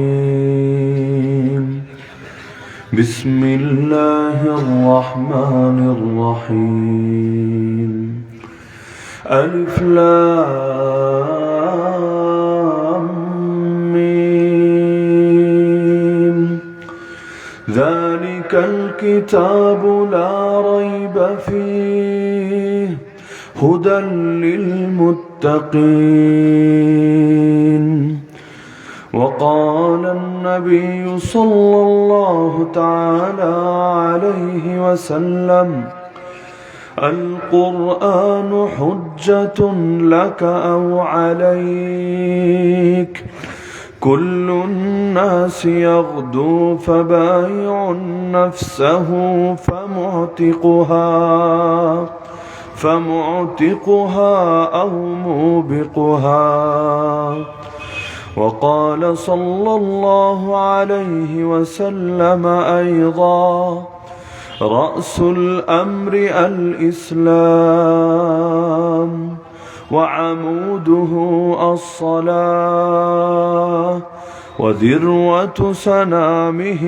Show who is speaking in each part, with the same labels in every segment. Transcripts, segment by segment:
Speaker 1: الرجيم بسم الله الرحمن الرحيم ألف لام ميم ذلك الكتاب لا ريب فيه هدى للمتقين وقال النبي صلى الله تعالى عليه وسلم القرآن حجة لك أو عليك كل الناس يغدو فبايع نفسه فمعتقها أو موبقها وقال صلى الله عليه وسلم أيضا رأس الأمر الإسلام وعموده الصلاة وذروة سنامه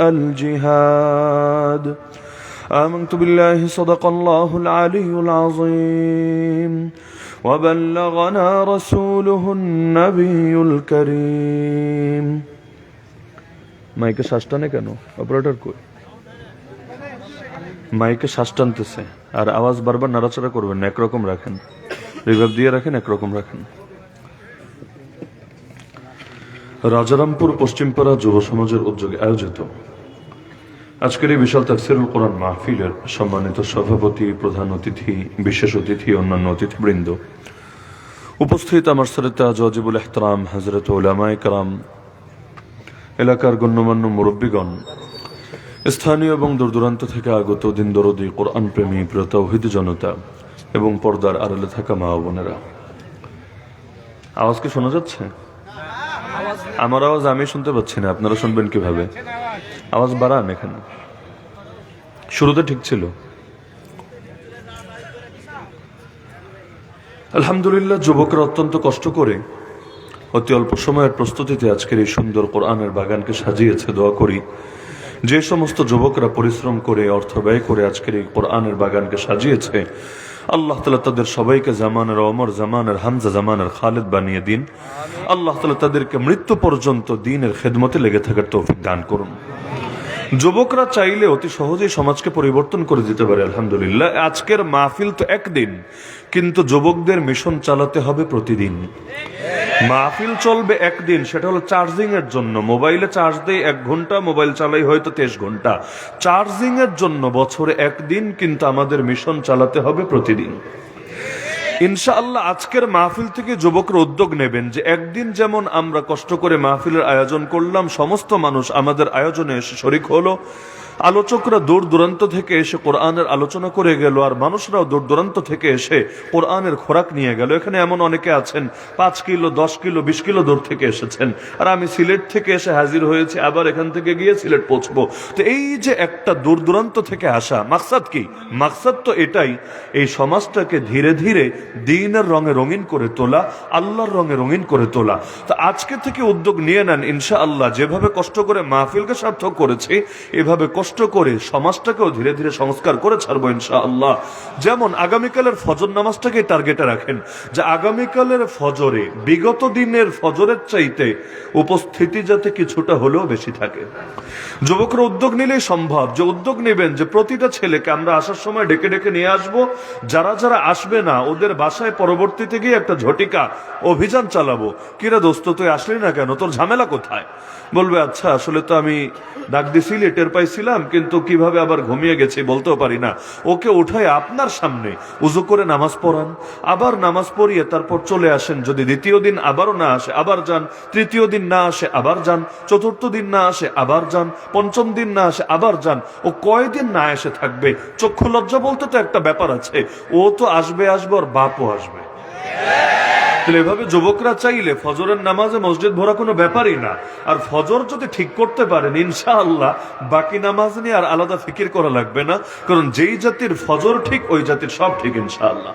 Speaker 1: الجهاد آمنت بالله صدق الله العلي العظيم وبلغنا رسوله النبي الكريم মাইকে শ্বাস টানে কেন অপারেটর কই মাইকে শ্বাস টানতেছে আর আওয়াজ বারবার নাড়াচাড়া করবেন না একরকম রাখেন রিভার্ব দিয়ে রাখেন একরকম রাখেন রাজারামপুর পশ্চিমপাড়া যুব সমাজের উদ্যোগে আয়োজিত আজকের এই বিশাল তাফসীরুল কোরআন মাহফিলের সম্মানিত সভাপতি প্রধান অতিথি বিশেষ অতিথি অন্যান্য অতিথিবৃন্দ উপস্থিত আমার শ্রদ্ধা ওয়াজিবুল ইহতিরাম হযরত উলামায়ে কেরাম এলাকার গণ্যমান্য মুরব্বীগণ স্থানীয় এবং দূরদূরান্ত থেকে আগত দিন দরদি কোরআন প্রেমী প্রিয় তাওহীদ জনতা এবং পর্দার আড়ালে থাকা মা বোনেরা আওয়াজ কি শোনা যাচ্ছে আমার আওয়াজ আমি শুনতে পাচ্ছি না আপনারা শুনবেন কিভাবে আওয়াজ বাড়ান এখানে শুরুতে ঠিক ছিল আলহামদুলিল্লাহ যুবকরা অত্যন্ত কষ্ট করে অতি অল্প সময়ের প্রস্তুতিতে আজকের এই সুন্দর কোরআনের বাগানকে সাজিয়েছে দোয়া করি যে সমস্ত যুবকরা পরিশ্রম করে অর্থ ব্যয় করে আজকের এই কোরআনের বাগানকে সাজিয়েছে আল্লাহ তাআলা তাদের সবাইকে জামানের ওমর জামানের হামজা জামানের খালিদ বানিয়ে দিন আল্লাহ তাআলা তাদেরকে মৃত্যু পর্যন্ত দ্বীনের খেদমতে লেগে থাকার তৌফিক দান করুন যুবকরা চাইলে অতি সহজেই সমাজকে পরিবর্তন করে দিতে পারে আলহামদুলিল্লাহ আজকের মাহফিল তো একদিন কিন্তু যুবকদের মিশন চালাতে হবে প্রতিদিন মাহফিল চলবে একদিন সেটা হলো চার্জিং এর জন্য মোবাইলে চার্জ দেই 1 ঘন্টা মোবাইল চালাই হয়তো 23 ঘন্টা চার্জিং এর জন্য বছরে একদিন কিন্তু আমাদের মিশন চালাতে হবে প্রতিদিন ইনশাআল্লাহ আজকের মাহফিল থেকে যুবকরা উদ্যোগ নেবেন যে একদিন যেমন আমরা কষ্ট করে মাহফিলের আয়োজন করলাম সমস্ত মানুষ আমাদের আয়োজনে এসে শরীক হলো আলোচকরা দূর দূরান্ত থেকে এসে কোরআনের আলোচনা করে গেল আর মানুষরাও দূর দূরান্ত থেকে এসে কোরআনের খোরাক নিয়ে গেল এখানে এমন অনেকে আছেন 5 কিলো 10 কিলো 20 কিলো দূর থেকে এসেছেন আর আমি সিলেট থেকে এসে হাজির হয়েছি আবার এখান থেকে গিয়ে সিলেট পৌঁছবো তো এই যে একটা দূর দূরান্ত থেকে আসা মাকসাদ কি মাকসাদ তো এটাই এই সমাজটাকে ধীরে ধীরে দ্বীনের রঙে রঙিন করে তোলা আল্লাহর রঙে রঙিন করে তোলা তো আজকে থেকে উদ্যোগ নিয়ে নেন ইনশাআল্লাহ যেভাবে কষ্ট করে মাহফিলকে সার্থক করেছি এভাবে কষ্ট করে সমাজটাকেও ধীরে ধীরে সংস্কার করে ছাড়বো ইনশাআল্লাহ যেমন আগামীকালের ফজর নামাজটাকে টার্গেটে রাখেন যে আগামীকালের ফজরে বিগত দিনের ফজরের চাইতে উপস্থিতি যাতে কিছুটা হলেও বেশি থাকে যুবকরা উদ্যোগ নিলেই সম্ভব যে উদ্যোগ নেবেন যে প্রতিটা ছেলেকে আমরা আসার সময় ডেকে ডেকে নিয়ে আসব যারা যারা আসবে না ওদের বাসায় পরবর্তীতে গিয়ে একটা ঝটিকা অভিযান চালাবো কিরে দোস্ত তুই আসলি না কেন তোর ঝামেলা কোথায় বলবে আচ্ছা আসলে তো আমি ডাক দিছিলি টের পাইছিলাম কিন্তু কিভাবে আবার ঘুমিয়ে গেছি বলতেও পারি না ওকে উঠায় আপনার সামনে উযু করে নামাজ পড়ান আবার নামাজ পড়িয়ে তারপর চলে আসেন যদি দ্বিতীয় দিন আবারও না আসে আবার যান তৃতীয় দিন না আসে আবার যান চতুর্থ দিন না আসে আবার যান পঞ্চম দিন না আসে আবার যান ও কয়দিন না এসে থাকবে চক্ষু লজ্জা বলতে তো একটা ব্যাপার আছে ও তো আসবে আসবে ওর বাপও আসবে এভাবে যুবকরা চাইলে ফজরের নামাজে মসজিদ ভরা কোনো ব্যাপারই না আর ফজর যদি ঠিক করতে পারেন ইনশাআল্লাহ বাকি নামাজ নিয়ে আর আলাদা ফিকির করা লাগবে না কারণ যেই জাতির ফজর ঠিক ওই জাতির সব ঠিক ইনশাআল্লাহ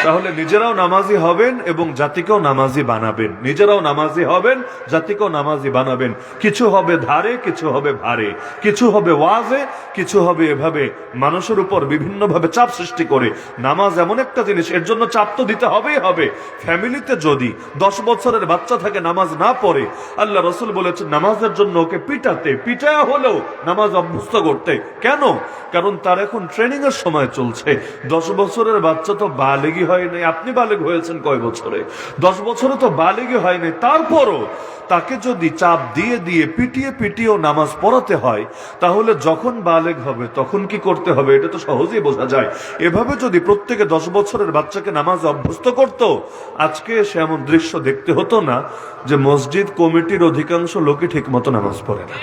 Speaker 1: তাহলে নিজেরাও নামাজি হবেন এবং জাতিকেও নামাজি বানাবেন। নিজেরাও নামাজি হবেন, জাতিকেও নামাজি বানাবেন। কিছু হবে ধারে, কিছু হবে ভারে, কিছু হবে ওয়াজে, কিছু হবে এভাবে মানুষের উপর বিভিন্ন ভাবে চাপ সৃষ্টি করে। নামাজ এমন একটা জিনিস, এর জন্য চাপ তো দিতে হবেই হবে। ফ্যামিলিতে যদি 10 বছরের বাচ্চা থাকে নামাজ না পড়ে, আল্লাহ রসুল বলেছেন নামাজের জন্য ওকে পিটায়া হলেও নামাজ অভ্যস্ত করতে। কেন? কারণ তার এখন ট্রেনিং এর সময় চলছে। 10 বছরের বাচ্চা তো বালেগই হয় নাই। আপনি বালেগ হয়েছেন কয় বছরে? 10 বছরে তো বালেগই হয় নাই। তারপরও তাকে যদি চাপ দিয়ে দিয়ে পিটিয়েও নামাজ পড়াতে হয়, তাহলে যখন বালেগ হবে তখন কি করতে হবে এটা তো সহজেই বোঝা যায়। এভাবে যদি প্রত্যেকে 10 বছরের বাচ্চাকে নামাজ অভ্যস্ত করত, আজকে সে এমন দৃশ্য দেখতে হতো না যে মসজিদ কমিটির অধিকাংশ লোকই ঠিক মতো নামাজ পড়ে না।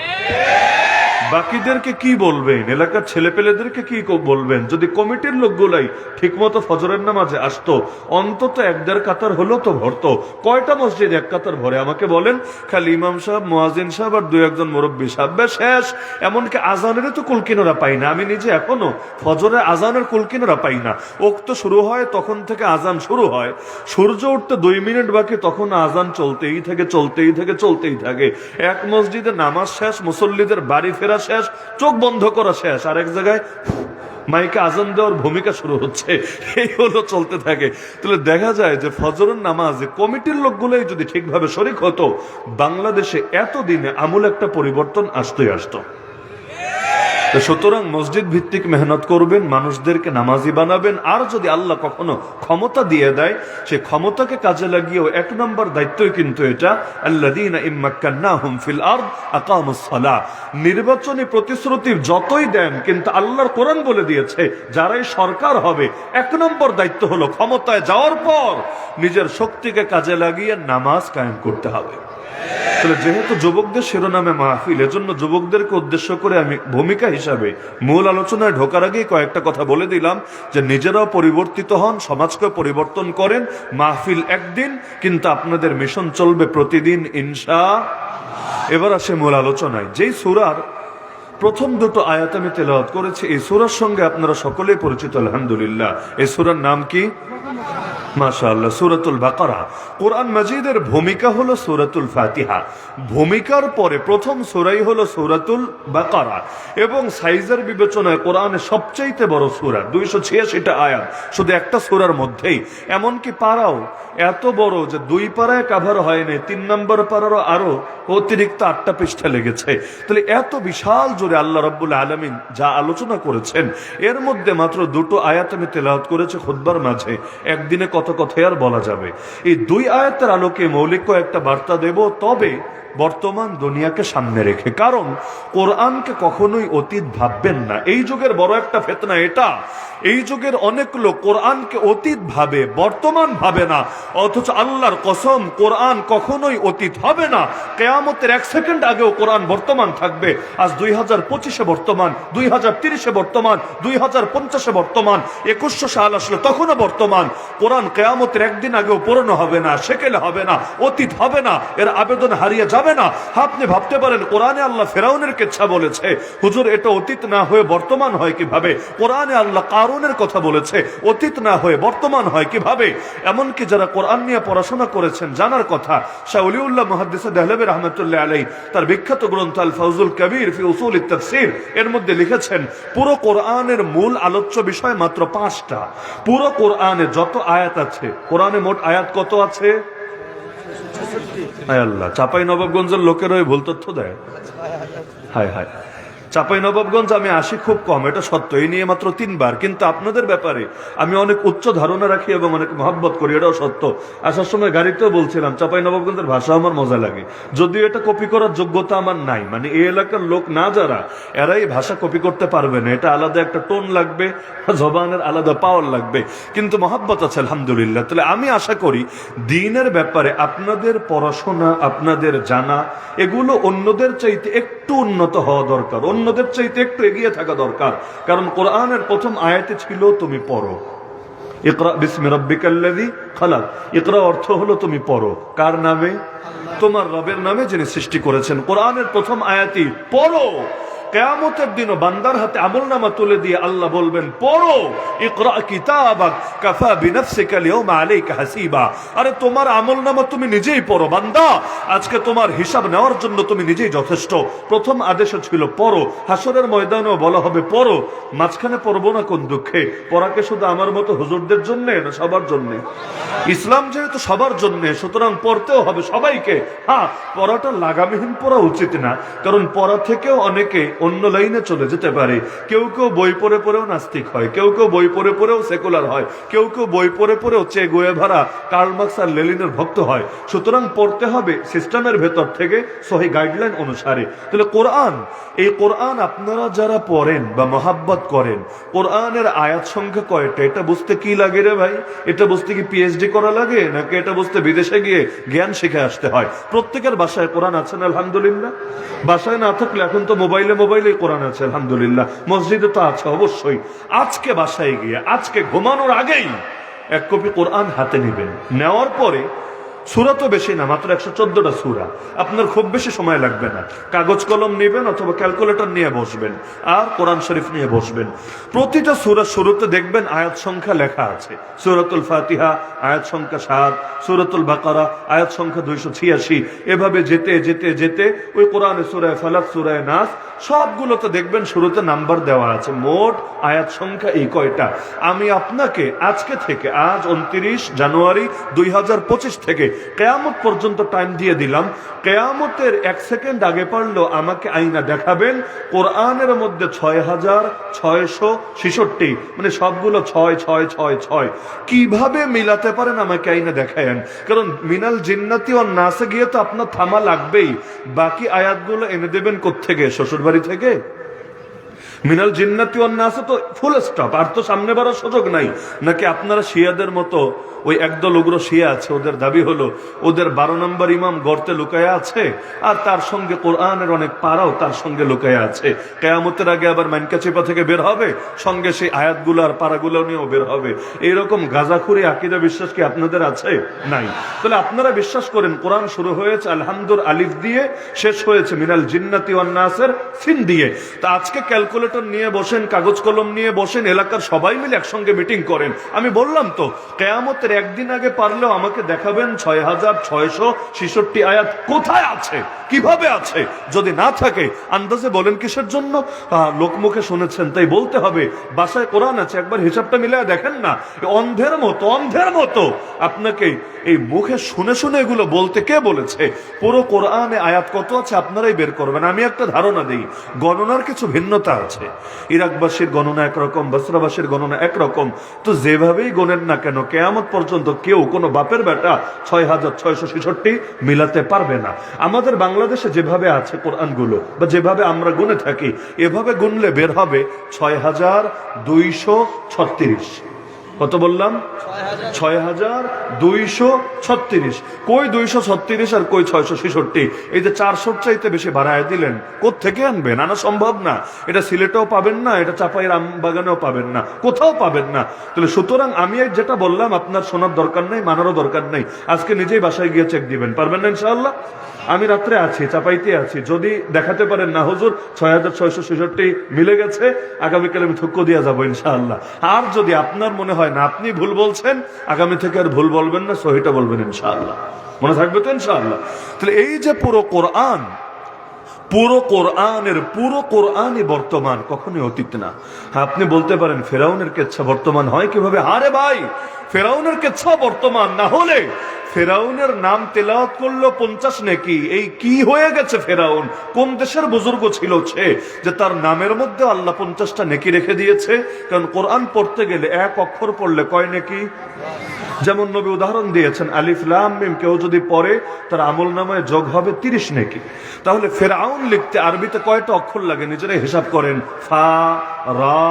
Speaker 1: বাকিদেরকে কি বলবেন? এলাকার ছেলেপেলেদেরকে কি বলবেন? যদি কমিটির লোকগুলাই ঠিকমতো ফজরের নামাজে আসতো, অন্তত 1-1.5 কাতার হলো তো ভরতো। কয়টা মসজিদ 1 কাতার ভরে আমাকে বলেন? খালি ইমাম সাহেব, মুয়াজ্জিন সাহেব আর 2-1 মুরব্বী সাহেব, শেষ। এমনকি আজানেরও তো কুলকিনারা পাই না। আমি নিজে এখনো ফজরের আজানের কুলকিনারা পাই না। ওক্ত শুরু হয় তখন থেকে আজান শুরু হয়, সূর্য উঠতে 2 মিনিট বাকি তখন আজান চলতেই থাকে। এক মসজিদে নামাজ শেষ, মুসল্লিদের বাড়ি ফেরা শেষ, চোখ বন্ধ করা শেষ, আর এক জায়গায় মাইকে আজান দেওয়ার ভূমিকা শুরু হচ্ছে। এই হলো চলতে থাকে। তাহলে দেখা যায় যে ফজরের নামাজে কমিটির লোকগুলোই যদি ঠিকভাবে শরীক হতো, বাংলাদেশে এতদিনে আমূল একটা পরিবর্তন আসতো। সুতরাং মসজিদ ভিত্তিক মেহনত করবেন, মানুষদেরকে নামাজি বানাবেন। আর যদি আল্লাহ কখনো ক্ষমতা দিয়ে দেয়, সে ক্ষমতাকে কাজে লাগিয়েও 1 নম্বর দায়িত্বই কিন্তু এটা, আল্লাযীনা ইম্মাক্কান্নাহুম ফিল আরদ আকামুস সালাহ। নির্বাচনী প্রতিশ্রুতি যতই দেন, কিন্তু আল্লাহর কোরআন বলে দিয়েছে যারাই সরকার হবে 1 নম্বর দায়িত্ব হলো ক্ষমতায় যাওয়ার পর নিজের শক্তিকে কাজে লাগিয়ে নামাজ কায়েম করতে হবে। তাহলে যেহেতু যুবকদের শিরোনামে মাহফিল, এজন্য যুবকদেরকে উদ্দেশ্য করে আমি ভূমিকা হিসাবে মূল আলোচনায় ঢোকার আগেই কয়েকটা কথা বলে দিলাম যে নিজেরাও পরিবর্তিত হন, সমাজকে পরিবর্তন করেন। মাহফিল একদিন, কিন্তু আপনাদের মিশন চলবে প্রতিদিন ইনশাআল্লাহ। এবার আসে মূল আলোচনায়। যেই সূরার প্রথম 2টো আয়াত আমি তেলাওয়াত করেছি, এই সূরার সঙ্গে আপনারা সকলেই পরিচিত আলহামদুলিল্লাহ। এই সূরার নাম কি? মাশাআল্লাহ, সূরাতুল বাকারা। কোরআন মাজিদের ভূমিকা হলো সূরাতুল ফাতিহা। ভূমিকার পরে প্রথম সূরাই হলো সূরাতুল বাকারা, এবং সাইজের বিবেচনায় কোরআনের সবচাইতে বড় সূরা, 286টা আয়াত শুধু একটা সূরার মধ্যেই। এমনকি পারাও এত বড় যে 2 পারায় কভার হয় নাই, 3 নম্বর পারারও আরো অতিরিক্ত 8টা পৃষ্ঠা লেগেছে। তাহলে এত বিশাল জোরে আল্লাহ রাব্বুল আলামিন যা আলোচনা করেছেন, এর মধ্যে মাত্র 2টো আয়াত আমি তেলাওয়াত করেছি খুতবার মাঝে। একদিনে কত কথাই আর বলা যাবে। এই 2 আয়াতের আলোকে মৌলিক একটা বার্তা দেব, তবে বর্তমান দুনিয়াকে সামনে রেখে। কারণ কোরআনকে কখনোই অতীত ভাববেন না। এই যুগের বড় একটা ফিতনা এটা। এই যুগের অনেক লোক কোরআনকে অতীত ভাবে, বর্তমান ভাবে না। অথচ আল্লাহর কসম, কোরআন কখনোই অতীত হবে না। কিয়ামতের 1 সেকেন্ড আগেও কোরআন বর্তমান থাকবে। আজ 2025-এ বর্তমান, 2030-এ বর্তমান, 2050-এ বর্তমান, 2100 সাল আসলে তখনও বর্তমান। কোরআন কিয়ামতের একদিন আগেও পুরনো হবে না, সেকেলে হবে না, অতীত হবে না, এর আবেদন হারিয়ে যাবে না। আপনি ভাবতে পারেন কোরআনে আল্লাহ ফেরাউনের কিচ্ছা বলেছে, হুজুর এটা অতীত না হয়ে বর্তমান হয় কিভাবে? কোরআনে আল্লাহ কারুনের কথা বলেছে, অতীত না হয়ে বর্তমান হয় কিভাবে? এমনকি যারা কোরআন নিয়ে পড়াশোনা করেছেন জানার কথা, শাহ ওলিউল্লাহ মুহাদ্দিস দেহলভী রাহমাতুল্লাহ আলাইহি তার বিখ্যাত গ্রন্থ আল ফাউজুল কবির ফি উসুলিত তাফসীর এর মধ্যে লিখেছেন পুরো কোরআনের মূল আলোচ্য বিষয় মাত্র 5টা। পুরো কোরআনে যত আয়াত আছে, কোরআনে মোট আয়াত কত আছে? হায় আল্লাহ, চাঁপাইনবাবগঞ্জের লোকেরও ভুল তথ্য দেয়। হায় হায়, চাঁপাইনবাবগঞ্জ আমি আসি খুব কম, এটা সত্য। এই নিয়ে মাত্র 3 বার, কিন্তু আপনাদের ব্যাপারে আমি অনেক উচ্চ ধারণা রাখি এবং অনেক মহব্বত করি, এটাও সত্য। আসার সময় গাড়িতেও বলছিলাম চাঁপাইনবাবগঞ্জের ভাষা আমার মজা লাগে, যদিও এটা কপি করার যোগ্যতা আমার নাই। মানে এই এলাকার লোক না যারা, এরাই ভাষা কপি করতে পারবে না। এটা আলাদা একটা টোন লাগবে, জবানের আলাদা পাওয়ার লাগবে, কিন্তু মহব্বত আছে আলহামদুলিল্লাহ। তাহলে আমি আশা করি দ্বীনের ব্যাপারে আপনাদের পড়াশোনা, আপনাদের জানা, এগুলো অন্যদের চাইতে একটু উন্নত হওয়া দরকার, অন্যদের চাইতে একটু এগিয়ে থাকা দরকার। কারণ কোরআনের প্রথম আয়াতে ছিল তুমি পড়ো, ইকরা বিসমি রাব্বিকাল্লাযী খালাক। ইকরা অর্থ হলো তুমি পড়ো, কার নামে? তোমার রবের নামে যিনি সৃষ্টি করেছেন। কোরআনের প্রথম আয়াতই পড়ো। কিয়ামতের দিনও বান্দার হাতে আমলনামা তুলে দিয়ে আল্লাহ বলবেন, পড়ো, ইকরা কিতাবাক কাফা বিনাফসিকা আল-ইয়াওমা আলাইকা হাসিবা। আরে তোমার আমলনামা তুমি নিজেই পড়ো বান্দা, আজকে তোমার হিসাব নেওয়ার জন্য তুমি নিজেই যথেষ্ট। প্রথম আদেশ ছিল পড়ো, হাসরের ময়দানেও বলা হবে পড়ো। মাঝখানে পড়বো না কোন দুঃখে? পড়াকে শুধু আমার মতো হুজুরদের জন্য না সবার জন্য? ইসলাম যেহেতু সবার জন্য, সুতরাং পড়তেও হবে সবাইকে। হ্যাঁ, পড়াটা লাগামহীন পড়া উচিত না, কারণ পড়া থেকেও অনেকে অন্য লাইনে চলে যেতে পারে। কেউ কেউ বই পড়ে পড়েও নাস্তিক হয়, কেউ কেউ বই পড়ে পড়েও সেকুলার হয়, কেউ কেউ বই পড়ে পড়েও চে গুয়েভারা, কার্ল মার্কস আর লেনিনের ভক্ত হয়। সুতরাং পড়তে হবে সিস্টেমের ভেতর থেকে, সহি গাইডলাইন অনুসারে। তাহলে কোরআন, এই কোরআন আপনারা যারা পড়েন বা মহাব্বত করেন, কোরআনের আয়াত সংখ্যা কয়টা এটা বুঝতে কি লাগে রে ভাই? এটা বুঝতে কি পিএইচডি করা লাগে, নাকি এটা বুঝতে বিদেশে গিয়ে জ্ঞান শিখে আসতে হয়? প্রত্যেকের বাসায় কোরআন আছেন আলহামদুলিল্লাহ। বাসায় না থাকলে এখন তো মোবাইলে কোরআন আছে আলহামদুলিল্লাহ, মসজিদে তো আছে অবশ্যই। আজকে বাসায় গিয়ে, আজকে ঘুমানোর আগেই এক কপি কোরআন হাতে নেবেন। নেওয়ার পরে সূরা তো বেশি না, মাত্র 114টা সূরা, আপনার খুব বেশি সময় লাগবে না। কাগজ কলম নেবেন অথবা ক্যালকুলেটর নিয়ে বসবেন আর কোরআন শরীফ নিয়ে বসবেন। প্রতিটা সূরার শুরুতে দেখবেন আয়াত সংখ্যা লেখা আছে। সূরাতুল ফাতিহা আয়াত সংখ্যা 7, সূরাতুল বাকারা আয়াত সংখ্যা 286। এভাবে যেতে যেতে যেতে ওই কোরআনে সূরা ফালাক, সূরা নাস সবগুলোতে দেখবেন শুরুতে নাম্বার দেওয়া আছে। মোট আয়াত সংখ্যা এই কয়টা? আমি আপনাকে আজকে থেকে, আজ 29 জানুয়ারি 2025 থেকে কিয়ামত পর্যন্ত টাইম দিয়ে দিলাম। কিয়ামতের 1 সেকেন্ড আগে পারলেও আমাকে আইনা দেখাবেন কোরআনের মধ্যে 6666, মানে সবগুলো 66666 কিভাবে মিলাতে পারেন আমাকে আইনা দেখায়েন। কারণ মিনাল জিন্নাতি ওয়ান নাসে গিয়ে তো আপনার থামা লাগবেই। বাকি আয়াতগুলো এনে দেবেন কোত্থেকে? শ্বশুর বাড়ি থেকে? মিনাল জিন্নাতি ওয়ান নাসে তো ফুল স্টপ, আর তো সামনে বাড়ার সুযোগ নাই। নাকি আপনারা শিয়াদের মতো, ওই একদল উগ্র শিয়া আছে, ওদের দাবি হলো ওদের 12 নম্বর ইমাম গর্তে লুকায়া আছে, আর তার সঙ্গে কোরআনের অনেক পারাও তার সঙ্গে লুকায়া আছে। কিয়ামতের আগে আবার মানকাচিপা থেকে বের হবে, সঙ্গে সেই আয়াতগুলো আর পারাগুলো নিয়েও বের হবে। এইরকম গাজাখুরি আকীদা বিশ্বাস কি আপনাদের আছে? নাই। তাহলে আপনারা বিশ্বাস করেন কোরআন শুরু হয়েছে আলহামদুর আলিফ দিয়ে, শেষ হয়েছে মিনাল জিন্নাতি ওয়ান নাসের সিন দিয়ে। তা আজকে ক্যালকুলেটর নিয়ে বসেন, কাগজ কলম নিয়ে বসেন, এলাকার সবাই মিলে একসঙ্গে মিটিং করেন। আমি বললাম তো কিয়ামতের একদিন আগে পারলেও আমাকে দেখাবেন 6666 আয়াত কোথায় আছে, কিভাবে আছে। যদি না থাকে আন্দাজে বলেন কিসের জন্য? লোকমুখে শুনেছেন তাই বলতে হবে। বাসায় কোরআন আছে, একবার হিসাবটা মিলিয়ে দেখেন না। অন্ধের মতো আপনাকে এই মুখে শুনে শুনে এগুলো বলতে কে বলেছে? পুরো কোরআনে আয়াত কত আছে আপনারাই বের করবেন। আমি একটা ধারণা দিই, গণনার কিছু ভিন্নতা আছে। ইরাকবাসীর গণনা একরকম, বসরাবাসীর গণনা একরকম। তো যেভাবেই গণেন না কেন, কিয়ামত পর্যন্ত কেউ কোনো বাপের বেটা 6666 মিলাতে পারবে না। আমাদের বাংলাদেশে যেভাবে আছে কোরআনগুলো, বা যেভাবে আমরা গুনে থাকি, এভাবে গুনলে বের হবে 6236। কত বললাম? 6236। কই 236 আর কই 666? এই যে 400 চাইতে বেশি বাড়ায় দিলেন, কোত্থেকে আনবেন? আনা সম্ভব না। এটা সিলেটেও পাবেন না, এটা চাপাইয়ের আমবাগানেও পাবেন না, কোথাও পাবেন না। তাহলে সুতরাং আমি যেটা বললাম আপনার শোনার দরকার নেই, মানারও দরকার নেই। আজকে নিজেই বাসায় গিয়ে চেক দিবেন, পারবেন না ইনশাআল্লাহ? আমি রাত্রে আছি, চাপাইতে আছি, যদি দেখাতে পারেন না হুজুর 6666 মিলে গেছে, আগামীকাল আমি থুক্কো দিয়ে যাবো ইনশাআল্লাহ। আর যদি আপনার মনে হয় না আপনি ভুল বলছেন, আগামী থেকে আর ভুল বলবেন না, সহিটা বলবেন ইনশাআল্লাহ। মনে থাকবে তো ইনশাআল্লাহ? তাহলে এই যে পুরো কোরআনই বর্তমান, কখনোই অতীত না। আপনি বলতে পারেন ফেরাউনের কেচ্ছা বর্তমান হয় কিভাবে? আরে ভাই, ফেরাউনের কেচ্ছা বর্তমান না হলে ফেরাউনের নাম তেলাওয়াত করলো 50 নেকি। এই কি হয়ে গেছে ফেরাউন? কোন দেশের বুজুর্গ ছিল সে যে তার নামের মধ্যে আল্লাহ 50টা নেকি রেখে দিয়েছে? কারণ কোরআন পড়তে গেলে এক অক্ষর পড়লে কয় নেকি? যেমন নবী উদাহরণ দিয়েছেন আলিফ লাম মিম, কেউ যদি পড়ে তার আমল নামায় যোগ হবে 30 নেকি। তাহলে ফেরাউন লিখতে আরবিতে কয়টা অক্ষর লাগে? নিজেরাই হিসাব করেন। ফা, রা,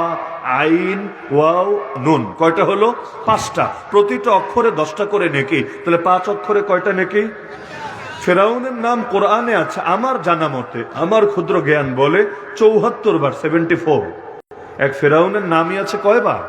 Speaker 1: আইন, ওয়াও, নুন। কয়টা হলো? 5টা। প্রতিটা অক্ষরে 10টা করে নেকি। তাহলে 5 অক্ষরে কয়টা নেকি? ফেরাউনের নাম কোরআনে আছে আমার জানা মতে, আমার ক্ষুদ্র জ্ঞান বলে 74 বার, 74। এক ফেরাউনের নামই আছে কয়বার?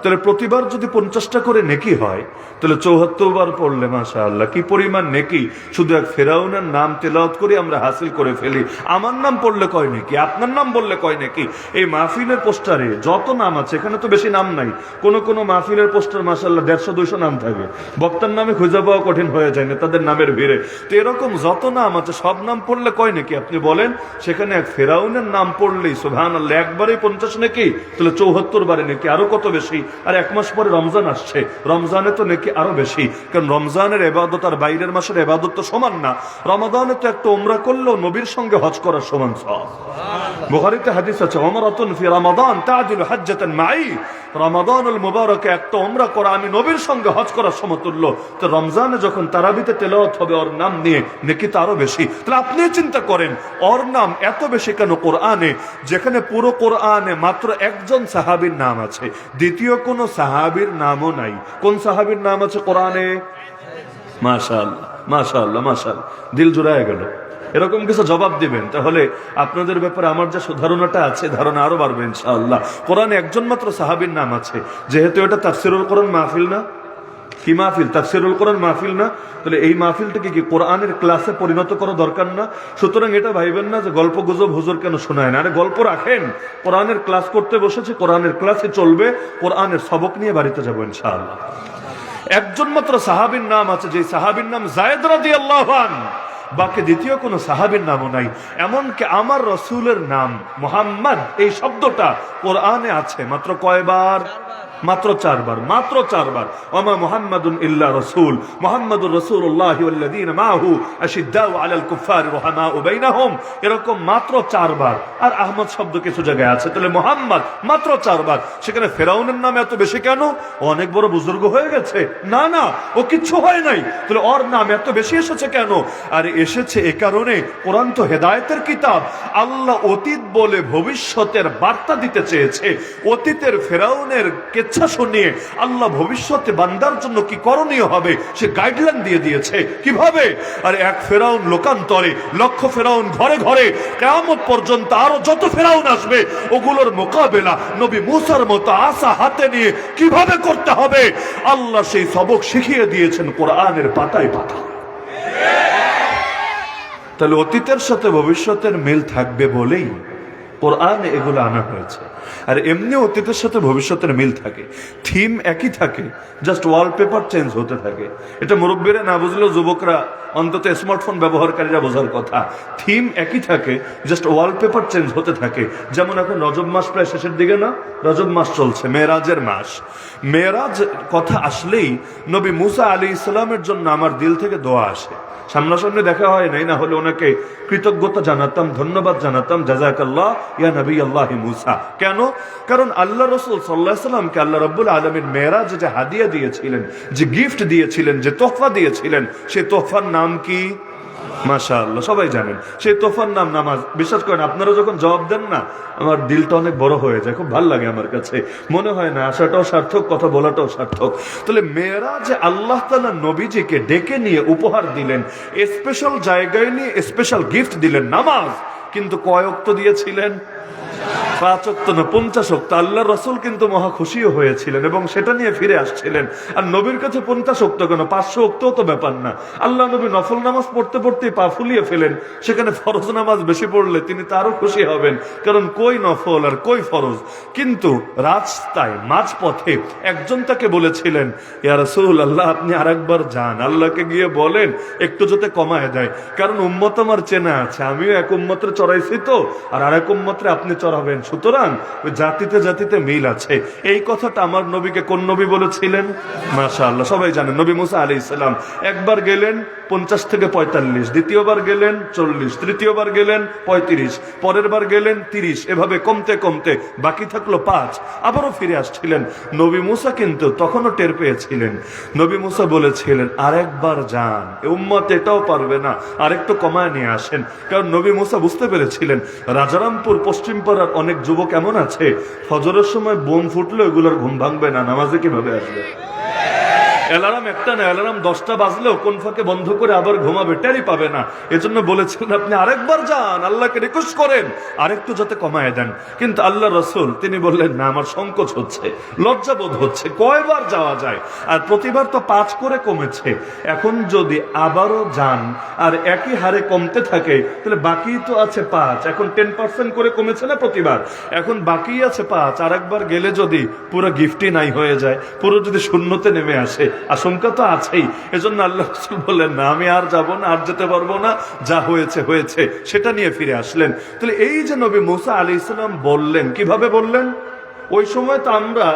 Speaker 1: তাহলে প্রতিবার যদি 50টা করে নেকি হয়, তাহলে 74 বার পড়লে মাশাআল্লাহ কি পরিমাণ নেকি শুধু এক ফেরাউনের নাম তেলাওয়াত করে আমরা হাসিল করে ফেলি। আমার নাম পড়লে কয় নেকি, আপনার নাম বললে কয় নেকি। এই মাহফিলের পোস্টারে যত নাম আছে, এখানে তো বেশি নাম নাই, কোন মাহফিলের পোস্টার মাশাআল্লাহ 150-200 নাম থাকে, বক্তার নামে খুঁজে পাওয়া কঠিন হয়ে যায় নেতাদের নামের ভিড়ে। তো এরকম যত নাম আছে সব নাম পড়লে কয় নেকি আপনি বলেন। সেখানে এক ফেরাউনের নাম পড়লেই সুবহানাল্লাহ একবারে 50 নেকি, তাহলে 74 বারে নেকি, আরো কত বেশি। আর এক মাস পরে রমজান আসছে, রমজানে তো নেকি আরো বেশি, কারণ রমজানের ইবাদত আর বাইরের মাসের ইবাদত তো সমান না। রমাদানে তো একটা উমরা করলেও নবীর সঙ্গে হজ করার সমান সওয়াব। বুখারীতে হাদিস আছে, উমরাতুন ফি রমাদান তা'দিলু হাজ্জাতান মাই। রমাদানুল মুবারকে একটা উমরা করা আমি নবীর সঙ্গে হজ করার সমতুল্য। তো রমজানে যখন তারাবিতে তেলাওয়াত হবে ওর নাম নিয়ে, নেকি তো আরো বেশি। তাহলে আপনি চিন্তা করেন ওর নাম এত বেশি কেন কোরআনে, যেখানে পুরো কোরআনে মাত্র একজন সাহাবীর নাম আছে, দ্বিতীয় কোন সাহাবীর নামও নাই। কোন সাহাবীর নাম আছে কোরআনে? মাশাআল্লাহ মাশাআল্লাহ মাশাআল্লাহ, দিল জুড়ায় গেল। এরকম কিছু জবাব দিবেন, তাহলে আপনাদের ব্যাপারে আমার যে ধারণাটা আছে, ধারণা আরো বাড়বে ইনশাআল্লাহ। কোরআনে একজন মাত্র সাহাবীর নাম আছে, যেহেতু এটা তাফসীরুল কোরআন মাহফিল না, কি মাহফিল? তাফসীরুল কোরআন মাহফিল না, তাহলে এই মাহফিলটাকে কি কোরআনের ক্লাসে পরিণত করা দরকার না? সুতরাং এটা ভাইবেন না যে গল্প গুজব হুজুর কেন শোনায় না, আরে গল্প রাখেন। কোরআনের ক্লাস করতে বসেছে, কোরআনের ক্লাসে চলবে, কোরআনের সবক নিয়ে বাড়িতে যাবো ইনশাআল্লাহ। একজন মাত্র সাহাবীর নাম আছে, যে সাহাবীর নাম যায়েদ রাদিয়াল্লাহু আনহু, বাকি দ্বিতীয় কোন সাহাবীর নামও নাই। এমনকি আমার রাসূলের নাম মুহাম্মদ এই শব্দটা কোরআনে আছে মাত্র কয়বার? মাত্র 4 বার, মাত্র 4 বার। ওমা মুহাম্মাদুন ইল্লা রাসূল, মুহাম্মাদুর রাসূলুল্লাহ ওয়াল্লাযীনা মাআহু আশিদ্দাউ আলাল কুফারি রুহামাউ বাইনাহুম, এরকম মাত্র 4 বার। আর আহমদ শব্দ কিছু জায়গায় আছে, তাহলে মুহাম্মদ মাত্র 4 বার। সেখানে ফেরাউনের নাম এত বেশি কেন? অনেক বড় বুজুর্গ হয়ে গেছে? না না, ও কিচ্ছু হয় নাই, তাহলে ওর নাম এত বেশি এসেছে কেন? আর এসেছে এ কারণে, কোরআন তো হেদায়েতের কিতাব। আল্লাহ অতীত বলে ভবিষ্যতের বার্তা দিতে চেয়েছে। অতীতের ফেরাউনের ইচ্ছা শুনিয়ে আল্লাহ ভবিষ্যতে বান্দার জন্য কি করণীয় হবে সে গাইডলাইন দিয়ে দিয়েছে। কিভাবে? আর এক ফেরাউন লোকান্তরে, লক্ষ ফেরাউন ঘরে ঘরে, কিয়ামত পর্যন্ত আরো যত ফেরাউন আসবে ওগুলোর মোকাবেলা নবী মুসার মতো আসা হাতে নিয়ে কিভাবে করতে হবে আল্লাহ সেই সবক শিখিয়ে দিয়েছেন কোরআনের পাতায় পাতায়। তাহলে অতীতের সাথে ভবিষ্যতের মিল থাকবে বলেই কোরআনে এগুলো আনা হয়েছে। আর এমনি অতীতের সাথে ভবিষ্যতের মিল থাকে, থিম একই থাকে, জাস্ট ওয়ালপেপার চেঞ্জ হতে থাকে। এটা মুরব্বীরা না বুঝলেও যুবকরা, অন্তত স্মার্টফোন ব্যবহারকারীরা বোঝার কথা। থিম একই থাকে, জাস্ট ওয়ালপেপার চেঞ্জ হতে থাকে। যেমন এখন রজব মাস প্রায় শেষের দিকে না, রজব মাস চলছে, মেরাজের মাস। মেরাজ কথা আসলেই নবী মুসা আলাইহিস সালামের জন্য আমার দিল থেকে দোয়া আসে। সামনাসামনি দেখা হয় নাই, না হলে ওনাকে কৃতজ্ঞতা জানাতাম, ধন্যবাদ জানাতাম, জাযাকাল্লাহ ইয়া নবী আল্লাহ মুসা। কেন? কারণ আল্লাহ রাসূল সাল্লাল্লাহু আলাইহি সাল্লামকে আল্লাহ রাব্বুল আলামিন মেরাজে যে হাদিয়া দিয়েছিলেন, যে গিফট দিয়েছিলেন, যে তোহফা দিয়েছিলেন, সেই তোহফার নাম কি? মাশাআল্লাহ, সবাই জানেন সেই তোহফার নাম নামাজ। বিশ্বাস করেন, আপনারা যখন জবাব দেন না, আমার দিলটা অনেক বড় হয়ে যায়, খুব ভালো লাগে আমার কাছে। মনে হয় না আসাটাও সার্থক, কথা বলাটাও সার্থক। তাহলে মেরাজে আল্লাহ তাআলা নবীজিকে ডেকে নিয়ে উপহার দিলেন, স্পেশাল জায়গায় নিয়ে স্পেশাল গিফট দিলেন, নামাজ। কিন্তু কয় ওয়াক্ত দিয়েছিলেন? 5 ওয়াক্ত না, 50 ওয়াক্ত। আল্লাহ রাসূল কিন্তু মহা খুশিও হয়েছিলেন এবং সেটা নিয়ে ফিরে আসছিলেন। আর নবীর কাছে 50 ওয়াক্ত কেন, 500 ওয়াক্তও তো ব্যাপার না। আল্লাহ নবী নফল নামাজ পড়তে পড়তে পা ফুলিয়ে ফেলেন, সেখানে ফরজ নামাজ বেশি পড়লে তিনি তারও খুশি হবেন, কারণ কই নফল আর কই ফরজ। কিন্তু রাস্তায় মাঝপথে একজন তাকে বলেছিলেন, ইয়া রাসূলুল্লাহ আপনি আরেকবার যান, আল্লাহকে গিয়ে বলেন একটু যাতে কমায় দেয়, কারণ উম্মত আমার চেনা আছে, আমিও এক উম্মতের চড়াইছি তো, আর আরেক উম্মতরে আপনি চড়াবেন, সুতরাং ওই জাতিতে জাতিতে মিল আছে। এই কথাটা আমার নবীকে কোন নবী বলেছিলেন? মাশাআল্লাহ, সবাই জানেন, নবী মুসা আলাইহিস সালাম। একবার গেলেন 50 থেকে 45, দ্বিতীয়বার গেলেন 40, তৃতীয়বার গেলেন 35, পরের বার গেলেন 30, এভাবে কমতে কমতে বাকি থাকলো 5। আবারও ফিরে আসছিলেন নবী মুসা, কিন্তু তখনও টের পেয়েছিলেন। নবী মুসা বলেছিলেন আরেকবার যান, উম্মত এটাও পারবে না, আরেকটু কমায় নিয়ে আসেন। কারণ নবী মুসা বুঝতে পেরেছিলেন রাজারামপুর পশ্চিম পাড়ার অনেক যুবক এমন আছে, ফজরের সময় বোম ফুটলে ওগুলোর ঘুম ভাঙবে না, নামাজে কিভাবে আসবে? অ্যালার্ম একটা না, অ্যালার্ম 10টা বাজলেও কোন ফাঁকে বন্ধ করে আবার ঘুমাবে, টেরই পাবে না। এজন্য বলেছিলেন আপনি আরেকবার যান, আল্লাহকে রিকোয়েস্ট করেন আরেকটু যাতে কমায় দেন। কিন্তু আল্লাহ রাসূল তিনি বললেন না, আমার সংকোচ হচ্ছে, লজ্জাবোধ হচ্ছে, কয়বার যাওয়া যায়, আর প্রতিবার তো 5 করে কমেছে। এখন যদি আবারও যান আর একই হারে কমতে থাকে, তাহলে বাকি তো আছে 5, এখন 10% করে কমেছে না প্রতিবার, এখন বাকি আছে 5। আর একবার গেলে যদি পুরো গিফটই নাই হয়ে যায়, পুরো যদি শূন্যতে নেমে আসে, আশঙ্কা তো আছেই। এজন্য আল্লাহ রাসূল বললেন না, আমি আর যাব না, আর যেতে পারবো না, যা হয়েছে হয়েছে, সেটা নিয়ে ফিরে আসলেন। তাহলে এই যে নবী মুসা আলাইহিস সালাম বললেন, কিভাবে বললেন? ওই সময় তো আমরা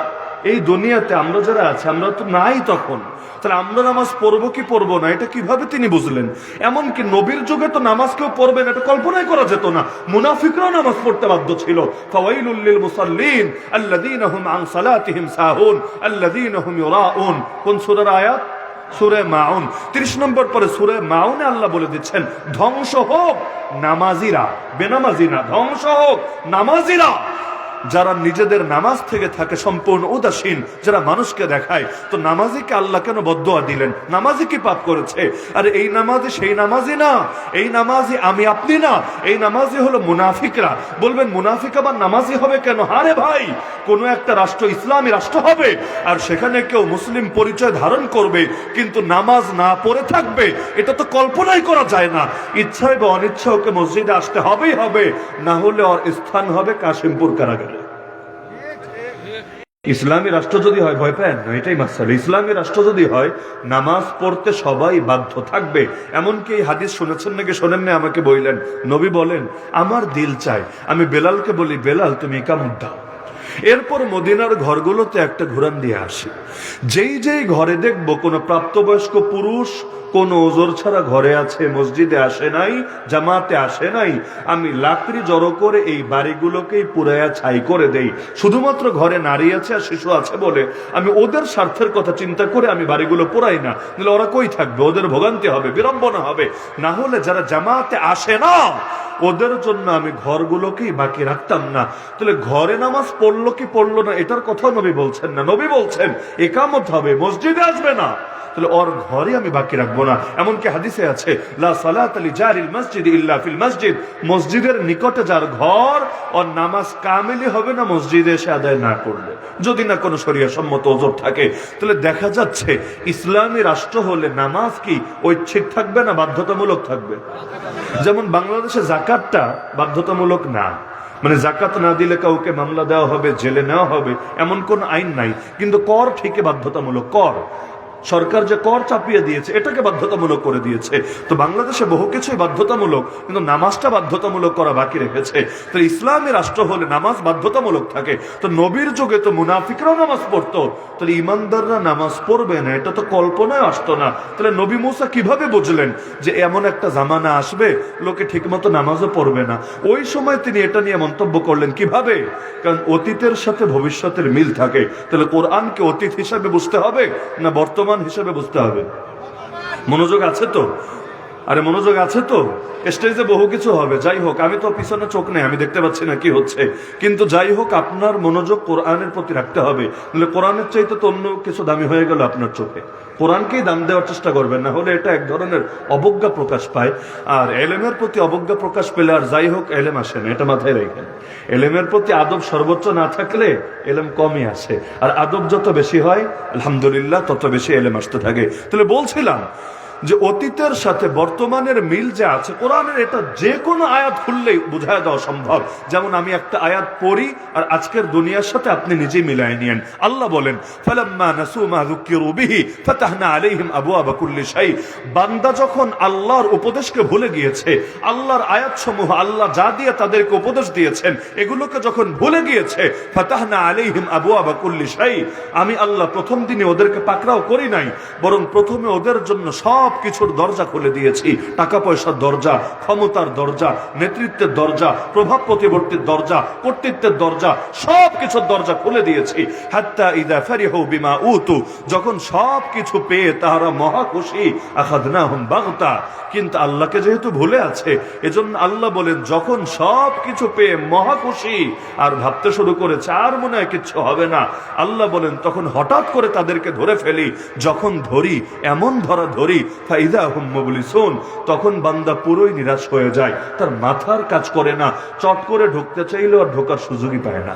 Speaker 1: এই দুনিয়াতে আমরা যারা আছি আমরা তো নাই তখন, তাহলে আমরা নামাজ পড়বো কি পড়বো না এটা কিভাবে তিনি বুঝলেন? এমনকি নবীর যুগে তো নামাজ কেউ পড়বেন এটা কল্পনাই করা যেত না, মুনাফিকরাও নামাজ পড়তে বাধ্য ছিল। ফাওয়াইলুল লিল মুসাল্লিন আল্লাযীনা হুম আন সালাতিহিম সাহুন আল্লাযীনা হুম ইউরাউন। কোন সূরার আয়াত? সূরা মাউন 30 নম্বর পরে সূরা মাউনে আল্লাহ বলে দিচ্ছেন, ধ্বংস হোক নামাজিরা, বেনামাজি না, ধ্বংস হোক নামাজিরা, যারা নিজেদের নামাজ থেকে থাকে সম্পূর্ণ উদাসীন, যারা মানুষকে দেখায়। তো নামাজিকে আল্লাহ কেন বদদুয়া দিলেন? নামাজি কি পাপ করেছে? আরে এই নামাজি সেই নামাজি না, এই নামাজি আমি আপনি না, এই নামাজি হলো মুনাফিকরা। বলবেন মুনাফিক আবার নামাজি হবে কেন? আরে ভাই, কোন একটা রাষ্ট্র ইসলামী রাষ্ট্র হবে আর সেখানে কেউ মুসলিম পরিচয় ধারণ করবে কিন্তু নামাজ না পড়ে থাকবে, এটা তো কল্পনাই করা যায় না। ইচ্ছায় বা অনিচ্ছা ওকে মসজিদে আসতে হবেই হবে, না হলে ওর স্থান হবে কাশিমপুর কারাগারে। ইসলামী রাষ্ট্র যদি হয়, ভয় পায় না, এটাই মাসালা। ইসলামী রাষ্ট্র যদি হয় নামাজ পড়তে সবাই বাধ্য থাকবে। এমনকি এই হাদিস শুনেছেন নাকি শোনেন না আমাকে বললেন, নবী বলেন আমার দিল চায় আমি বেলালকে বলি, বেলাল তুমি ইকামত দাও। এরপর মদিনার ঘরগুলোতে একটা ঘুরান দিয়ে আসি, যেই যেই ঘরে দেখবো কোনো প্রাপ্তবয়স্ক পুরুষ কোন ওজোর ছাড়া ঘরে আছে, মসজিদে আসে নাই, জামাতে আসে নাই, আমি লাকড়ি জড়ো করে এই বাড়িগুলোকেই পুরাইয়া ছাই করে দেই। শুধুমাত্র ঘরে নারী আছে আর শিশু আছে বলে আমি ওদের স্বার্থের কথা চিন্তা করে আমি বাড়িগুলো পোড়াই না, তাহলে ওরা কই থাকবে? ওদের ভোগান্তি হবে, বিড়ম্বনা হবে। না হলে যারা জামাতে আসে না ওদের জন্য আমি ঘরগুলোকেই বাকি রাখতাম না। তাহলে ঘরে নামাজ পড়লো কি পড়লো না এটার কথা নবী বলছেন না, নবী বলছেন ইকামত হবে, মসজিদে আসবে না, তাহলে ওর ঘরে আমি বাকি রাখবো না। এমনকি হাদিসে আছে লা সালাত লিজারিল মসজিদ ইল্লা ফিল মসজিদ, মসজিদের নিকটে যার ঘর ওর নামাজ কামেলি হবে না মসজিদে এসে আদায় না করলে, যদি না কোনো শরিয়া সম্মত ওজর থাকে। তাহলে দেখা যাচ্ছে ইসলামী রাষ্ট্র হলে নামাজ কি ঐচ্ছিক থাকবে না বাধ্যতামূলক থাকবে? যেমন বাংলাদেশে জাকাতটা বাধ্যতামূলক না, মানে জাকাত না দিলে কাউকে মামলা দেওয়া হবে, জেলে নেওয়া হবে, এমন কোন আইন নাই। কিন্তু কর ঠিকই বাধ্যতামূলক। কর সরকার যে কর চাপিয়ে দিয়েছে এটাকে বাধ্যতামূলক করে দিয়েছে। তো বাংলাদেশে বহু কিছুই বাধ্যতামূলক, কিন্তু নামাজটা বাধ্যতামূলক করা বাকি রেখেছে। তো ইসলামী রাষ্ট্র হলে নামাজ বাধ্যতামূলক থাকে। তো নবীর যুগে তো মুনাফিকরাও নামাজ পড়তো, তাহলে ইমানদাররা নামাজ পড়বে না এটা তো কল্পনায় আসতো না। তাহলে নবী মুসা কিভাবে বুঝলেন যে এমন একটা জামানা আসবে লোকে ঠিকমতো নামাজও পড়বে না? ওই সময় তিনি এটা নিয়ে মন্তব্য করলেন কিভাবে? কারণ অতীতের সাথে ভবিষ্যতের মিল থাকে। তাহলে কোরআনকে অতীত হিসাবে বুঝতে হবে না বর্তমান হিসেবে বুঝতে হবে? মনোযোগ আছে তো? আরে মনোযোগ আছে তো? স্টেজে বহু কিছু হবে, যাই হোক আমি তো পিছনে চোখ নেই, আমি দেখতে পাচ্ছি না কি হচ্ছে, কিন্তু যাই হোক আপনার মনোযোগ কোরআনের প্রতি রাখতে হবে। কোরআনের চাইতে তো অন্য কিছু দামি হয়ে গেল আপনার চোখে, কোরআনকেই দাম দেওয়ার চেষ্টা করবেন, না হলে এটা এক ধরনের অবজ্ঞা প্রকাশ পায়। আর এলেমের প্রতি অবজ্ঞা প্রকাশ পেলে আর যাই হোক এলেম আসে না, এটা মাথায় রাখেন। এলেমের প্রতি আদব সর্বোচ্চ না থাকলে এলেম কমই আসে, আর আদব যত বেশি হয় আলহামদুলিল্লাহ তত বেশি এলেম আসতে থাকে। তাহলে বলছিলাম যে অতীতের সাথে বর্তমানের মিল যে আছে কোরআনের, এটা যে কোনো আয়াত খুললেই বুঝায় দেওয়া সম্ভব। যেমন আমি একটা আয়াত পড়ি আর আজকের দুনিয়ার সাথে আপনি নিজেই মিলাই নিয়েন। আল্লাহ বলেন ফালাম্মা নাসু মা যুকিরু বিহি ফাতাহনা আলাইহিম আবওয়াবা কুল্লি শাই। বান্দা যখন আল্লাহর উপদেশকে ভুলে গিয়েছে, আল্লাহর আয়াতসমূহ আল্লাহ যা দিয়ে তাদেরকে উপদেশ দিয়েছেন এগুলোকে যখন ভুলে গিয়েছে, ফাতাহনা আলাইহিম আবওয়াবা কুল্লি শাই, আমি আল্লাহ প্রথম দিনে ওদেরকে পাকড়াও করি নাই, বরং প্রথমে ওদের জন্য সব কিছুর দরজা খুলে দিয়েছি। টাকা পয়সার দরজা, ক্ষমতার দরজা, নেতৃত্বের দরজা, প্রভাব প্রতিপত্তির দরজা, কর্তৃত্বের দরজা, সব কিছুর দরজা খুলে দিয়েছি। হাত্তা ইযা ফারিহু বিমা উতু, যখন সব কিছু পেয়ে তারা মহা খুশি, আখাযনাহুম বাগতা, কিন্তু আল্লাহকে যেহেতু ভুলে আছে, এজন্য আল্লাহ বলেন যখন সব কিছু পেয়ে মহা খুশি আর ভাবতে শুরু করেছে আর মনে হয় কিচ্ছু হবে না, আল্লাহ বলেন তখন হঠাৎ করে তাদেরকে ধরে ফেলি। যখন ধরি, এমন ধরা ধরি, ফাইদা হুম মুবলিসুন, তখন বান্দা পুরোই নিরাশ হয়ে যায়, তার মাথার কাজ করে না, চট করে ঢুকতে চাইলেও আর ঢোকার সুযোগই পায় না।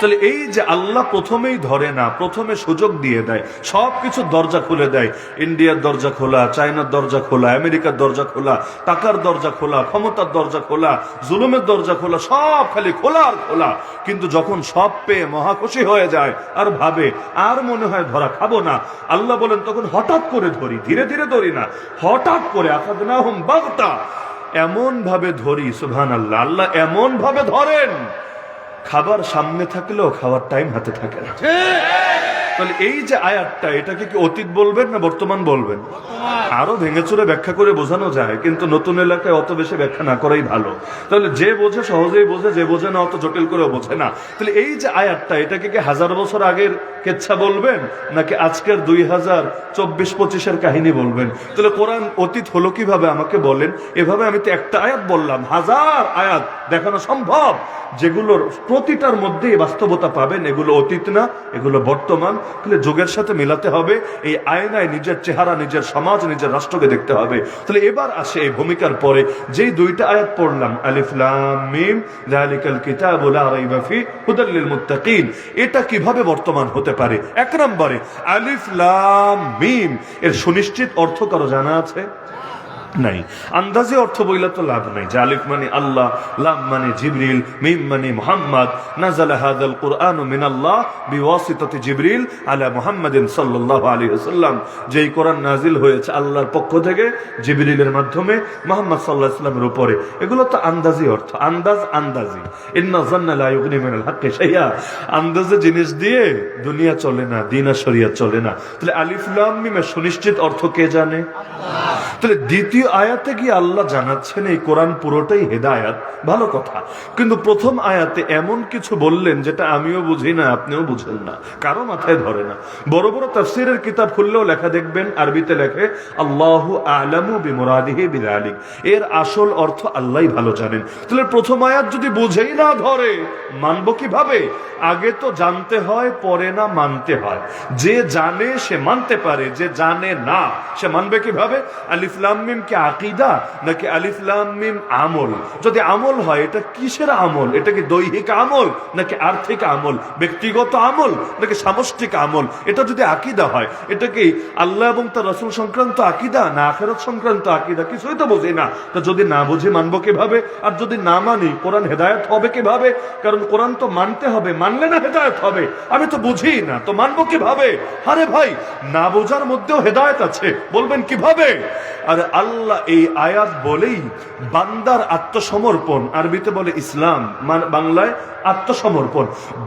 Speaker 1: তাহলে এই যে আল্লাহ প্রথমেই ধরে না, প্রথমে সুযোগ দিয়ে দেয়, সবকিছু দরজা খুলে দেয়। ইন্ডিয়ার দরজা খোলা, চায়নার দরজা খোলা, আমেরিকার দরজা খোলা, টাকার দরজা খোলা, ক্ষমতার দরজা খোলা, জুলুমের দরজা খোলা, সব খালি খোলা আর খোলা। কিন্তু যখন সব পেয়ে মহা খুশি হয়ে যায় আর ভাবে আর মনে হয় ধরা খাবো না, আল্লাহ বলেন তখন হঠাৎ করে ধরি, ধীরে ধীরে ধরি না, হঠাৎ করে আখাযনাহুম বাগতা, এমন ভাবে ধরি। সুবহানাল্লাহ, আল্লাহ এমন ভাবে ধরেন খাবার সামনে থাকলেও খাওয়ার টাইম হাতে থাকে না। তাহলে এই যে আয়াতটা, এটাকে কি অতীত বলবেন না বর্তমান বলবেন? আরো ভেঙে চুরে ব্যাখ্যা করে বোঝানো যায়, কিন্তু নতুন এলাকায় অত বেশি ব্যাখ্যা না করাই ভালো। তাহলে যে বোঝে সহজেই বোঝে, যে বোঝে না অত জটিল করে বোঝে না। তাহলে এই যে আয়াতটা, এটাকে কি 1000 বছর আগের কেচ্ছা বলবেন নাকি আজকের 2024-25-এর কাহিনী বলবেন? তাহলে কোরআন অতীত হলো কিভাবে আমাকে বলেন। এভাবে আমি তো একটা আয়াত বললাম, 1000 আয়াত দেখানো সম্ভব, যেগুলোর প্রতিটার মধ্যেই বাস্তবতা পাবেন। এগুলো অতীত না, এগুলো বর্তমান। তাহলে যুগের সাথে মিলাতে হবে, এই আয়নায় নিজের চেহারা, নিজের সমাজ, নিজের রাষ্ট্রকে দেখতে হবে। তাহলে এবার আসে এই ভূমিকার পরে যেই দুইটা আয়াত পড়লাম, আলিফ লাম মিম যালিকাল কিতাবু লা রাইবা ফি হুদাল লিল মুত্তাকিন, এটা কিভাবে বর্তমান হতে পারে? এক নম্বরে আলিফ লাম মিম এর সুনিশ্চিত অর্থ কারো জানা আছে? নাই। আন্দাজে অর্থ বইলা তো লাভ নাই। যে আলিফ মানে আল্লাহ, লাম মানে জিবরিল, মিম মানে মুহাম্মদ, নাযালা হাযাল কুরআনু মিনাল্লাহ বিওয়াসিতাতি জিবরিল আলা মুহাম্মাদিন সাল্লাল্লাহু আলাইহি ওয়াসাল্লাম, যেই কোরআন নাজিল হয়েছে আল্লাহর পক্ষ থেকে জিবরিলের মাধ্যমে মুহাম্মদ সাল্লাল্লাহু আলাইহি ওয়াসাল্লামের উপরে। এগুলো তো আন্দাজি অর্থ, আন্দাজি। ইন্না যান্না লা ইউগনি মিনাল হাক্কি শাইআ, আন্দাজে জিনিস দিয়ে দুনিয়া চলে না, দিন আর শরিয়ত চলে না। তাহলে আলিফ লাম মিমের সুনিশ্চিত অর্থ কে জানে? তাহলে দ্বিতীয় আয়াতে কি আল্লাহ জানাচ্ছেন এই কোরআন পুরোটাই হেদায়াত, ভালো কথা। কিন্তু প্রথম আয়াতে এমন কিছু বললেন যেটা আমিও বুঝি না, আপনিও বুঝেন না, কারো মাথায় ধরে না। বড় বড় তাফসীরের কিতাব খুললেও লেখা দেখবেন, আরবিতে লেখে আল্লাহু আ'লামু বিমুরাদিহি বিযালিক, এর আসল অর্থ আল্লাহই ভালো জানেন। তাহলে প্রথম আয়াত যদি বুঝেই না ধরে, মানবো কিভাবে? আগে তো জানতে হয়, পরে না মানতে হয়। যে জানে সে মানতে পারে, যে জানে না সে মানবে কিভাবে? আলিফ লাম মিম কি আকীদা নাকি আলিফ লাম মিম আমল? যদি আমল হয়, এটা কিসের আমল? এটা কি দৈহিক আমল নাকি আর্থিক আমল, ব্যক্তিগত আমল নাকি সামষ্টিক আমল? এটা যদি আকীদা হয়, এটা কি আল্লাহ এবং তার রাসূল সংক্রান্ত আকীদা না আখিরাত সংক্রান্ত আকীদা? কিছুই তো বুঝি না। তো যদি না বুঝি মানবো কিভাবে? আর যদি না মানি, কোরআন হেদায়েত হবে কিভাবে? কারণ কোরআন তো মানতে হবে, মানলে না হেদায়েত হবে। আমি তো বুঝি না, তো মানবো কিভাবে? আরে ভাই, না বোঝার মধ্যেও হেদায়েত আছে, বলবেন কিভাবে? আর আল্লাহ এই আয়াত বলেই বান্দার আত্মসমর্পণ, আরবিতে বলে ইসলাম, বাংলায় আত্মসমর্পণ,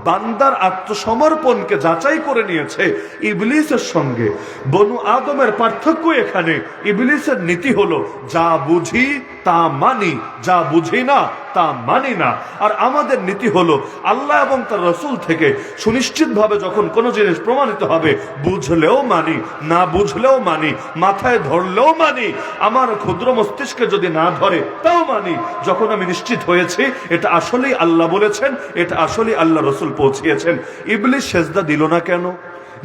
Speaker 1: বান্দার আত্মসমর্পণকে যাচাই করে নিয়েছে ইবলিসের সঙ্গে। বনু আদমের পার্থক্য এখানে। ইবলিসের নীতি হলো যা বুঝি তা মানি, যা বুঝি না তা মানি না। আর আমাদের নীতি হলো আল্লাহ এবং তার রাসূল থেকে সুনিশ্চিত ভাবে যখন কোনো জিনিস প্রমাণিত হবে, বুঝলেও মানি, না বুঝলেও মানি, মাথায় ধরলেও মানি, আমার ক্ষুদ্র মস্তিষ্কে যদি না ধরে তাও মানি। যখন আমি নিশ্চিত হয়েছি এটা আসলেই আল্লাহ বলেছেন, এটা আসলেই আল্লাহ রাসূল পৌঁছিয়েছেন। ইবলিস সেজদা দিল না কেন?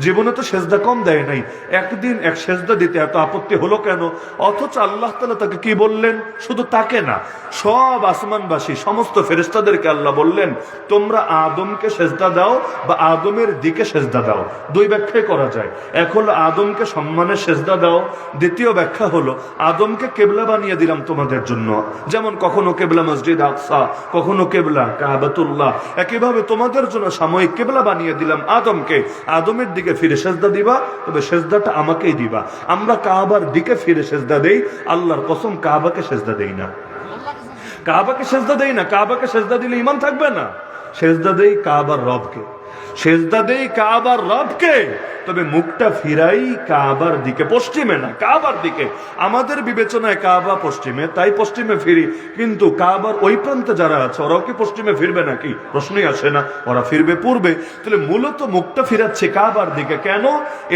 Speaker 1: জীবনে তো সেজদা কম দেয় নাই, একদিন এক সেজদা দিতে এত আপত্তি হলো কেন? অথচ আল্লাহ তাআলা তাকে কি বললেন? শুধু তাকে না, সব আসমানবাসী, সমস্ত ফেরেশতাদেরকে আল্লাহ বললেন, তোমরা আদমকে সেজদা দাও বা আদমের দিকে সেজদা দাও। দুই ব্যাখ্যাই করা যায়। এক হলো আদমকে সম্মানের সেজদা দাও, দ্বিতীয় ব্যাখ্যা হলো আদমকে কেবলা বানিয়ে দিলাম তোমাদের জন্য। যেমন কখনো কেবলা মসজিদ আকসা, কখনো কেবলা কাবাতুল্লাহ, একইভাবে তোমাদের জন্য সাময়িক কেবলা বানিয়ে দিলাম আদমকে। আদমের দিকে ফিরে সেজদা দিবা, তবে সেজদাটা আমাকেই দিবা। আমরা কাবার দিকে ফিরে সেজদা দেই, আল্লাহর কসম কাবাকে সেজদা দেই না। কাবাকে সেজদা দেই না। কাবাকে সেজদা দিলে ঈমান থাকবে না। সেজদা দেই কাবার রবকে, সেজদা দেই কাবার রবকে। তবে মুখটা ফিরাই কাবার দিকে, পশ্চিমে না, কাবার দিকে। আমাদের বিবেচনায় কাবা পশ্চিমে, তাই পশ্চিমে ফিরি, কিন্তু কাবার ওই প্রান্তে যারা আছে ওরাও কি পশ্চিমে ফিরবে নাকি? প্রশ্নই আসে না, ওরা ফিরবে পূর্বে। তাহলে মূলত মুখটা ফিরাচ্ছে কাবার দিকে। কেন?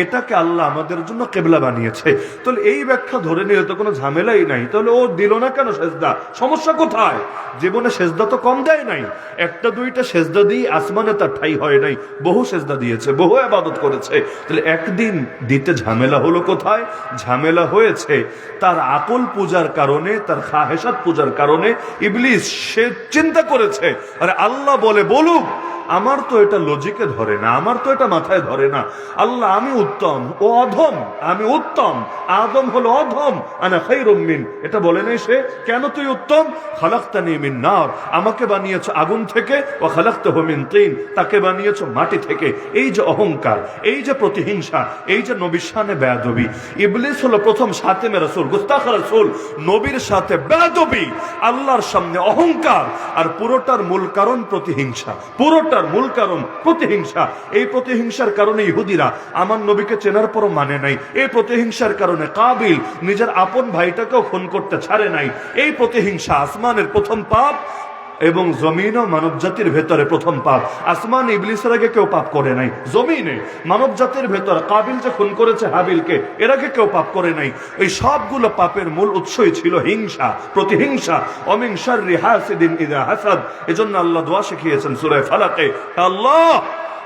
Speaker 1: এটাকে আল্লাহ আমাদের জন্য কেবলা বানিয়েছে। তাহলে এই ব্যাখ্যা ধরে নিলে তো কোনো ঝামেলাই নাই। তাহলে ও দিল না কেন সেজদা? সমস্যা কোথায়? জীবনে সেজদা তো কম দেয় নাই, একটা দুইটা সেজদা দিয়ে আসমানে তার ঠাই হয় নাই, বহু সেজদা দিয়েছে, বহু ইবাদত করেছে। তাহলে একদিন দিতে ঝামেলা হলো কোথায়? ঝামেলা হয়েছে তার আকল পূজার কারণে, তার খাহেসাত পূজার কারণে। ইবলিস সে চিন্তা করেছে, আরে আল্লাহ বলে বলুক, আমার তো এটা লজিকে ধরে না, আমার তো এটা মাথায় ধরে না। আল্লাহ আমি উত্তম, ও অধম, আমি উত্তম, আদম হলো অধম, আনা খায়রুম মিন, এটা বলে নাই সে? কেন তুই উত্তম? খালাকতানি মিন নার, আমাকে বানিয়েছো আগুন থেকে, ও খালাকতাহু মিন তিন, তাকে বানিয়েছো মাটি থেকে। এই যে অহংকার, এই যে প্রতিহিংসা, এই যে নবীর শানে বেয়াদবি। ইবলিস হলো প্রথম শাতিমে রাসূল, গুস্তাখ রাসূল, নবীর সাথে বেয়াদবি, আল্লাহর সামনে অহংকার, আর পুরোটার মূল কারণ প্রতিহিংসা, পুরোটার মূল কারণ প্রতিহিংসা। এই প্রতিহিংসার কারণে ইহুদিরা আমার নবীকে চেনার পরও মানে নাই। এই প্রতিহিংসার কারণে কাবিল নিজের আপন ভাইটাকেও খুন করতে ছাড়ে নাই। এই প্রতিহিংসা আসমানের প্রথম পাপ, এবং জমিন ও মানব জাতির ভেতরে প্রথম পাপ। আসমান ইবলিসের আগে কেউ পাপ করে নাই, জমিনে মানব জাতির ভেতর কাবিল যে খুন করেছে হাবিলকে, এর আগে কেউ পাপ করে নাই। এই সবগুলো পাপের মূল উৎসই ছিল হিংসা, প্রতিহিংসা। অমিন শাররি হাসিদিন ইযা হাসাদ, এজন্য আল্লাহ দোয়া শিখিয়েছেন সূরা ফালাকে, আল্লাহ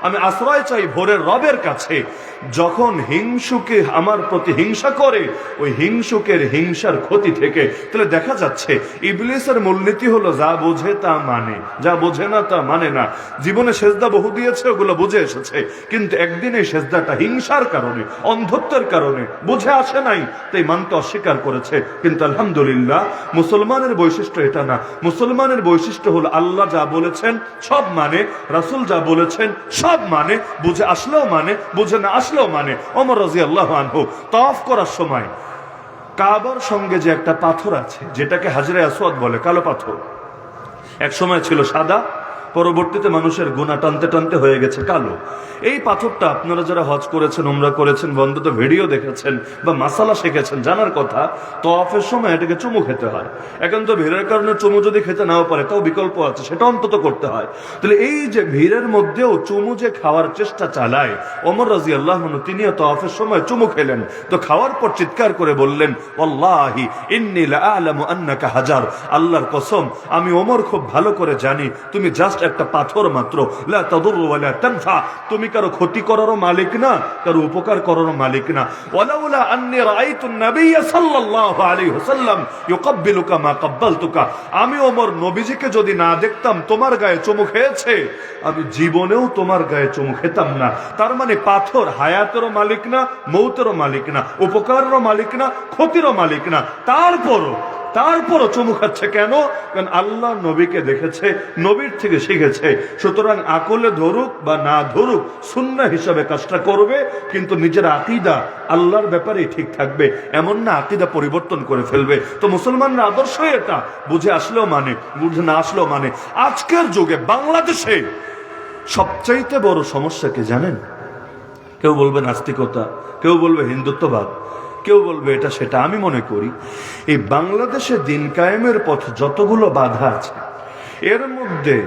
Speaker 1: আমি আশ্রয় চাই ভোরের রবের কাছে, যখন হিংসুকে আমার প্রতি হিংসা করে, ওই হিংসুকের হিংসার ক্ষতি থেকে। তাহলে দেখা যাচ্ছে ইবলিসের মূলনীতি হলো যা বোঝে তা মানে, যা বোঝে না তা মানে না। জীবনে সেজদা বহু দিয়েছে, ওগুলো বুঝে এসেছে, কিন্তু একদিন এই সেজদাটা হিংসার কারণে, অন্ধত্বের কারণে বুঝে আসে নাই, তাই মানতে অস্বীকার করেছে। কিন্তু আলহামদুলিল্লাহ মুসলমানের বৈশিষ্ট্য এটা না। মুসলমানের বৈশিষ্ট্য হলো আল্লাহ যা বলেছেন সব মানে, রাসূল যা বলেছেন সব মানে, বুঝে আসলেও মানে, বুঝে না আসলেও মানে। ওমর রাদিয়াল্লাহু আনহু তাওয়াফ করার সময় কাবার সঙ্গে যে একটা পাথর আছে, যেটাকে হাজরে আসওয়াদ বলে, কালো পাথর, এক সময় ছিল সাদা, পরবর্তীতে মানুষের গুনাহ টানতে টানতে হয়ে গেছে কালো। এই পাথরটা আপনারা যারা হজ করেছেন, উমরা করেছেন, বন্ধুত ভিডিও দেখেছেন বা মাসালা শিখেছেন, জানার কথা, তওয়াফের সময় এটাকে চুমু খেতে হয়। এখন তো ভিড়ের কারণে চুমু যদি খেতে নাও পারে, তাও বিকল্প আছে, সেটা অন্তত করতে হয়। তাহলে এই যে ভিড়ের মধ্যেও চুমু যে খাওয়ার চেষ্টা চালায়, ওমর রাদিয়াল্লাহু আনহু তিনিও তওয়াফের সময় চুমু খেলেন। তো খাওয়ার পর চিৎকার করে বললেন, ওয়াল্লাহি ইন্নী লাআলামু আন্নাকা হাজার, আল্লাহর কসম আমি ওমর খুব ভালো করে জানি তুমি জাস্ট একটা পাথর মাত্র, লা তাদুরু ওয়ালা তানফা, তুমি কারো ক্ষতি করারও মালিক না, কারো উপকার করারও মালিক না। ওয়ালাউলা আন্নী রাআইতুন নাবিয়্য সাল্লাল্লাহু আলাইহি ওয়াসাল্লাম ইউকাব্বিলুকা মা কাব্বালতুকা, আমি ওমর নবীজিকে যদি না দেখতাম তোমার গায়ে চুমু খেয়েছে, আমি জীবনেও তোমার গায়ে চুমু খেতাম না। তার মানে পাথর হায়াতেরও মালিক না, মৌতেরও মালিক না, উপকারেরও মালিক না, ক্ষতিরও মালিক না, তারপরও চুমু খাচ্ছে কেন? কারণ আল্লাহ নবীকে দেখেছে, নবীর থেকে শিখেছে। সুতরাং আকলে ধরুক বা না ধরুক, সুন্নাহ হিসাবে কাজটা করবে, কিন্তু নিজের আকীদা আল্লাহর ব্যাপারেই ঠিক থাকবে। এমন না আকীদা পরিবর্তন করে ফেলবে। তো মুসলমানরা আদর্শ এটা, বুঝে আসলেও মানে, বুঝে না আসলেও মানে। আজকের যুগে বাংলাদেশে সবচাইতে বড় সমস্যা কি জানেন? কেউ বলবে নাস্তিকতা, কেউ বলবে হিন্দুত্ববাদ, কেউ বলবে এটা সেটা। আমি মনে করি এই বাংলাদেশে দিন কায়েমের পথ যতগুলো বাধা আছে, এর মধ্যে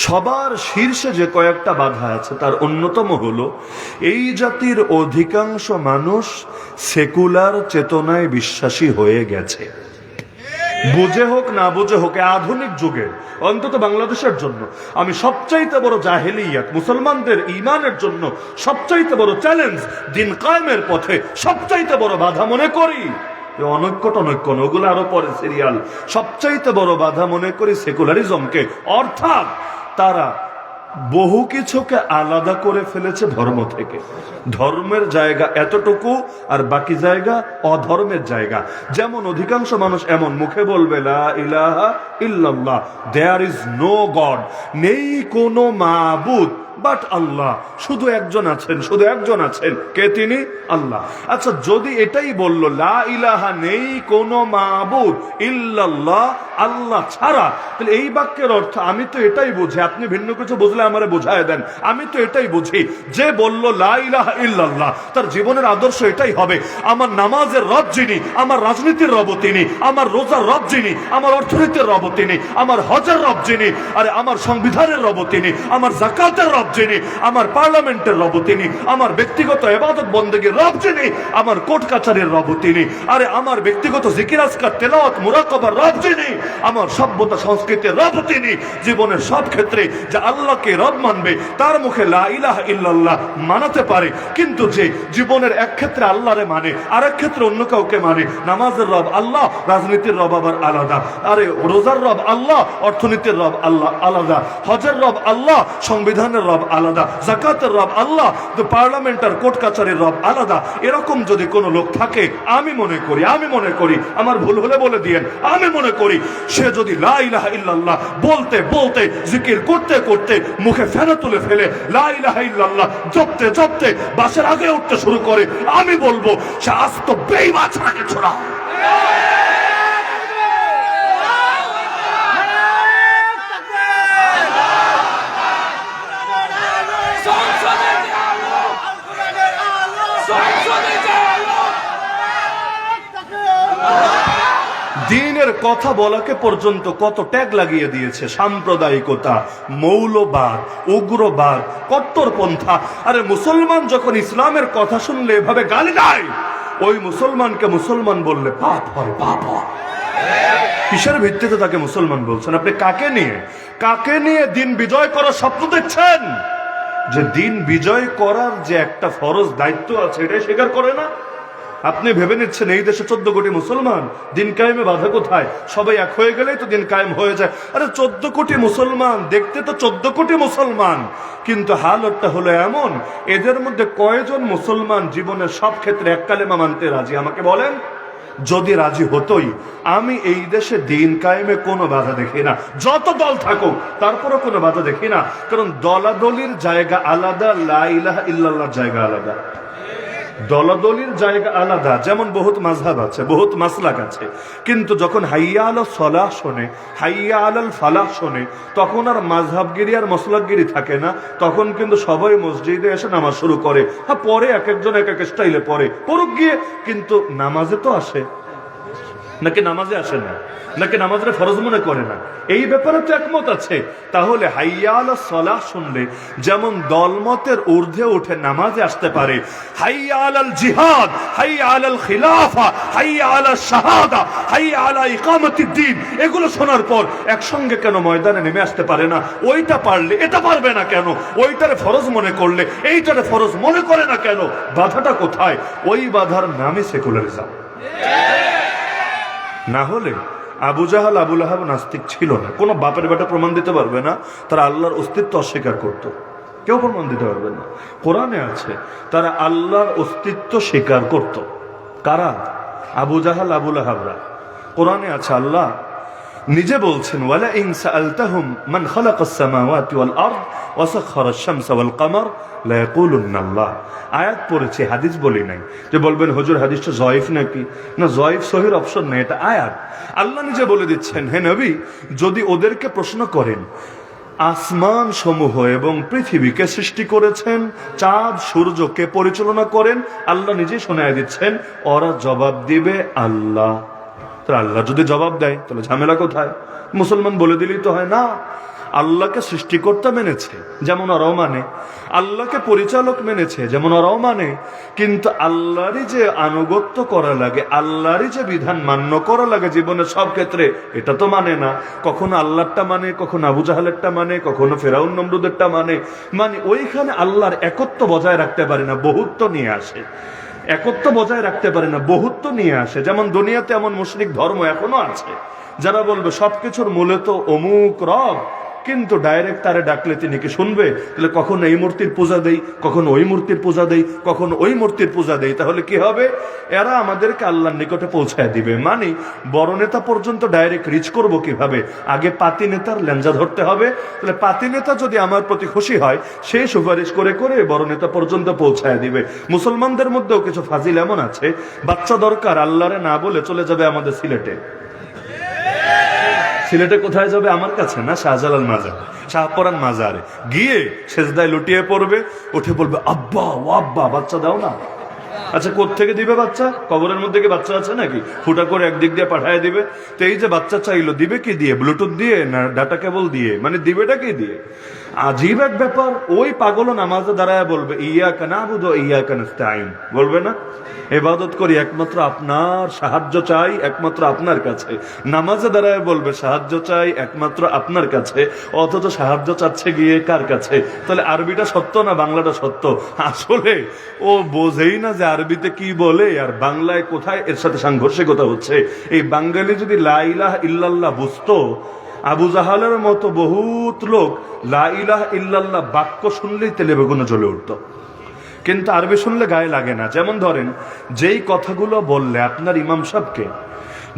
Speaker 1: সবার শীর্ষে যে কয়েকটা বাধা আছে, তার অন্যতম হলো এই জাতির অধিকাংশ মানুষ সেকুলার চেতনায় বিশ্বাসী হয়ে গেছে। বুঝে হোক না বুঝে হোক, আধুনিক যুগে অন্তত বাংলাদেশের জন্য আমি সবচাইতে বড় জাহেলিয়াত, মুসলমানদের ঈমানের জন্য সবচাইতে বড় চ্যালেঞ্জ, দিন কায়েমের পথে সবচাইতে বড় বাধা মনে করি অনৈক্য, ওগুলো আরো পরে সিরিয়াল। সবচাইতে বড় বাধা মনে করি সেকুলারিজমকে, অর্থাৎ তারা বহু কিছুকে আলাদা করে ফেলেছে ধর্ম থেকে। ধর্মের জায়গা এতটুকু, আর বাকি জায়গা অধর্মের জায়গা। যেমন অধিকাংশ মানুষ এমন মুখে বলবে লা ইলাহা ইল্লাল্লাহ, দেয়ার ইজ নো গড, নেই কোনো মাবুদ, বাট আল্লাহ, শুধু একজন আছেন, শুধু একজন আছেন, কে তিনি? আল্লাহ। আচ্ছা, যদি এটাই বললো লা ইলাহা, নেই কোনো মাবুদ ইল্লাল্লাহ, আল্লাহ ছাড়া, তাহলে এই বাক্যের অর্থ আমি তো এটাই বুঝি, আপনি ভিন্ন কিছু বুঝলে আমারে বুঝায় দেন, আমি তো এটাই বুঝি যে বললো লা ইলাহা ইল্লাল্লাহ তার জীবনের আদর্শ এটাই হবে, আমার নামাজের রব যিনি, আমার রাজনীতির রব তিনি, আমার রোজার রব যিনি, আমার অর্থনীতির রব তিনি, আমার হজের রব যিনি, আরে আমার সংবিধানের রব তিনি, আমার যাকাতের রব যিনি, আমার পার্লামেন্টের রব তিনি, আমার ব্যক্তিগত ইবাদত বন্দেগীর রব যিনি, আমার কোর্ট কাচারির রব তিনি, আরে আমার ব্যক্তিগত জিকির আজকার তেলাওয়াত মুরাকাবার রব যিনি, আমার সভ্যতা সংস্কৃতির রব তিনি। জীবনের সব ক্ষেত্রে যে আল্লাহকে রব মানবে তার মুখে লা ইলাহা ইল্লাল্লাহ মানাতে পারে, কিন্তু যে জীবনের এক ক্ষেত্রে আল্লাহরে মানে, আরেক ক্ষেত্রে অন্য কাউকে মানে, নামাজের রব আল্লাহ, রাজনীতির রব আবার আলাদা, আরে রোজার রব আল্লাহ, অর্থনীতির রব আল্লাহ আলাদা, হজের রব আল্লাহ, সংবিধানের রব আলাদা, যাকাতের রব আল্লাহ, পার্লামেন্ট আর কোর্ট কাচারির রব আলাদা, এরকম যদি কোনো লোক থাকে, আমি মনে করি, আমার ভুল হলে বলে দিয়েন, আমি মনে করি সে যদি লা ইলাহা ইল্লাল্লাহ বলতে বলতে, জিকির করতে করতে মুখে ফেনা তুলে ফেলে লা ইলাহা ইল্লাল্লাহ জপতে বাসের আগে উঠতে শুরু করে, আমি বলবো সে আস্ত বেঈমান ছাড়া কিছু না। দ্বীনের কথা বলাকে পর্যন্ত কত ট্যাগ লাগিয়ে দিয়েছে, সাম্প্রদায়িকতা, মৌলবাদ, উগ্রবাদ, কট্টরপন্থা। আরে মুসলমান যখন ইসলামের কথা শুনলে এভাবে গালি দেয়, ওই মুসলমানকে মুসলমান বললে পাপ হয়, পাপ হয়। কিসের ভিত্তিতে তাকে মুসলমান বলছেন? আপনি কাকে নিয়ে দিন বিজয় করার স্বপ্ন দেখছেন? যে দিন বিজয় করার যে একটা ফরজ দায়িত্ব আছে, এটাই স্বীকার করে না। আপনি ভেবে নিচ্ছেন এই দেশে 14 কোটি মুসলমান, দিন কায়েমে বাধা কোথায়? সবাই এক হয়ে গেলেই তো দিন কায়েম হয়ে যায়। আরে 14 কোটি মুসলমান, দেখতে তো 14 কোটি মুসলমান, কিন্তু হালতটা হলো এমন, এদের মধ্যে কয়জন মুসলমান জীবনের সব ক্ষেত্রে এক কালেমা মানতে রাজি? আমাকে বলেন। যদি রাজি হতোই, আমি এই দেশে দিন কায়েমে কোনো বাধা দেখি না, যত দল থাকুক তারপরও কোনো বাধা দেখি না। কারণ দলাদলির জায়গা আলাদা, লা ইলাহা ইল্লাল্লাহর জায়গা আলাদা। দলাদলির জায়গা আলাদা, যেমন বহুত মাযহাব আছে, বহুত মাসলাক আছে, কিন্তু যখন হাইয়া আলাল সলাহ শোনে, হাইয়া আলাল ফালাহ শোনে, তখন আর মাযহাবগিরি আর মসলাকগিরি থাকে না। তখন কিন্তু সবাই মসজিদে এসে নামাজ শুরু করে। হ্যাঁ, পরে এক একজন এক এক স্টাইলে পড়ে, পড়ুক গিয়ে, কিন্তু নামাজে তো আসে নাকি? নামাজে আসে না নাকি? নামাজের ফরজ মনে করে না? এই ব্যাপারে তো একমত আছে। তাহলে হাইয়া আলাল সালাহ শুনলে যেমন দলমতের ঊর্ধ্বে উঠে নামাজে আসতে পারে, হাইয়া আলাল জিহাদ, হাইয়া আলাল খিলাফা, হাইয়া আলাল শাহাদা, হাইয়া আলা ইকামতিদ দ্বীন, এগুলো শোনার পর একসঙ্গে কেন ময়দানে নেমে আসতে পারে না? ওইটা পারলে এটা পারবে না কেন? ওইটারে ফরজ মনে করলে এইটারে ফরজ মনে করে না কেন? বাধাটা কোথায়? ওই বাধার নামই সেকুলারিজম। না হলে আবু জাহাল, আবু লাহাব নাস্তিক ছিল না। কোনো বাপের বেটা প্রমাণ দিতে পারবে না তারা আল্লাহর অস্তিত্ব অস্বীকার করত। কেউ প্রমাণ দিতে পারবে না। কোরআনে আছে তারা আল্লাহর অস্তিত্ব স্বীকার করত। কারা? আবু জাহাল, আবু লাহাবরা। কোরআনে আছে আল্লাহ নিজে বলছেন, ওয়ালা ইন সাআলতাহুম মান খালাকাস সামাওয়াতি ওয়াল আরদ ওয়া সাখারাশ শামসা ওয়াল কমার লা ইয়াকুলুন্না আল্লাহ। আয়াত পড়েছি, হাদিস বলি নাই। যে বলবেন হুজুর হাদিসটা জয়ীফ নাকি? না, জয়ীফ সহির অপশন নেই, এটা আয়াত। আল্লাহ নিজে বলে দিচ্ছেন, হে নবী, যদি ওদেরকে প্রশ্ন করেন আসমান সমূহ এবং পৃথিবীকে সৃষ্টি করেছেন, চাঁদ সূর্যকে পরিচালনা করেন, আল্লাহ নিজে শোনায় দিচ্ছেন, ওরা জবাব দিবে আল্লাহ। আল্লাহ যদি জবাব দেয় তাহলে ঝামেলা কোথায়? মুসলমান বলে দিলেই তো হয় না। আল্লাহকে সৃষ্টিকর্তা মেনেছে যেমন ওরাও মানে, আল্লাহকে পরিচালক মেনেছে যেমন ওরাও মানে, কিন্তু আল্লাহরই যে আনুগত্য করা লাগে, আল্লাহরই যে বিধান মান্য করা লাগে জীবনের সব ক্ষেত্রে, এটা তো মানে না। কখনো আল্লাহরটা মানে, কখনো আবু জাহালেরটা মানে, কখনো ফেরাউন নমরুদেরটা মানে ওইখানে আল্লাহর একত্ব বজায় রাখতে পারে না, বহুত্ব নিয়ে আসে। একত্ব বজায় রাখতে পারে না, বহুত্ব নিয়ে আসে। যেমন দুনিয়াতে এমন মুশরিক ধর্ম এখনো আছে যারা বলবে সবকিছুর মূলে তো অমুক রব, কিন্তু ডাইরেক্ট তারে ডাকলে তিনি কি শুনবে? তাহলে কখন এই মূর্তির পূজা দেই, কখন ওই মূর্তির পূজা দেই, কখন ওই মূর্তির পূজা দেই, তাহলে কি হবে? এরা আমাদেরকে আল্লাহর নিকটে পৌঁছায় দিবে। মানে বড় নেতা পর্যন্ত ডাইরেক্ট রিচ করব কিভাবে? আগে পাতি নেতার লেঞ্জা ধরতে হবে। তাহলে পাতি নেতা যদি আমার প্রতি খুশি হয়, সে সুপারিশ করে করে বড় নেতা পর্যন্ত পৌঁছায় দিবে। মুসলমানদের মধ্যেও কিছু ফাজিল এমন আছে, বাচ্চা দরকার আল্লাহরে না বলে চলে যাবে আমাদের সিলেটে। সিলেটে কোথায় যাবে? আমার কাছে না, শাহজালাল মাজার, শাহপরান মাজারে গিয়ে সেজদায় লুটিয়ে পড়বে, উঠে বলবে আব্বা ও আব্বা, বাচ্চা দাও না। আচ্ছা, কোত্থেকে দিবে বাচ্চা? কবরের মধ্যে কি বাচ্চা আছে নাকি? ফুটা করে একদিক দিয়ে পাঠায় দিবে। তো এই যে বাচ্চা চাইলো, দিবে কি দিয়ে? ব্লুটুথ দিয়ে না ডাটা কেবল দিয়ে? মানে দিবেটা কি দিয়ে? আজীব এক ব্যাপার। ওই পাগল নামাজে দাঁড়ায় বলবে ইয়্যাকা না'বুদু ওয়া ইয়্যাকা নাস্তাঈন, বলবে না? ইবাদত করি একমাত্র আপনার, সাহায্য চাই একমাত্র আপনার কাছে। নামাজে দাঁড়ায় বলবে সাহায্য চাই একমাত্র আপনার কাছে, অথচ সাহায্য চাচ্ছে গিয়ে কার কাছে? তাহলে আরবিটা সত্য না বাংলাটা সত্য? আসলে ও বোঝেই না যে আরবিতে কি বলে আর বাংলায় কোথায় এর সাথে সাংঘর্ষিকতা হচ্ছে। এই বাঙালি যদি লা ইলাহা ইল্লাল্লাহ বুঝতো, আবু জাহালের মতো বহুত লোক লা ইলাহা ইল্লাল্লাহ বাক্য শুনলেই তেলে বেগুনে জ্বলে উঠতো, কিন্তু আরবি শুনলে গায়ে লাগে না। যেমন ধরেন, যেই কথাগুলো বললে আপনার ইমাম সাহেবকে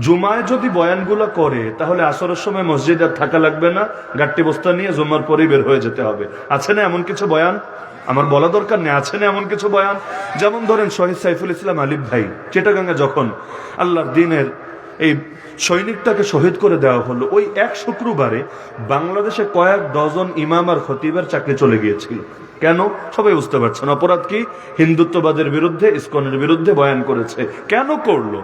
Speaker 1: জুমায় যদি বয়ানগুলো করে, তাহলে আসরের সময় মসজিদে আর থাকা লাগবে না, গাট্টি বস্তা নিয়ে জুমার পরেই বের হয়ে যেতে হবে। আছে না এমন কিছু বয়ান? আমার বলা দরকার নেই, আছে না এমন কিছু বয়ান? যেমন ধরেন শহীদ সাইফুল ইসলাম আলিফ ভাই চিটাগাঙ্গে যখন আল্লাহর দিনের এই সৈনিকটাকে শহীদ করে দেওয়া হলো, ওই এক শুক্রবারে বাংলাদেশে কয়েক ডজন ইমাম আর খতিবের চাকরি চলে গিয়েছিল। কেন? সবাই বুঝতে পারছেন। অপরাধ কি? হিন্দুত্ববাদের বিরুদ্ধে, ইসকনের বিরুদ্ধে বয়ান করেছে। কেন করলো?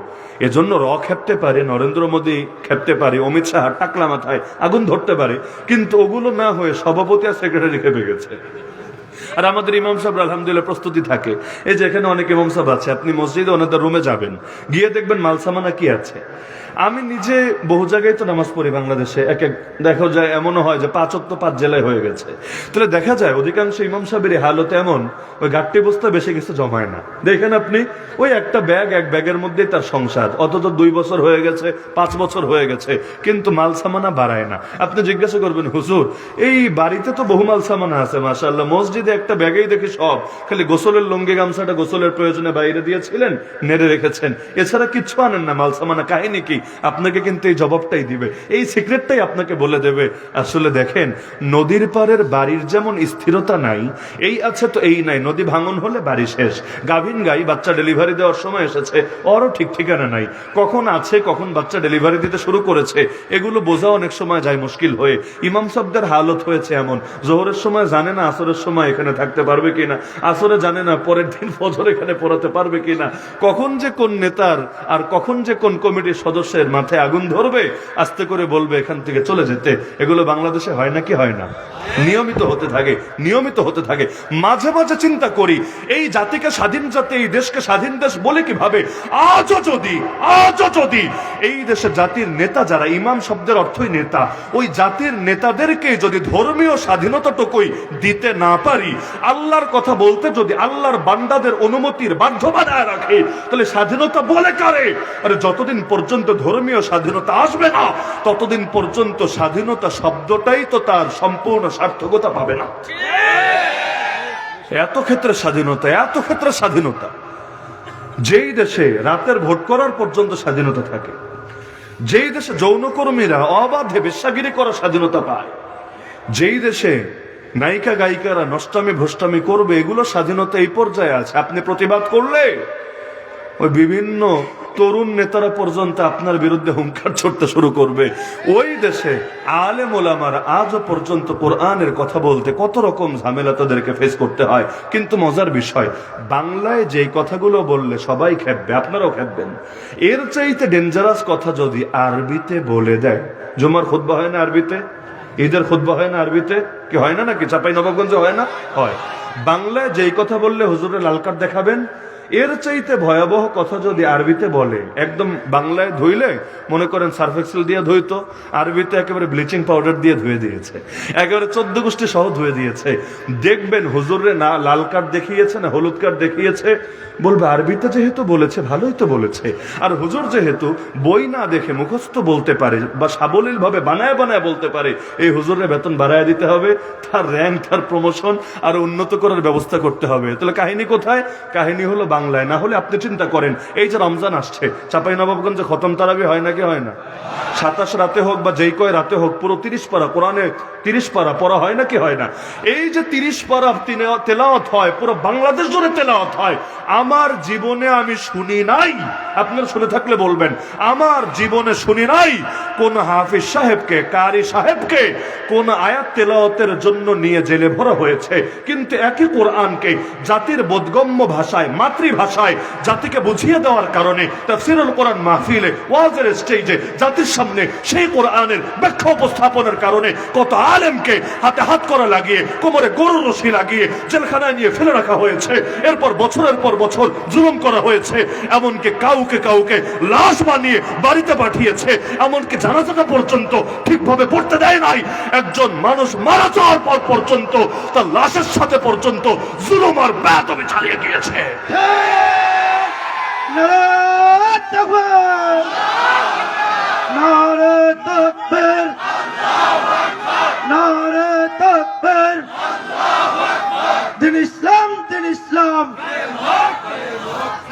Speaker 1: এজন্য খেপতে পারে, নরেন্দ্র মোদী খেপতে পারে, অমিত শাহ টাকলা মাথায় আগুন ধরতে পারে, কিন্তু ওগুলো না হয়ে সভাপতি আর সেক্রেটারি খেপে গেছে। আর আমাদের ইমাম সাহেব আলহামদুলিল্লাহ প্রস্তুতি থাকে। এই যে এখানে অনেক ইমাম সাহেব আছে, আপনি মসজিদে ওনাদের রুমে যাবেন, গিয়ে দেখবেন মালসামানা কি আছে। আমি নিজে বহু জায়গায় তো নামাজ পড়ি বাংলাদেশে, এক এক দেখা যায় এমনও হয় যে 5 ওয়াক্ত 5 জেলায় হয়ে গেছে। তাহলে দেখা যায় অধিকাংশ ইমাম সাহেবের হালত এমন, ওই গাট্টি বস্তা বেশি কিছু জমায় না। দেখেন আপনি, ওই একটা ব্যাগ, এক ব্যাগের মধ্যেই তার সংসার, অথচ 2 বছর হয়ে গেছে, 5 বছর হয়ে গেছে, কিন্তু মালসামানা বাড়ায় না। আপনি জিজ্ঞাসা করবেন, হুজুর এই বাড়িতে তো বহু মালসামানা আছে মাশাআল্লাহ, মসজিদে একটা ব্যাগেই দেখি সব, খালি গোসলের লুঙ্গি গামছাটা গোসলের প্রয়োজনে বাইরে দিয়েছিলেন, নেড়ে রেখেছেন, এছাড়া কিচ্ছু আনেন না, মালসামানা কাহিনী কি? আপনাকে কিন্তু এই জবাবটাই দিবে, এই সিক্রেটটাই আপনাকে বলে দেবে। আসলে দেখেন, নদীর পারের বাড়ির যেমন স্থিরতা নাই, এই আছে তো এই নাই, নদী ভাঙন হলে বাড়ি শেষ। গাভিন গাই বাচ্চা ডেলিভারি দেওয়ার সময় এসেছে, ওরও ঠিক ঠিকানা নাই, কখন আছে কখন বাচ্চা ডেলিভারি দিতে শুরু করেছে, এগুলো বোঝা অনেক সময় যায় মুশকিল হয়ে। ইমাম সাহেবদের হালত হয়েছে এমন, জোহরের সময় জানে না আসরের সময় এখানে থাকতে পারবে কিনা, আসরে জানে না পরের দিন ফজর এখানে পড়াতে পারবে কিনা, কখন যে কোন নেতার আর কখন যে কোন কমিটির সদস্যের মাথায় আগুন ধরবে, আস্তে করে বলবে এখান থেকে চলে যেতে। এগুলো বাংলাদেশে হয় নাকি হয় না? নিয়মিত হতে থাকে, নিয়মিত হতে থাকে। মাঝে মাঝে চিন্তা করি, এই জাতিকে স্বাধীন জাতি, এই দেশকে স্বাধীন দেশ বলে কিভাবে? আজও যদি এই দেশে জাতির নেতা যারা, ইমাম শব্দের অর্থই নেতা, ওই জাতির নেতাদেরকে যদি ধর্মীয় স্বাধীনতাটুকুই দিতে না পারি, আল্লাহর কথা বলতে যদি আল্লাহর বান্দাদের অনুমতির বাধ্য বানায় রাখে, তাহলে স্বাধীনতা বলে কারে? আরে যতদিন পর্যন্ত ধর্মীয় স্বাধীনতা আসবে না, ততদিন পর্যন্ত স্বাধীনতা শব্দটাই তো তার সম্পূর্ণ সার্থকতা পাবে না। এত ক্ষেত্রে স্বাধীনতা, এত ক্ষেত্রে স্বাধীনতা। যেই দেশে রাতের ভোট করার পর্যন্ত স্বাধীনতা থাকে, যেই দেশে যৌনকর্মীরা অবাধে বেশ্যাগিরি করার স্বাধীনতা পায়, যেই দেশে নায়িকা গায়িকারা নষ্টামি ভ্রষ্টামি করবে, এগুলো স্বাধীনতা এই পর্যায়ে আছে। আপনি প্রতিবাদ করলে ওই বিভিন্ন তরুণ নেতারা পর্যন্ত আপনার বিরুদ্ধে হুঙ্কার ছড়তে শুরু করবে। ওই দেশে আলেম ওলামারা আজও পর্যন্ত কোরআনের কথা বলতে কত রকম ঝামেলা তাদেরকে ফেস করতে হয়। কিন্তু মজার বিষয়, বাংলায় যেই কথাগুলো বললে সবাই খেপবে, আপনারাও খেপবেন। এর চাইতে ডেঞ্জারাস কথা যদি আরবিতে বলে দেয়, জুমার খুতবা হয় না আরবিতে, ঈদের খুতবা হয় না আরবিতে, কি হয় না নাকি? চাঁপাই নবাবগঞ্জে হয় না? হয়। বাংলায় যেই কথা বললে হুজুরের লাল কার্ড দেখাবেন, এর চাইতে ভয়াবহ কথা যদি আরবিতে বলে, একদম বাংলায় ধুইলে মনে করেন সার্ফ এক্সেল দিয়ে ধুইতো, আরবিতে একেবারে ব্লিচিং পাউডার দিয়ে ধুয়ে দিয়েছে, একেবারে 14 গোষ্ঠী সহ ধুয়ে দিয়েছে। দেখবেন হুজুরে না লাল কার্ড দেখিয়েছে না হলুদ কার্ড দেখিয়েছে, বলবে আরবিতে যেহেতু বলেছে ভালোই তো বলেছে। আর হুজুর যেহেতু বই না দেখে মুখস্থ বলতে পারে বা সাবলীল ভাবে বানায় বানায় বলতে পারে, এই হুজুরের বেতন বাড়ায় দিতে হবে, তার র্যাঙ্ক তার প্রমোশন আরো উন্নত করার ব্যবস্থা করতে হবে। তাহলে কাহিনী কোথায়? কাহিনী হলো বাংলায়। না হলে আপনি চিন্তা করেন, এই যে রমজান আসছে, চাঁপাইনবাবগঞ্জে খতম তারাবি হয় নাকি হয় না? 27 রাতে হোক বা যেই কয় রাতে হোক, পুরো 30 পারা কোরআনে 30 পারা পড়া হয় নাকি হয় না? এই যে 30 পারা তেলাওয়াত হয়, পুরো বাংলাদেশ জুড়ে তেলাওয়াত হয়। আমার জীবনে আমি শুনি নাই, আপনারা শুনে থাকলে বলবেন, আমার জীবনে শুনি নাই কোন হাফিজ সাহেবকে, কারি সাহেবকে কোন আয়াত তেলাওয়াতের জন্য নিয়ে জেলে ভরা হয়েছে। কিন্তু একই কোরআনকে জাতির বোধগম্য ভাষায়, মাতৃভাষায় জাতিকে বুঝিয়ে দেওয়ার কারণে তাফসীরুল কোরআন মাহফিলে, ওয়াজের স্টেজে জাতির সামনে সেই কোরআনের ব্যাখ্যা উপস্থাপনের কারণে কত আলেমকে হাতে হাত করা লাগিয়ে, কোমরে গরুর রশি লাগিয়ে জেলখানায় নিয়ে ফেলে রাখা হয়েছে। এরপর বছরের পর বছর জুলুম করা হয়েছে, এমনকি কাউকে কাউকে লাশ বানিয়ে বাড়িতে পাঠিয়েছে, এমনকি জানাজাটা পর্যন্ত ঠিকভাবে পড়তে দেয় নাই। একজন মানুষ মারা যাওয়ার পর পর্যন্ত তার লাশের সাথে পর্যন্ত জুলুম আর বেয়াদবি চালিয়ে গিয়েছে।
Speaker 2: নারে তাকবীর, নারে তাকবীর, নারে তাকবীর, দিন ইসলাম, দিন ইসলাম,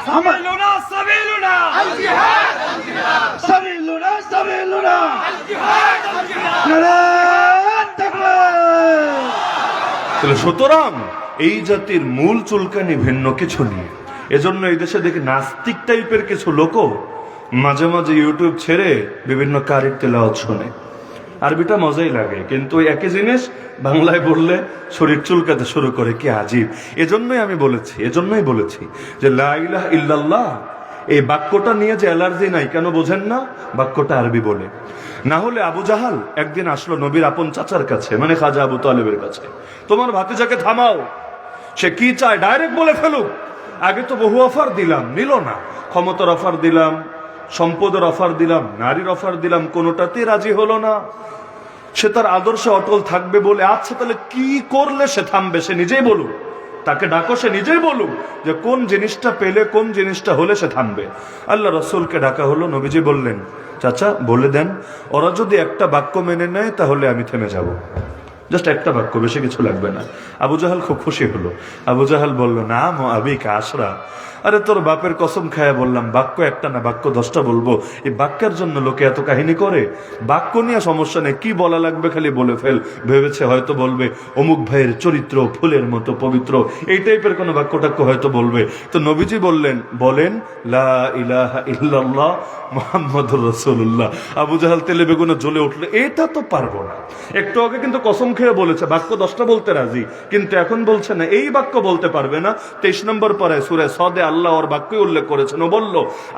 Speaker 2: সাবিলুনা, সাবিলুনা, আল জিহাদ, সাবিলুনা, সাবিলুনা, আল জিহাদ, নারে তাকবীর।
Speaker 1: সুতরাং এই জাতির মূল চুলকানি ভিন্ন কিছু নেই। এজন্য এই দেশে দেখি নাস্তিক টাইপের কিছু লোকও মাঝে মাঝে ইউটিউব ছেড়ে বিভিন্ন কারির তেলাওয়াত শোনে। আরবিটা মজাই লাগে, কিন্তু একই জিনিস বাংলায় বললে শরীর চুলকাতে শুরু করে, কি আজীব। এজন্যই বলেছি যে লা ইলাহা ইল্লাল্লাহ এই বাক্যটা নিয়ে যে অ্যালার্জি নাই, কেন বোঝেন না? বাক্যটা আরবি বলে। না হলে আবু জাহাল একদিন আসলো নবীর আপন চাচার কাছে, মানে খাজা আবু তালেবের কাছে, তোমার ভাতিজাকে থামাও, সে কি চায় ডাইরেক্ট বলে ফেলুক। আগে তো বহু অফার দিলাম, নিল না। ক্ষমতার অফার দিলাম, সম্পদের অফার দিলাম, নারীর অফার দিলাম, কোনোটাতেই রাজি হলো না। সে তার আদর্শে অটল থাকবে বলে, আচ্ছা তাহলে কি করলে সে থামবে? সে নিজেই বলুক, তাকে ডাকো, সে নিজেই বলুক যে কোন জিনিসটা পেলে, কোন জিনিসটা হলে সে থামবে। আল্লাহ রসুলকে ডাকা হলো। নবীজি বললেন, চাচা বলে দেন, ওরা যদি একটা বাক্য মেনে নেয় তাহলে আমি থেমে যাব। জাস্ট একটা বাক্য, বেশি কিছু লাগবে না। আবু জাহাল খুব খুশি হলো। আবু জাহাল বলল, না আবিকা আশরা, আরে তোর বাপের কসম খায়া বললাম, বাক্য একটা না, বাক্য 10টা বলবো। এই বাক্যের জন্য লোকে এত কাহিনী করে? বাক্য নিয়ে সমস্যা নেই, কি বলা লাগবে খালি বলে ফেল। ভেবেছে হয়তো বলবে অমুক ভাইয়ের চরিত্র ফুলের মতো পবিত্র, এই টাইপের কোনো বাক্য টাক্য হয়তো বলবে। তো নবীজি বললেন, বলেন লা ইলাহা ইল্লাল্লাহ মুহাম্মাদুর রাসূলুল্লাহ। আবু জাহাল তেলে বেগুনে জ্বলে উঠলো, এটা তো পারবো না। একটু আগে কিন্তু কসম খেয়ে বলেছে বাক্য 10টা বলতে রাজি, কিন্তু এখন বলছে না, এই বাক্য বলতে পারবে না। 23 নম্বর পারায় সূরা সদে আল্লাহ ওর বাক্যই উল্লেখ করেছেন। ও বলল,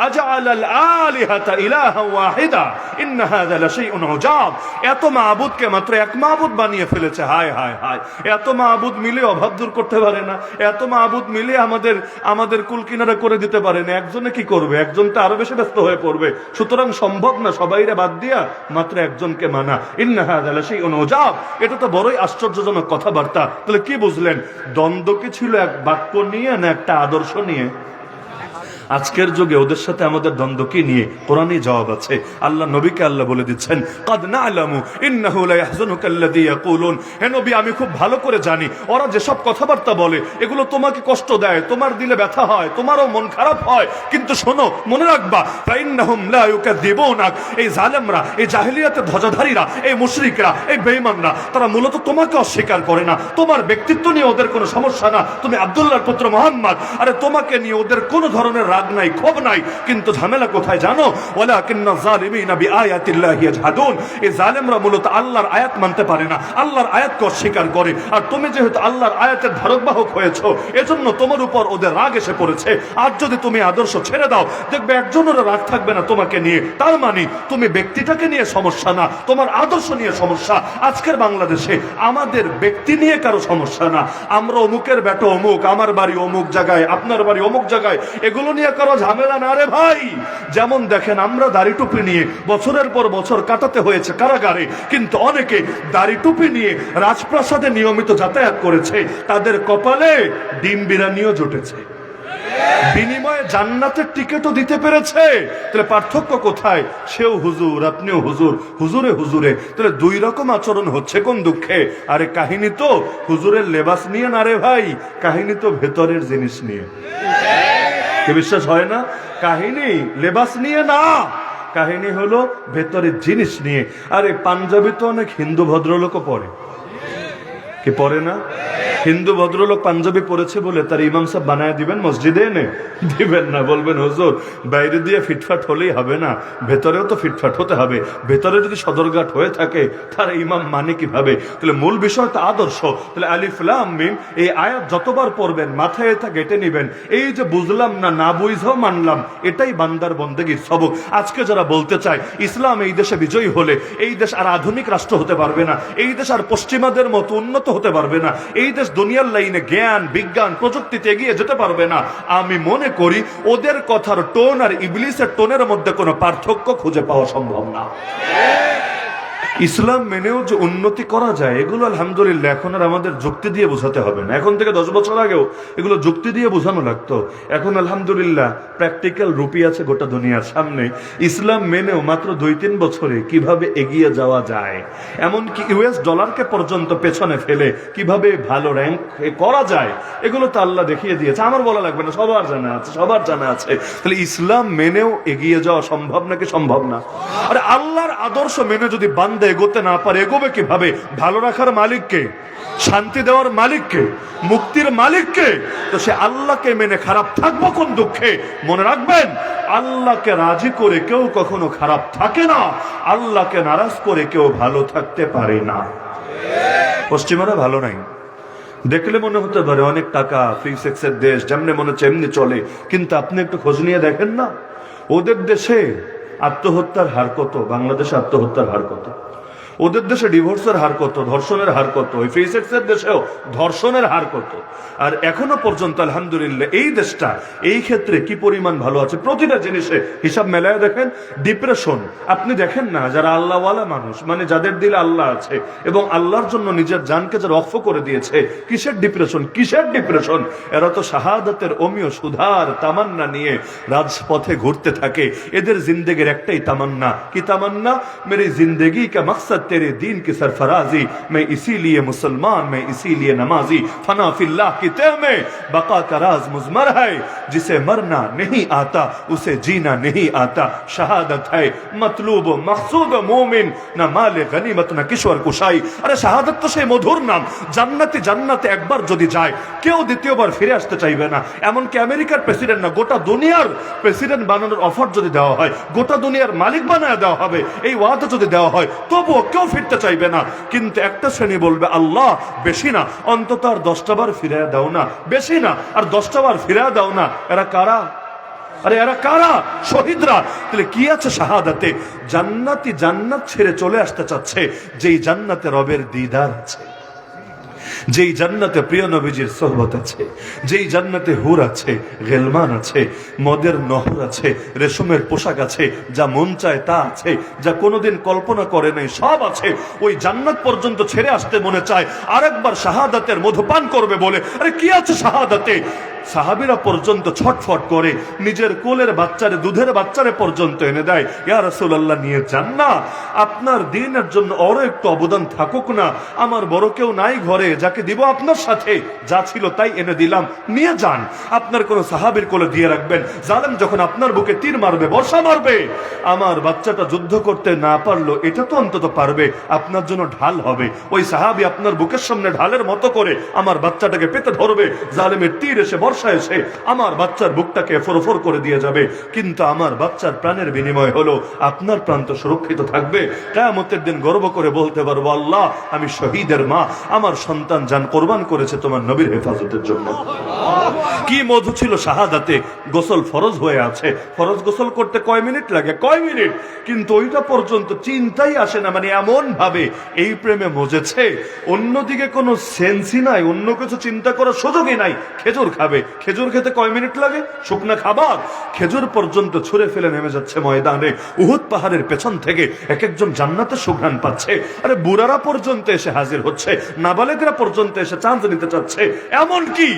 Speaker 1: আজআলাল আলিহাতা ইলাহা ওয়াহিদা ইন্না হাযা লাশাইউন উজাব। এত মাবুদকে মাত্র এক মাবুদ বানিয়ে ফেলেছে। হায় হায় হায়, এত মাবুদ মিলে অভাব দূর করতে পারে না? এত মাবুদ মিলে আমাদের কুল কিনারা করে দিতে পারে না? একজনে কি করবে? একজনটা আরো বেশি ব্যস্ত হয়ে পড়বে। সুতরাং সম্ভব না সবাইরে বাদ দিয়া মাত্র একজনকে মানা। ইন্না হাযা লাশাইউন উজাব, এটা তো বড়ই আশ্চর্যজনক কথাবার্তা। তাহলে কি বুঝলেন? দ্বন্দ্ব কি ছিল এক বাক্য নিয়ে না একটা আদর্শ নিয়ে? আজকের যুগে ওদের সাথে আমাদের দ্বন্দ্ব কি নিয়ে? কোরআনে জবাব আছে। আল্লাহ নবীকে আল্লাহ বলে দিচ্ছেন, কাদ না'লামু ইন্নাহু লা ইয়াহজুনুকা আল্লাযী ইয়াকুলুন। হে নবী, আমি খুব ভালো করে জানি ওরা যেসব কথাবার্তা বলে এগুলো তোমাকে কষ্ট দেয়, তোমার দিলে ব্যথা হয়, তোমারও মন খারাপ হয়। কিন্তু শোনো, মনে রাখবা, ফাইন্নাহুম লা ইউকাযযিবুনাক। এই জালেমরা, এই জাহেলিয়াতের ধ্বজাধারীরা, এই মুশরিকরা, এই বেঈমানরা, তারা মূলত তোমাকে অস্বীকার করে না। তোমার ব্যক্তিত্ব নিয়ে ওদের কোনো সমস্যা না, তুমি আব্দুল্লাহর পুত্র মুহাম্মদ। আরে তোমাকে নিয়ে ওদের কোনো ধরনের রাগ নাই, ক্ষোভ নাই, কিন্তু ঝামেলা কোথায় জানো? ওয়ালাকিন্না যালিমিনা বিআয়াতিল্লাহি ইয়াজহাদুন। এই জালেমরা মূলত আল্লাহর আয়াত মানতে পারে না, আল্লাহর আয়াতকে অস্বীকার করে। আর তুমি যেহেতু আল্লাহর আয়াতের ধারক বাহক হয়েছো, এজন্য তোমার উপর ওদের রাগ এসে পড়েছে। আর যদি তুমি আদর্শ ছেড়ে দাও, দেখবে একজনেরও রাগ থাকবে না তোমাকে নিয়ে। তার মানে তুমি ব্যক্তিটাকে নিয়ে সমস্যা না, তোমার আদর্শ নিয়ে সমস্যা। আজকের বাংলাদেশে আমাদের ব্যক্তি নিয়ে কারো সমস্যা না। আমরা অমুকের বেটা অমুক, আমার বাড়ি অমুক জায়গায়, আপনার বাড়ি অমুক জায়গায়, এগুলো নিয়ে কারো ঝামেলা না রে ভাই। যেমন দেখেন আমরা দাড়ি টুপি নিয়ে বছরের পর বছর কাটাতে হয়েছে কারাগারে, কিন্তু অনেকে দাড়ি টুপি নিয়ে রাজপ্রাসাদে নিয়মিত যাতায়াত করেছে, তাদের কপালে ডিম বিরিয়ানিও জুটেছে, বিনিময়ে জান্নাতের টিকিটও দিতে পেরেছে। তাহলে পার্থক্য কোথায়? সেও হুজুর, আপনিও হুজুর, হুজুরে হুজুরে। তাহলে দুই রকম আচরণ হচ্ছে কোন দুঃখে? আরে কাহিনী তো হুজুরের লেবাস নিয়ে না রে ভাই, কাহিনী তো ভেতরের জিনিস নিয়ে। কি বিশ্বাস হয় না? কাহিনী লেবাস নিয়ে না, কাহিনী হলো ভেতরের জিনিস নিয়ে। আরে পাঞ্জাবি তো অনেক হিন্দু ভদ্রলোকও পরে, কি পরে না? হিন্দু ভদ্রলোক পাঞ্জাবি পরেছে বলে তার ইমাম সাহেব বানায় দিবেন মসজিদে এনে? দিবেন না, বলবেন হুজুর বাইরে দিয়ে ফিটফাট হলেই হবে না, ভেতরেও তো ফিটফাট হতে হবে। ভেতরে যদি সদরঘাট হয়ে থাকে তার ইমাম মানে কিভাবে? তাহলে মূল বিষয় তো আদর্শ। তাহলে আলিফ লাম মিম এই আয়াত যতবার পড়বেন মাথায় এটা গেটে নিবেন, এই যে বুঝলাম না, না বুঝাও মানলাম, এটাই বান্দার বন্দেগীর সবক। আজকে যারা বলতে চায় ইসলাম এই দেশে বিজয়ী হলে এই দেশ আর আধুনিক রাষ্ট্র হতে পারবে না, এই দেশ আর পশ্চিমাদের মতো উন্নত হতে পারবে না, এই দেশ দুনিয়ার লাইনে জ্ঞান বিজ্ঞান প্রযুক্তিতে এগিয়ে যেতে পারবে না, আমি মনে করি ওদের কথার টোন আর ইবলিসের টোনের মধ্যে কোনো পার্থক্য খুঁজে পাওয়া সম্ভব না। ইসলাম মেনেও যে উন্নতি করা যায়, এগুলো আলহামদুলিল্লাহ এখন আর আমাদের যুক্তি দিয়ে বোঝাতে হবে না। এখন থেকে 10 বছর আগেও এগুলো যুক্তি দিয়ে বোঝানো লাগতো। এখন আলহামদুলিল্লাহ প্র্যাকটিক্যাল রূপই আছে গোটা দুনিয়ার সামনে। ইসলাম মেনেও মাত্র 2-3 বছরে কিভাবে এগিয়ে যাওয়া যায়, এমনকি ইউএস ডলারকে পর্যন্ত পেছনে ফেলে কিভাবে ভালো র্যাঙ্ক করা যায়, এগুলো তো আল্লাহ দেখিয়ে দিয়েছে। আমার বলা লাগবে না, সবার জানা আছে, সবার জানা আছে। তাহলে ইসলাম মেনেও এগিয়ে যাওয়া সম্ভব নাকি সম্ভব না? আরে আল্লাহর আদর্শ মেনে যদি বান্দা এগোতে না পারে, এগোবে কিভাবে? ভালো রাখার মালিককে, শান্তি দেওয়ার মালিককে, মুক্তির মালিককে। তো সে আল্লাহকে মেনে খারাপ থাকবো কোন দুঃখে? মনে রাখবেন, আল্লাহকে রাজি করে কেউ কখনো খারাপ থাকে না, আল্লাহকে নারাজ করে কেউ ভালো থাকতে পারে না। পশ্চিমারা ভালো নাই, দেখলে মনে হতে পারে অনেক টাকা, ফ্রি সেক্সের দেশ, যেমনি মনে হচ্ছে এমনি চলে, কিন্তু আপনি একটু খোঁজ নিয়ে দেখেন না, ওদের দেশে আত্মহত্যার হার কত, বাংলাদেশে আত্মহত্যার হার কত, ওদের দেশে ডিভোর্সের হার কত, ধর্ষণের হার কত, ওই ফ্রি সেক্সের দেশেও ধর্ষণের হার কত। আর এখনো পর্যন্ত আলহামদুলিল্লাহ এই দেশটা এই ক্ষেত্রে কি পরিমাণ ভালো আছে, প্রতিটা জিনিসে হিসাব মেলায় দেখেন। ডিপ্রেশন আপনি দেখেন না, যারা আল্লাহওয়ালা মানুষ, মানে যাদের দিলে আল্লাহ আছে এবং আল্লাহর জন্য নিজের জানকে যারা অক্ষ করে দিয়েছে, কিসের ডিপ্রেশন, কিসের ডিপ্রেশন? এরা তো শাহাদাতের অমীয় সুধার তামান্না নিয়ে রাজপথে ঘুরতে থাকে। এদের জিন্দেগির একটাই তামান্না, কি তামান্না? মেরি জিন্দেগি কা মকসদ तेरे दीन की सरफराजी, मैं इसीलिए मुसलमान, मैं इसीलिए नमाजी, फना फिल्लाह की तह में बका का राज मुजमर है, जिसे मरना नहीं आता उसे जीना नहीं आता, शहादत है मतलूब मकसूद मोमिन, न माल गनीमत न किशोर कुशाई। अरे শাহাদাত তো সেই মধুর নাম। জান্নাতে জান্নাতে একবার যদি যায় কেউ দ্বিতীয়বার ফিরে আসতে চাইবে না। এমনকি আমেরিকার প্রেসিডেন্ট না, গোটা দুনিয়ার প্রেসিডেন্ট বানানোর অফার যদি দেওয়া হয়, গোটা দুনিয়ার মালিক বানায় দেওয়া হবে, এই ওয়াদা যদি দেওয়া হয়, তবুও কেউ ফিরতে চাইবে না। কিন্তু একটা শ্রেণী বলবে, আল্লাহ বেশি না, অন্তত আর 10টা বার ফিরে দাও না, বেশি না আর 10টা বার ফিরে দাও না। এরা কারা? আরে এরা কারা? শহীদরা। তাহলে কি আছে শাহাদাতে? জান্নাতি জান্নাত ছেড়ে চলে আসতে চাচ্ছে, যেই জান্নাতে রবের দিদার আছে, যেই জান্নাতে প্রিয় নবীজির সোহবত আছে, যেই জান্নাতে হুর আছে, গেলমান আছে, মদের নহর আছে, রেশমের পোশাক আছে, যা মন চায় তা আছে, যা কোনোদিন কল্পনা করে নাই সব আছে। ওই জান্নাত পর্যন্ত ছেড়ে আসতে মনে চায় আরেকবার শাহাদাতের মধুপান করবে বলে। আরে কি আছে শাহাদাতে? সাহাবীরা পর্যন্ত ছটফট করে নিজের কোলের বাচ্চারে, দুধের বাচ্চারে পর্যন্ত এনে দেয়, ইয়া রাসূলুল্লাহ নিয়ে যান না, আপনার দ্বীনের জন্য আরো একটু অবদান থাকুক না, আমার বড় কেউ নাই ঘরে যাকে দিব আপনার সাথে, যা ছিল তাই এনে দিলাম, নিয়ে যান। আপনার কোন সাহাবীর কোলে দিয়ে রাখবেন, জালেম যখন আপনার বুকে তীর মারবে, বর্ষা মারবে, আমার বাচ্চাটা যুদ্ধ করতে না পারলো, এটা তো অন্তত পারবে, আপনার জন্য ঢাল হবে। ওই সাহাবী আপনার বুকের সামনে ঢালের মতো করে আমার বাচ্চাটাকে পেতে ধরবে, জালেমের তীর এসে বর্ষা এসে আমার বাচ্চার বুকটাকে ফোরফোর করে দিয়ে যাবে, কিন্তু আমার বাচ্চার প্রাণের বিনিময় হলো আপনার প্রাণ তো সুরক্ষিত থাকবে। কিয়ামতের দিন গর্ব করে বলতে পারবো, আল্লাহ আমি শহীদের মা, আমার সন্তান জান কোরবান করেছে তোমার নবীর হেফাজতের জন্য। কি মধু ছিল শাহাদাতে। গোসল ফরজ হয়ে আছে, ফরজ গোসল করতে কয় মিনিট লাগে? কয় মিনিট, কিন্তু ওইটা পর্যন্ত চিন্তাই আসে না। মানে এমন ভাবে এই প্রেমে মজেছে, অন্যদিকে কোনো সেন্সই নাই, অন্য কিছু চিন্তা করার সুযোগই নাই। খেজুর খাবে, খেজুর খেতে কয় মিনিট লাগে? শুকনা খাবার, খেজুর পর্যন্ত ছুঁড়ে ফেলে নেমে যাচ্ছে ময়দানে। উহুদ পাহাড়ের পেছন থেকে এক একজন জান্নাতের সুঘ্রাণ পাচ্ছে। আরে বুড়ারা পর্যন্ত এসে হাজির হচ্ছে, নাবালেগরা পর্যন্ত এসে চাঁদ নিতে চাচ্ছে। এমন কি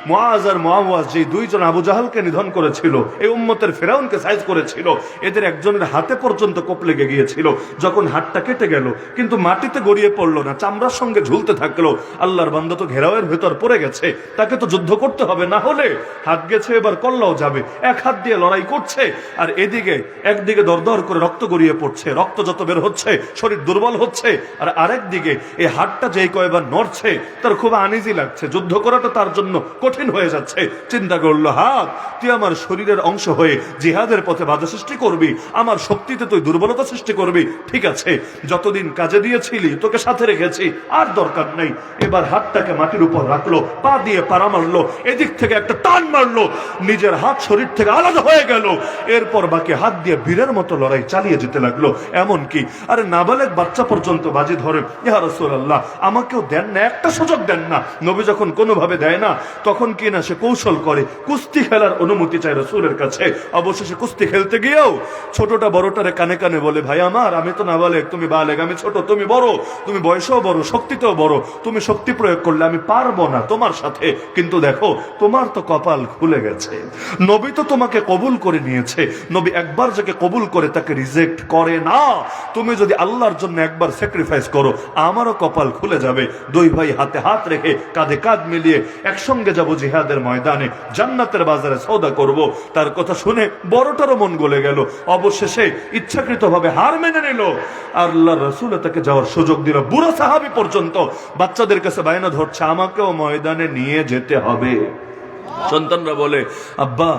Speaker 1: মুআজ আর মুআওয়াজ, যে দুইজন আবু জাহালকে নিধন করেছিল, এই উম্মতের ফেরাউনকে সাইজ করেছিল, এদের একজনের হাতে পর্যন্ত কোপ লেগে গিয়েছিল। যখন হাতটা কেটে গেল কিন্তু মাটিতে গড়িয়ে পড়লো না, চামড়ার সঙ্গে ঝুলতে থাকলো। আল্লাহর বান্দা তো ঘেরাওয়ের ভেতর পড়ে গেছে, তাকে তো যুদ্ধ করতে হবে, না হলে হাত গেছে এবার কল্লাও যাবে। এক হাত দিয়ে লড়াই করছে, আর এদিকে একদিকে দরদর করে রক্ত গড়িয়ে পড়ছে, রক্ত যত বের হচ্ছে শরীর দুর্বল হচ্ছে, আর আরেক দিকে এই হাতটা যেই কয়বার নড়ছে তার খুব আনইজি লাগছে, যুদ্ধ করাটা তার জন্য কঠিন হয়ে যাচ্ছে। চিন্তা করলো, হাত তুই আমার শরীরের অংশ হয়ে জিহাদের পথে বাধা সৃষ্টি করবি, আমার শক্তিতে তুই দুর্বলতা সৃষ্টি করবি। ঠিক আছে, যতদিন কাজে দিয়েছিলি তোকে সাথে রেখেছি, আর দরকার নেই। এবার হাতটাকে মাটির উপর রাখলো, পা দিয়ে পাড়া মারলো, এদিক থেকে একটা টান মারলো, নিজের হাত শরীর থেকে আলাদা হয়ে গেল। এরপর বাকি হাত দিয়ে বীরের মতো লড়াই চালিয়ে যেতে লাগলো। এমন কি আরে নাবালেগ বাচ্চা পর্যন্ত বাজি ধরে, ইয়া রাসূলুল্লাহ আমাকেও দেন না, একটা সুযোগ দেন না। নবী যখন কোনোভাবে দেয় না, তখন কি না সে কৌশল করে, কুস্তি খেলার অনুমতি চায় রাসূলের কাছে। অবশেষে কুস্তি খেলতে গিয়েও ছোটটা বড়টারে কানে কানে বলে, ভাই আমার, আমি তো নাবালেগ, তুমি বালেগ, আমি ছোট, তুমি বড়, তুমি বয়সেও বড়, শক্তিতেও বড়, তুমি শক্তি প্রয়োগ করলে আমি পারবো না তোমার সাথে। কিন্তু দেখো তোমার তো কপাল খুলে গেছে, নবী তো তোমাকে কবুল করে নিয়েছে। নবী একবার যাকে কবুল করে তাকে রিজেক্ট করে না। তুমি যদি আল্লাহর জন্য একবার স্যাক্রিফাইস করো, আমারও কপাল খুলে যাবে। দুই ভাই হাতে হাত রেখে কাঁধে কাঁধ মিলিয়ে একসঙ্গে যাব জিহাদের ময়দানে, জান্নাতের বাজারে সওদা করব। তার কথা শুনে বড়টারও মন গলে গেল। অবশেষে ইচ্ছাকৃতভাবে হার মেনে নিল। আল্লাহর রাসূল তাকে যাওয়ার সুযোগ দিল। বুড়া সাহাবী পর্যন্ত বাচ্চাদের কাছে বায়না ধরছে, আমাকেও ময়দানে নিয়ে যেতে হবে। সন্তানরা বলে, আব্বা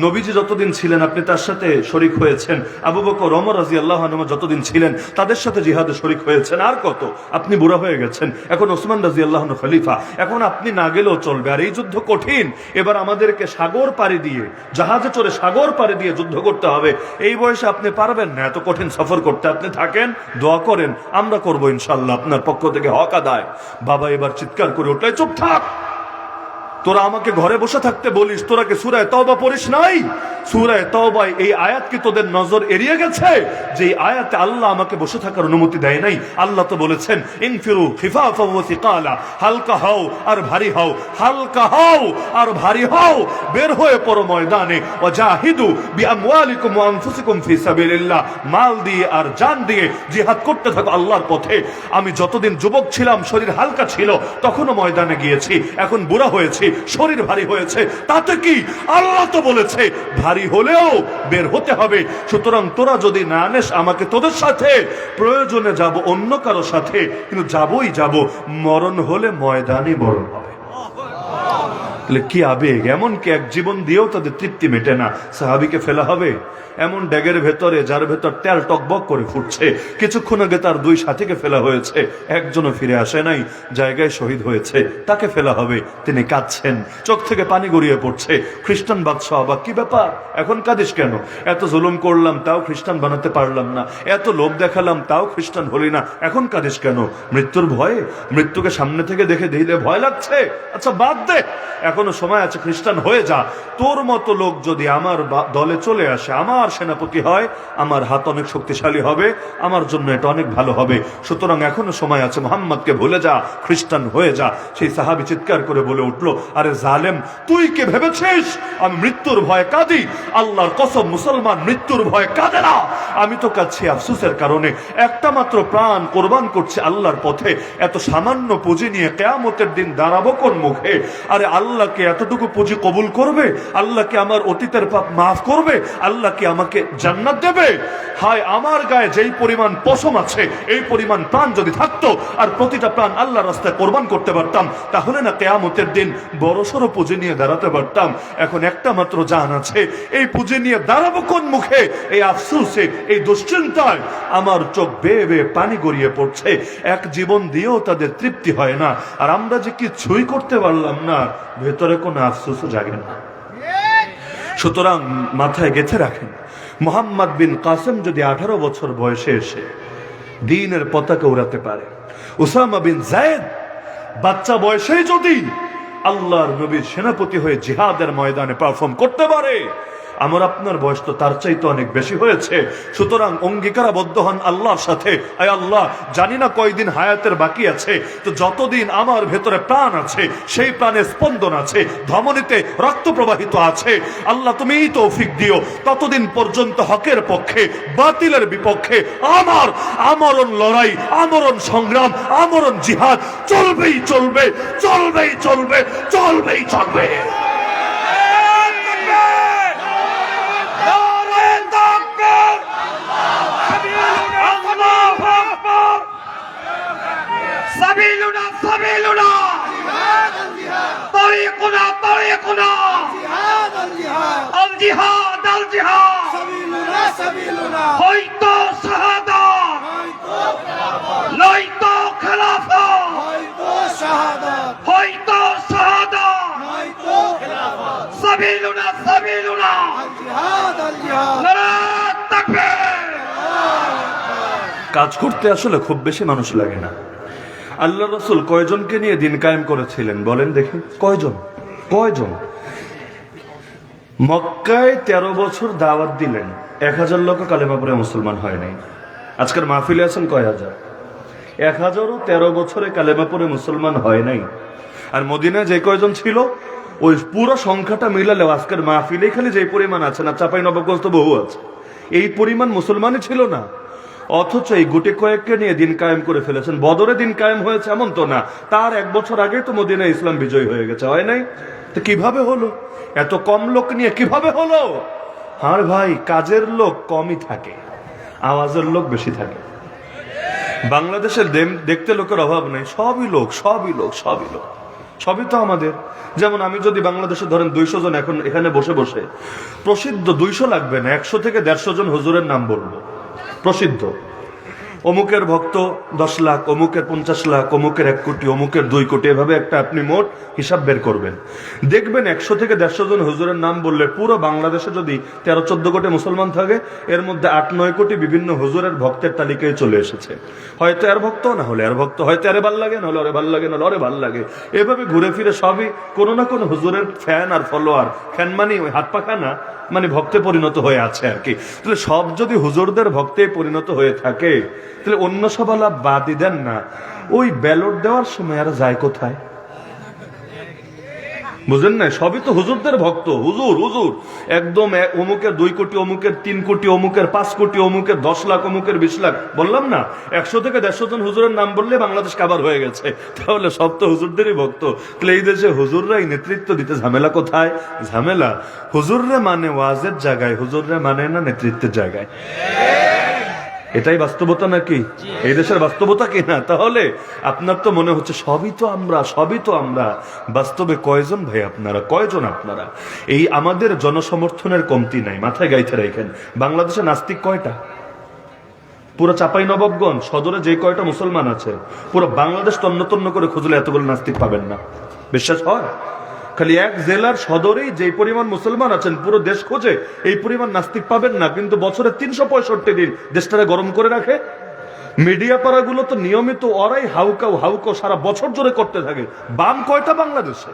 Speaker 1: নবীজি যতদিন ছিলেন আপনি তার সাথে শরীক হয়েছেন, আবু বকর ওমর রাদিয়াল্লাহু আনহু যতদিন ছিলেন তাদের সাথে জিহাদে শরীক হয়েছেন, আর কত? আপনি বুড়া হয়ে গেছেন, এখন ওসমান রাদিয়াল্লাহু আনহু খলিফা, এখন আপনি না গেলেও চলবে। আর এই যুদ্ধ কঠিন, এবার আমাদেরকে সাগর পাড়ি দিয়ে, জাহাজে চড়ে সাগর পাড়ি দিয়ে যুদ্ধ করতে হবে। এই বয়সে আপনি পারবেন না এত কঠিন সফর করতে। আপনি থাকেন, দোয়া করেন, আমরা করবো ইনশাআল্লাহ আপনার পক্ষ থেকে হক আদায়। বাবা এবার চিৎকার করে উঠলে, চুপ থাক, তোরা আমাকে ঘরে বসে থাকতে বলিস, তোরা কি সূরা তাওবা পড়িস নাই? সূরা তাওবায় এই আয়াত কি তোদের নজর এড়িয়ে গেছে যে এই আয়াতে আল্লাহ আমাকে বসে থাকার অনুমতি দেয় নাই? আল্লাহ তো বলেছেন, ইনফিরু খিফাফা ওয়া সিকালা, হালকা হও আর ভারী হও, হালকা হও আর ভারী হও, বের হয়ে পড়ো ময়দানে। ওয়া জাহিদু বিআমওয়ালিকুম ওয়া আনফুসিকুম ফি সাবিলিল্লাহ, মাল দিয়ে আর জান দিয়ে জিহাদ করতে থাকো আল্লাহর পথে। আমি যতদিন যুবক ছিলাম শরীর হালকা ছিল, তখনও ময়দানে গিয়েছি, এখন বুড়া হয়েছি শরীর ভারী হয়েছে, তাতে কি? আল্লাহ তো বলেছে ভারী হলেও বের হতে হবে। সুতরাং তোরা যদি না আনিস আমাকে, তোদের সাথে প্রয়োজনে যাব, অন্য কারো সাথে, কিন্তু যাবই যাব, মরণ হলে ময়দানে মরণ হবে। কি আবেগ! এমনকি এক জীবন দিয়েও তাদের তৃপ্তি মেটে না। সাহাবীকে ফেলা হবে এমন ড্যাগের ভেতরে যার ভেতর তেল টকবক করে ফুটছে। কিছুক্ষণ আগে তার দুই সাথীকে ফেলা হয়েছে, একজনও ফিরে আসে নাই, জায়গায় শহীদ হয়েছে, তাকে ফেলা হবে। তিনি কাঁদছেন, চোখ থেকে পানি গড়িয়ে পড়ছে। খ্রিস্টান বাদশাহ অবাক, কি ব্যাপার, এখন কাঁদিস কেন? এত জুলুম করলাম তাও খ্রিস্টান বানাতে পারলাম না, এত লোভ দেখালাম তাও খ্রিস্টান হলি না, এখন কাঁদিস কেন? মৃত্যুর ভয়ে? মৃত্যুকে সামনে থেকে দেখে দিলে ভয় লাগছে? আচ্ছা বাদ দে, এখনো সময় আছে, খ্রিস্টান হয়ে যা। তোর মতো লোক যদি আমার দলে চলে আসে, আমার সেনাপতি হয়, আমার হাত অনেক শক্তিশালী হবে, আমার জন্য এটা অনেক ভালো হবে। সুতরাং এখনো সময় আছে, মোহাম্মদকে ভুলে যা, খ্রিস্টান হয়ে যা। সেই সাহাবী চিৎকার করে বলে উঠলো, আরে জালেম, তুই কে ভেবেছিস আমি মৃত্যুর ভয়ে কাঁদি? আল্লাহর কসম, মুসলমান মৃত্যুর ভয়ে কাঁদে না। আমি তো কাঁদছি আফসোসের কারণে, একটা মাত্র প্রাণ কোরবান করছে আল্লাহর পথে। এত সামান্য পুঁজি নিয়ে কিয়ামতের দিন দাঁড়াবো কোন মুখে? আরে আল্লাহ কি এতটুকু পুঁজি কবুল করবে? আল্লাহ কি আমার অতীতের পাপ মাফ করবে? আল্লাহ কি আমাকে জান্নাত দেবে? হায়, আমার গায়ে যেই পরিমাণ পশম আছে, এই পরিমাণ প্রাণ যদি থাকতো আর প্রতিটা প্রাণ আল্লাহ রাস্তায় কোরবান করতে পারতাম, তাহলে না কিয়ামতের দিন বড়সড় পুঁজি নিয়ে দাঁড়াতে পারতাম। এখন একটা মাত্র জান আছে, এই পুঁজি নিয়ে দাঁড়াবো কোন মুখে? এই আফসোসে, এই দুশ্চিন্তায় আমার চোখ বেয়ে বেয়ে পানি গড়িয়ে পড়ছে। এক জীবন দিয়েও তাদের তৃপ্তি হয় না, আর আমরা যে কিছুই করতে পারলাম না, ভেতরে কোনো আফসোসও জাগে না। সুতরাং মাথায় গেঁথে রাখেন, মোহাম্মদ বিন কাসেম যদি 18 বছর বয়সে এসে দ্বীনের পতাকা উড়াতে পারে, উসামা বিন যায়েদ বাচ্চা বয়সেই যদি আল্লাহর নবীর সেনাপতি হয়ে জিহাদের ময়দানে পারফর্ম করতে পারে, আমার আপনার বয়স তো তার চাইতে অনেক বেশি হয়েছে। সুতরাং অঙ্গীকারাবদ্ধ হন আল্লাহর সাথে, আয় আল্লাহ, জানি না কয়দিন হায়াতের বাকি আছে, তো যতদিন আমার ভেতরে প্রাণ আছে, সেই প্রাণে স্পন্দন আছে, ধমনীতে রক্ত প্রবাহিত আছে, আল্লাহ তুমিই তৌফিক দিও, ততদিন পর্যন্ত হকের পক্ষে বাতিলের বিপক্ষে আমার আমরণ লড়াই, আমরণ সংগ্রাম, আমরণ জিহাদ চলবেই চলবে, চলবেই চলবে, চলবেই চলবে।
Speaker 2: سبيلنا سبيلنا طريقنا طريقنا الجهاد الجهاد
Speaker 3: سبيلنا سبيلنا
Speaker 2: হয়তো শাহাদা নয়তো খেলাফত
Speaker 3: হয়তো শাহাদাত
Speaker 2: হয়তো শাহাদা
Speaker 3: নয়তো খিলাফত
Speaker 2: سبيلنا سبيلنا
Speaker 3: জিহাদ আল জিহাদ
Speaker 2: নারায়ে তাকবীর।
Speaker 1: কাজ করতে আসলে খুব বেশি মানুষ লাগে না। আল্লাহ রাসূল কয়জনকে নিয়ে দিন কায়েম করেছিলেন বলেন দেখি? কয়জন? মক্কায় 13 বছর দাওয়াত দিলেন, 1000 লোক কালেমা পড়ে মুসলমান হয় নাই। আজকের মাহফিলে আছেন কয় হাজার? 1013 বছরে কালেমা পড়ে মুসলমান হয় নাই। আর মদিনায় যে কয়জন ছিল, ওই পুরো সংখ্যাটা মিলালেও আজকের মাহফিলে খালি যে পরিমাণ আছে না, চাঁপাইনবাবগঞ্জ তো বহু আছে, এই পরিমাণ মুসলমানই ছিল না। অথচ এই গুটি কয়েককে নিয়ে দিন কায়েম করে ফেলেছেন। বদরে দিন কায়েম হয়েছে এমন তো না, তার 1 বছর আগে তো মদিনায় ইসলাম বিজয় হয়ে গেছে, হয় নাই? তো কিভাবে হলো? এত কম লোক নিয়ে কিভাবে হলো? আর ভাই, কাজের লোক কমই থাকে, আওয়াজের লোক বেশি থাকে। বাংলাদেশের দেখতে লোকের অভাব নেই, সবই লোক, সবই লোক, সবই লোক, সবই তো আমাদের। যেমন আমি যদি বাংলাদেশে ধরেন 200 জন এখন এখানে বসে বসে প্রসিদ্ধ, 200 লাগবে না, 100 থেকে 150 জন হুজুরের নাম বলবো প্রসিদ্ধ, অমুকের ভক্ত 10 লাখ, অমুকের 50 লাখ, অমুকের 1 কোটি, অমুকের 2 কোটি, এভাবে একটা আপনি মোট হিসাব বের করবেন, দেখবেন 100 থেকে 150 জন হুজুরের নাম বললে পুরো বাংলাদেশে যদি 13-14 কোটি মুসলমান থাকে, এর মধ্যে 8-9 কোটি বিভিন্ন হুজুরের ভক্তের তালিকায় চলে এসেছে। হয়তো এর ভক্ত, না হলে এর ভক্ত, হয়তো এরে ভাল লাগে, না হলে ওরে ভাল লাগে, না হলে ওরে ভাল লাগে, এভাবে ঘুরে ফিরে সবই কোনো না কোনো হুজুরের ফ্যান আর ফলোয়ার। ফ্যান মানে ওই হাত পাখা না, মানে ভক্তে পরিণত হয়ে আছে আর কি। তাহলে সব যদি হুজুরদের ভক্তে পরিণত হয়ে থাকে, তাহলে অন্য সব আলাপ বাদই দেন না, ওই ব্যালট দেওয়ার সময় আর যায় কোথায়? বুঝেন না? সবই তো হুজুরদের ভক্ত, হুজুর হুজুর একদম, অমুকের 2 কোটি, অমুকের 3 কোটি, অমুকের 5 কোটি, অমুকের 10 লাখ, অমুকের 20 লাখ। বললাম না, 100 থেকে 150 জন হুজুরের নাম বললে বাংলাদেশ কাবার হয়ে গেছে। তাহলে সব তো হুজুরদেরই ভক্ত। তাহলে এই দেশে হুজুররাই নেতৃত্ব দিতে, ঝামেলা কোথায়? ঝামেলা হুজুররে মানে ওয়াজের জায়গায়, হুজুররে মানে না নেতৃত্বের জায়গায়। এটাই বাস্তবতা নাকি? এই দেশের বাস্তবতা কি না? তাহলে আপনার তো মনে হচ্ছে সবই তো আমরা, সবই তো আমরা। বাস্তবে কয়জন ভাই আপনারা, কয়জন আপনারা? এই আমাদের জনসমর্থনের কমতি নাই, মাথায় গাইতে রাখেন। বাংলাদেশে নাস্তিক কয়টা? পুরো চাঁপাইনবাবগঞ্জ সদরে যে কয়টা মুসলমান আছে, পুরো বাংলাদেশ তন্ন তন্ন করে খুঁজলে এতগুলো নাস্তিক পাবেন না। বিশ্বাস হয়? খালি এক জেলার সদরেই যে পরিমাণ মুসলমান আছেন, পুরো দেশ খোঁজে এই পরিমাণ নাস্তিক পাবেন না। কিন্তু বছরে 365 দিন দেশটারে গরম করে রাখে। মিডিয়া পাড়াগুলো তো নিয়মিত ওরাই হাউকাও হাউকাও সারা বছর জুড়ে করতে থাকে। বাম কয়টা বাংলাদেশে?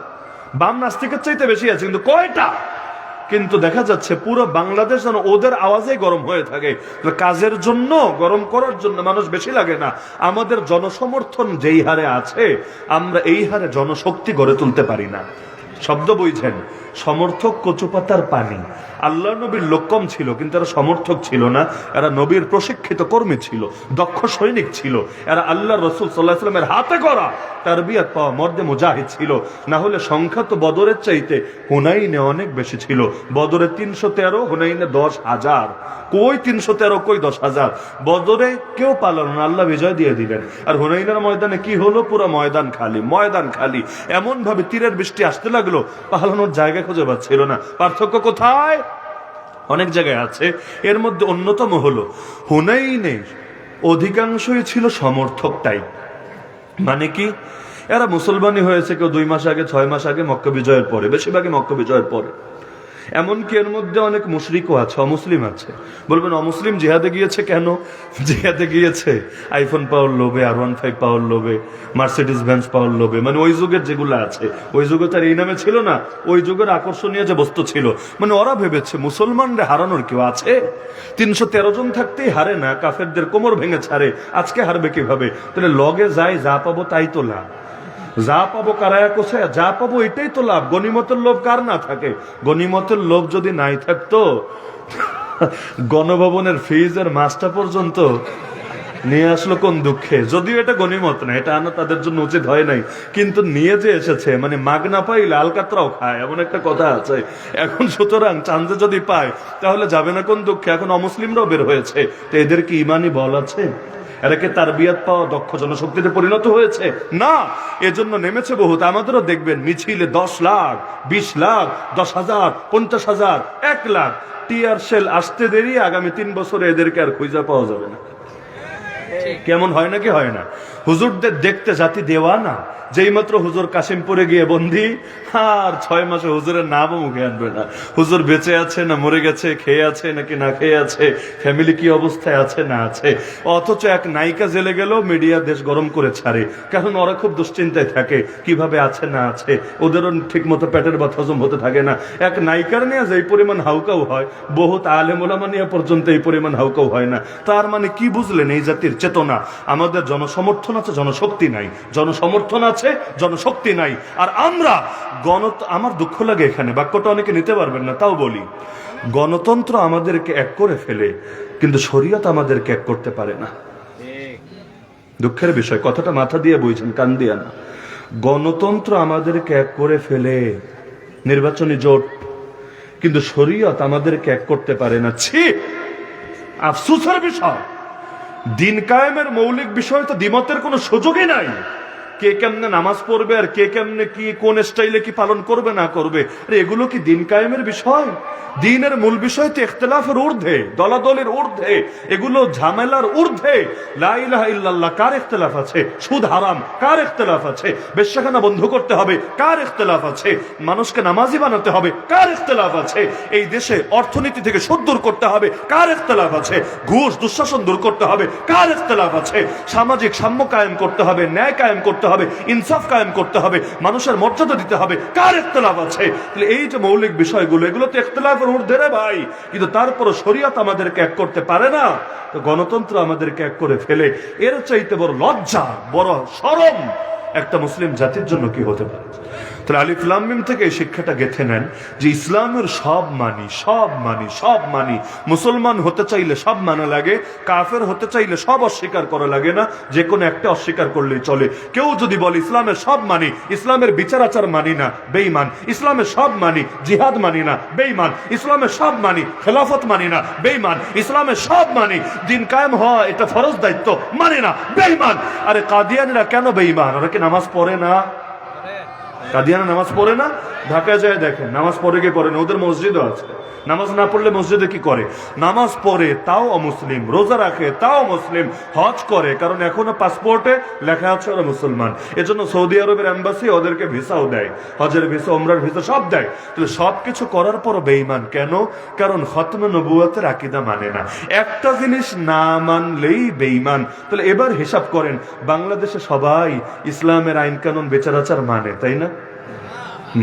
Speaker 1: বাম নাস্তিকের চাইতে বেশি আছে, কিন্তু কয়টা? কিন্তু দেখা যাচ্ছে পুরো বাংলাদেশ যেন ওদের আওয়াজে গরম হয়ে থাকে। কাজের জন্য, গরম করার জন্য মানুষ বেশি লাগে না। আমাদের জনসমর্থন যেই হারে আছে, আমরা এই হারে জনশক্তি গড়ে তুলতে পারি না। শব্দ বুঝছেন? সমর্থক কচুপাতার পানি, আল্লাহ নবীর লোক কম ছিল, কিন্তু এরা সমর্থক ছিল না, এরা নবীর প্রশিক্ষিত কর্মী ছিল, দক্ষ সৈনিক ছিল, এরা আল্লাহ রসুল সাল্লাল্লাহু আলাইহি ওয়াসাল্লামের হাতে করা তারবিয়াত পাওয়া মর্দে মুজাহিদ ছিল। না হলে সংখ্যা তো বদরের চাইতে হুনাইনে অনেক বেশি ছিল। বদরে 313, হুনাইনে 10,000। কই 313, কই 10,000? বদরে কেউ পালালো না, আল্লাহ বিজয় দিয়ে দিলেন। আর হুনাইনের ময়দানে কি হলো? পুরো ময়দান খালি, ময়দান খালি। এমন ভাবে তীরের বৃষ্টি আসতে লাগলো, পালানোর জায়গা খুঁজে পাচ্ছিল না। পার্থক্য কোথায়? অনেক জায়গায় আছে। এর মধ্যে অন্যতম হলো হুনাইনে অধিকাংশই ছিল সমর্থক টাইপ। মানে কি? এরা মুসলমানই হয়েছে কেউ 2 মাস আগে, 6 মাস আগে, মক্কা বিজয়ের পরে, বেশিরভাগই মক্কা বিজয়ের পরে। এমনকি এর মধ্যে অনেক মুশরিকও আছে, অমুসলিম আছে। বলবেন অমুসলিম জিহাদে গিয়েছে কেন? জিহাদে গিয়েছে আইফোন পাওয়ার লোভে, R15 পাওয়ার লোভে, মার্সিডিজ বেঞ্চ পাওয়ার লোভে। মানে ওই যুগের যেগুলো আছে, ওই যুগে তার এই নামে ছিল না, ওই যুগের আকর্ষণীয় যে বস্তু ছিল। মানে ওরা ভেবেছে মুসলমানরা হারানোর কেউ আছে? 313 জন থাকতেই হারে না, কাফেরদের কোমর ভেঙে ছাড়ে, আজকে হারবে কিভাবে? তাহলে লগে যায়, যা পাবো তাই তো লাভ, যা পাবো কারায়া কোষে, যা পাবো এটাই তো লাভ। গনিমতের লোভ কার না থাকে? গনিমতের লোভ যদি নাই থাকতো, গণভবনের ফিজের মাসটা পর্যন্ত নিয়ে আসলো কোন দুঃখে। যদিও এটা গনিমত না, এটা আনা তাদের জন্য উচিত হয় নাই, কিন্তু নিয়ে যে এসেছে, মানে মাগনা পাইলে আলকাতরাও খায়, এমন একটা কথা আছে। এখন সুতরাং চান্দে যদি পায় তাহলে যাবে না কোন দুঃখে। এখন অমুসলিমরাও বের হয়েছে, তো এদের কি ইমানি বল আছে? এরাকে তারবিয়াত পাওয়া দক্ষ জনশক্তিতে পরিণত হয়েছে না, এজন্য নেমেছে বহুত। আমাদেরও দেখবেন মিছিলে 10 লাখ, 20 লাখ, 10,000, 50,000, 1 লাখ। টিয়ার শেল আসতে দেরি, আগামী 3 বছরে এদেরকে আর খুঁজে পাওয়া যাবে না। কেমন হয় নাকি হয় না? হুজুরদের দেখতে জাতি দেওয়া না। যেই মাত্র হুজুর কাশিমপুরে গিয়ে বন্দি, আর 6 মাসে হুজুরের নামও মুখে আনবে না। হুজুর বেঁচে আছে না মরে গেছে, খেয়ে আছে নাকি না খেয়ে আছে, ফ্যামিলি কি অবস্থায় আছে না আছে। অথচ এক নায়িকা জেলে গেল, মিডিয়া দেশ গরম করে ছাড়ে, কারণ ওরা খুব দুশ্চিন্তায় থাকে কিভাবে আছে না আছে। ওদেরও ঠিক মতো পেটের ব্যথা হজম হতে থাকে না। এক নায়িকার নিয়ে যে পরিমাণ হাউকাউ হয়, বহুত আলেম ওলামা নিয়ে পর্যন্ত এই পরিমাণ হাউকাউ হয় না। তার মানে কি বুঝলেন? এই জাতির চেতনা। আমাদের জনসমর্থন আছে, জনশক্তি নাই। জনসমর্থন আছে, জনশক্তি নাই। আর আমরা আমার দুঃখ লাগে এখানে, বাক্যটা অনেকে নিতে পারবেন না, তাও বলি। গণতন্ত্র আমাদেরকে এক করে ফেলে, কিন্তু শরীয়ত আমাদেরকে এক করতে পারে না। দুঃখের বিষয়, কথাটা মাথা দিয়ে বইছেন, কান দিয়া না। গণতন্ত্র আমাদেরকে এক করে ফেলে, নির্বাচনী জোট, কিন্তু শরীয়ত আমাদেরকে এক করতে পারে না। ছি, আফসোসের বিষয়। দিন কায়েমের মৌলিক বিষয় তো দ্বিমতের কোনো সুযোগই নাই। কে কেমনে নামাজ পড়বে, আর কে কেমনে কি কোন স্টাইলে কি পালন করবে না করবে, আরে এগুলো কি দিন কায়েমের বিষয়? দিনের মূল বিষয় তো ইখতিলাফের ঊর্ধ্বে, দলাদলের ঊর্ধ্বে, এগুলো ঝামেলার ঊর্ধ্বে। লা ইলাহা ইল্লাল্লাহ কার ইখতিলাফ আছে? সুদ হারাম কার ইখতিলাফ আছে? বেশ্যাখানা বন্ধ করতে হবে কার ইখতিলাফ আছে? মানুষকে নামাজি বানাতে হবে কার ইখতিলাফ আছে? এই দেশে অর্থনীতি থেকে সুদ দূর করতে হবে কার ইখতিলাফ আছে? ঘুষ দুঃশাসন দূর করতে হবে কার ইখতিলাফ আছে? সামাজিক সাম্য কায়েম করতে হবে, ন্যায় কায়েম করতে হবে, ইনসাফ কায়েম করতে হবে, মানুষের মর্যাদা দিতে হবে কার ইখতিলাফ আছে? তাহলে এই যে মৌলিক বিষয়গুলো, এগুলো তো ইখতিলাফের ঊর্ধ্বে রে ভাই। কিন্তু তারপরও শরীয়ত আমাদেরকে এক করতে পারে না, তো গণতন্ত্র আমাদেরকে এক করে ফেলে। এর চাইতে বড় লজ্জা, বড় শরম একটা মুসলিম জাতির জন্য কি হতে পারে? তাহলে আলিফ লাম মিম থেকে এই শিক্ষাটা গেঁথে নেন যে ইসলামের সব মানি, সব মানি, সব মানি। মুসলমান হতে চাইলে সব মানা লাগে, কাফের হতে চাইলে সব অস্বীকার করা লাগে না, যে কোনো একটা অস্বীকার করলেই চলে। কেউ যদি বলে ইসলামের সব মানি, ইসলামের বিচার আচার মানি না, বেঈমান। ইসলামের সব মানি, জিহাদ মানি না, বেঈমান। ইসলামের সব মানি, খেলাফত মানি না, বেঈমান। ইসলামের সব মানি, দিন কায়েম হওয়া এটা ফরজ দায়িত্ব, মানি না, বেঈমান। আরে কাদিয়ানিরা কেন বেঈমান? ওরা কি নামাজ পড়ে না? কাদিয়ানা নামাজ পড়ে না? ঢাকায় যায় দেখেন, নামাজ পড়ে কে পড়ে না? ওদের মসজিদও আছে। নামাজ না পড়লে মসজিদে কি করে? নামাজ পড়ে, তাও অমুসলিম। রোজা রাখে, তাও মুসলিম। হজ করে, কারণ এখনো পাসপোর্টে লেখা আছে ওরা মুসলমান। এজন্য সৌদি আরবের এম্বাসি ওদেরকে ভিসাও দেয়, হজের ভিসা, ওমরার ভিসা সব দেয়। তাহলে সবকিছু করার পরও বেঈমান কেন? কারণ খতমে নবুয়তের আকীদা মানে না। একটা জিনিস না মানলেই বেঈমান। তাহলে এবার হিসাব করেন, বাংলাদেশে সবাই ইসলামের আইন কানুন বিচার আচার মানে, তাই না?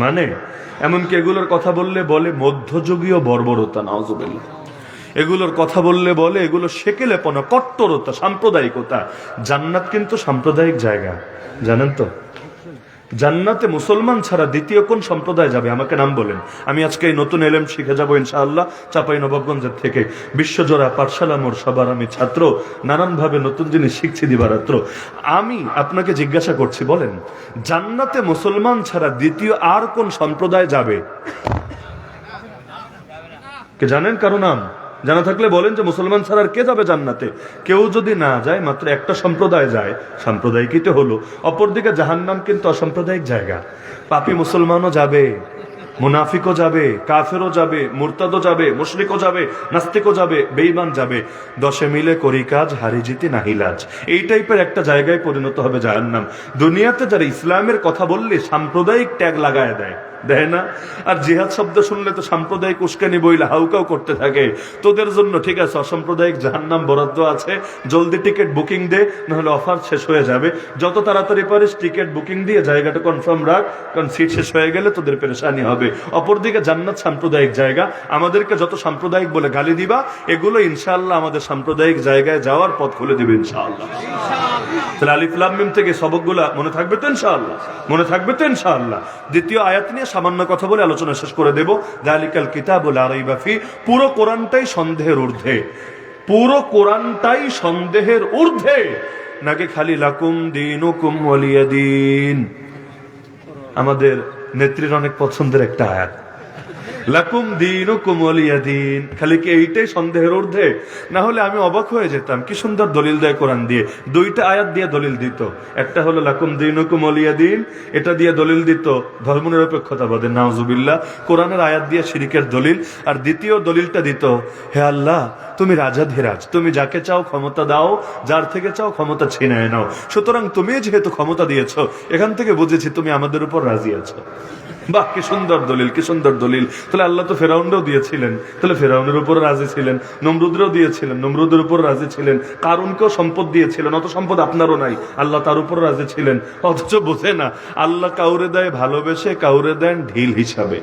Speaker 1: মানে এমনকি এগুলোর কথা বললে বলে মধ্যযুগীয় বর্বরতা, নাউজুবিল্লাহ। এগুলোর কথা বললে বলে এগুলো সেকেলেপনা, কট্টরতা, সাম্প্রদায়িকতা। জান্নাত কিন্তু সাম্প্রদায়িক জায়গা, জানেন তো? জান্নাতে মুসলমান ছাড়া দ্বিতীয় কোন সম্প্রদায় যাবে? আমাকে নাম বলেন। আমি আজকে এই নতুন এলেম শিখে যাবো ইনশাআল্লাহ চাপাই নবাবগঞ্জের থেকে। বিশ্বজোড়া পাঠশালা মোর সবার আমি ছাত্র, নানানভাবে নতুন জিনিস শিখছি দিবারাত্র। আমি আপনাকে জিজ্ঞাসা করছি, বলেন জান্নাতে মুসলমান ছাড়া দ্বিতীয় আর কোন সম্প্রদায় যাবে? কে জানেন? কারো নাম জানা থাকলে বলেন যে মুসলমান ছাড়া আর কে যাবে জান্নাতে? কেউ যদি না যায়, মাত্র একটা সম্প্রদায় যায়, সাম্প্রদায়িকই তো হলো। অপরদিকে জাহান্নাম কিন্তু অসাম্প্রদায়িক জায়গা। পাপী মুসলমানও যাবে, মুনাফিকও যাবে, কাফেরও যাবে, মুরতাদও যাবে, মুশরিকও যাবে, নাস্তিকও যাবে, বেঈমান যাবে। 10 মিলে করি কাজ, হারি জিতি নাহি লাজ। এই টাইপের একটা জায়গায় পরিণত হবে জাহান্নাম। দুনিয়াতে যারা ইসলামের কথা বললে সাম্প্রদায়িক ট্যাগ লাগায় দেয় না? আর জিহাদ শব্দ শুনলে তো সাম্প্রদায়িক উস্কানি বইলে হাউকাও করতে থাকে। তোদের জন্য ঠিক আছে, অসাম্প্রদায়িক জাহান্নাম বরাদ্দ আছে, জলদি টিকিট বুকিং দে, নাহলে অফার শেষ হয়ে যাবে। যত তাড়াতাড়ি পারিস টিকিট বুকিং দিয়ে জায়গাটা কনফার্ম রাখ, কারণ সিট শেষ হয়ে গেলে তোদের পেরেশানি হবে। অপরদিকে জান্নাত সাম্প্রদায়িক জায়গা। আমাদেরকে যত সাম্প্রদায়িক বলে গালি দিবা, এগুলো ইনশাআল্লাহ আমাদের সাম্প্রদায়িক জায়গায় যাওয়ার পথ খুলে দিবে ইনশাআল্লাহ। তাহলে আলিফ লাম মিম থেকে সবকগুলা মনে থাকবে তো ইনশাআল্লাহ? মনে থাকবে তো ইনশাআল্লাহ? দ্বিতীয় আয়াত নিয়ে সামান্য কথা বলে আলোচনা শেষ করে দেব। যালিকাল কিতাবু লা রাইবা ফি। পুরো কোরআনটাই সন্দেহের ঊর্ধ্বে, পুরো কোরআনটাই সন্দেহের ঊর্ধ্বে। নাকি খালি লাকুম দীনুকুম ওয়ালিয়া দীন? আমাদের নেত্রীর অনেক পছন্দের একটা আয়াত, লাকুম দীনুকুম ওয়ালিয়া দীন। খালি কি এইটাই সন্দেহের ঊর্ধ্বে? না হলে আমি অবাক হয়ে যেতাম, কি সুন্দর দলিল দেয় কোরআন দিয়ে। 2টা আয়াত দিয়ে দলিল দিত। একটা হলো লাকুম দীনুকুম ওয়ালিয়া দীন, এটা দিয়ে দলিল দিত ধর্মনিরপেক্ষতাবাদের, নাউজুবিল্লাহ। কোরআনের আয়াত দিয়ে শিরকের দলিল। আর দ্বিতীয় দলিলটা দিত, হে আল্লাহ তুমি রাজাধিরাজ, তুমি যাকে চাও ক্ষমতা দাও, যার থেকে চাও ক্ষমতা ছিনিয়ে নাও। সুতরাং তুমি যেহেতু ক্ষমতা দিয়েছো, এখান থেকে বুঝেছি তুমি আমাদের উপর রাজি আছো। বাহ, কি সুন্দর দলিল, কি সুন্দর দলিল। তাহলে আল্লাহ তো ফেরাউনরাও দিয়েছিলেন, তাহলে ফেরাউনের উপর রাজি ছিলেন। নমরুদরাও দিয়েছিলেন, নমরুদের উপর রাজি ছিলেন। কারুনকেও সম্পদ দিয়েছিলেন, অত সম্পদ আপনারও নাই, আল্লাহ তার উপর রাজি ছিলেন। অথচ বোঝে না, আল্লাহ কাউরে দেয় ভালোবেসে, কাউরে দেন ঢিল হিসাবে।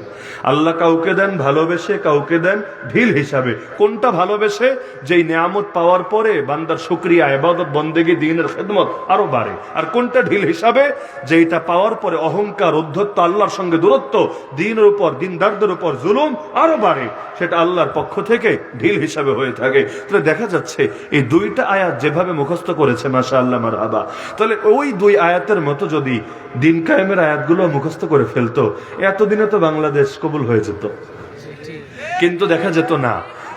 Speaker 1: আল্লাহ কাউকে দেন ভালোবেসে, কাউকে দেন ঢিল হিসাবে। কোনটা ভালোবেসে? যেই নেয়ামত পাওয়ার পরে বান্দার শুকরিয়া, ইবাদত, বন্দেগী, দ্বীনের খেদমত আরো বাড়ে। আর কোনটা ঢিল হিসাবে? যেটা পাওয়ার পরে অহংকার, উদ্ধত্ত, আল্লাহর সঙ্গে দূরত্ব, দ্বীনের উপর, দ্বীনদারদের উপর জুলুম আরো বাড়ে। সেটা আল্লাহর পক্ষ থেকে ঢিল হিসাবে হয়ে থাকে। তাহলে দেখা যাচ্ছে এই 2টা আয়াত যেভাবে মুখস্থ করেছে, মাশাআল্লাহ, মারহাবা। তাহলে ওই 2 আয়াতের মতো যদি দিন কায়েমের আয়াতগুলো মুখস্থ করে ফেলতো, এতদিনে তো বাংলাদেশ কবুল হয়ে যেত। কিন্তু দেখা যেত না।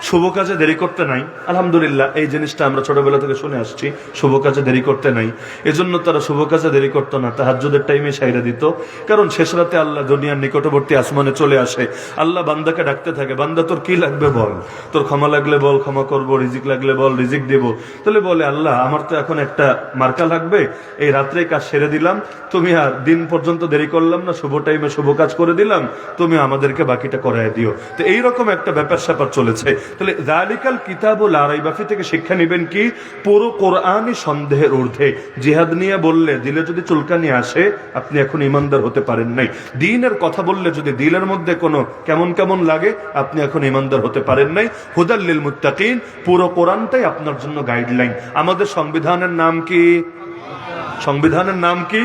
Speaker 1: শুভ কাজে দেরি করতে নাই। আলহামদুলিল্লাহ, এই জিনিসটা আমরা ছোটবেলা থেকে শুনে আসছি, শুভ কাজে দেরি করতে নাই। এজন্য তারা শুভ কাজে দেরি করতো না, তাহাজ্জুদের টাইমে সাইরা দিত। কারণ শেষ রাতে আল্লাহ দুনিয়ার নিকটবর্তী আসমানে চলে আসে। আল্লাহ বান্দাকে ডাকতে থাকে, বান্দা তোর কি লাগবে বল, তোর ক্ষমা লাগলে বল ক্ষমা করব, রিজিক লাগলে বল রিজিক দেব। তাহলে বলে, আল্লাহ আমার তো এখন একটা মার্কা লাগবে, এই রাত্রে কাজ সেরে দিলাম, তুমি আর দিন পর্যন্ত দেরি করলাম না, শুভ টাইমে শুভ কাজ করে দিলাম, তুমি আমাদেরকে বাকিটা করায় দিও। তো এইরকম একটা ব্যাপার স্যাপার চলেছে। তাহলে যালিকাল কিতাবু লা রাইবা ফি থেকে শিক্ষা নেবেন কি? পুরো কোরআনই সন্দেহের ঊর্ধ্বে। জিহাদ নিয়ে বললে দিলে যদি চুলকানি আসে, আপনি এখন ইমানদার হতে পারেন নাই। দ্বীনের কথা বললে যদি দিলের মধ্যে কোনো কেমন কেমন লাগে, আপনি এখন ইমানদার হতে পারেন নাই। হুদাল লিল মুত্তাকিন, পুরো কোরআনটাই আপনার জন্য গাইডলাইন। আমাদের সংবিধানের নাম কি? সংবিধানের নাম কি?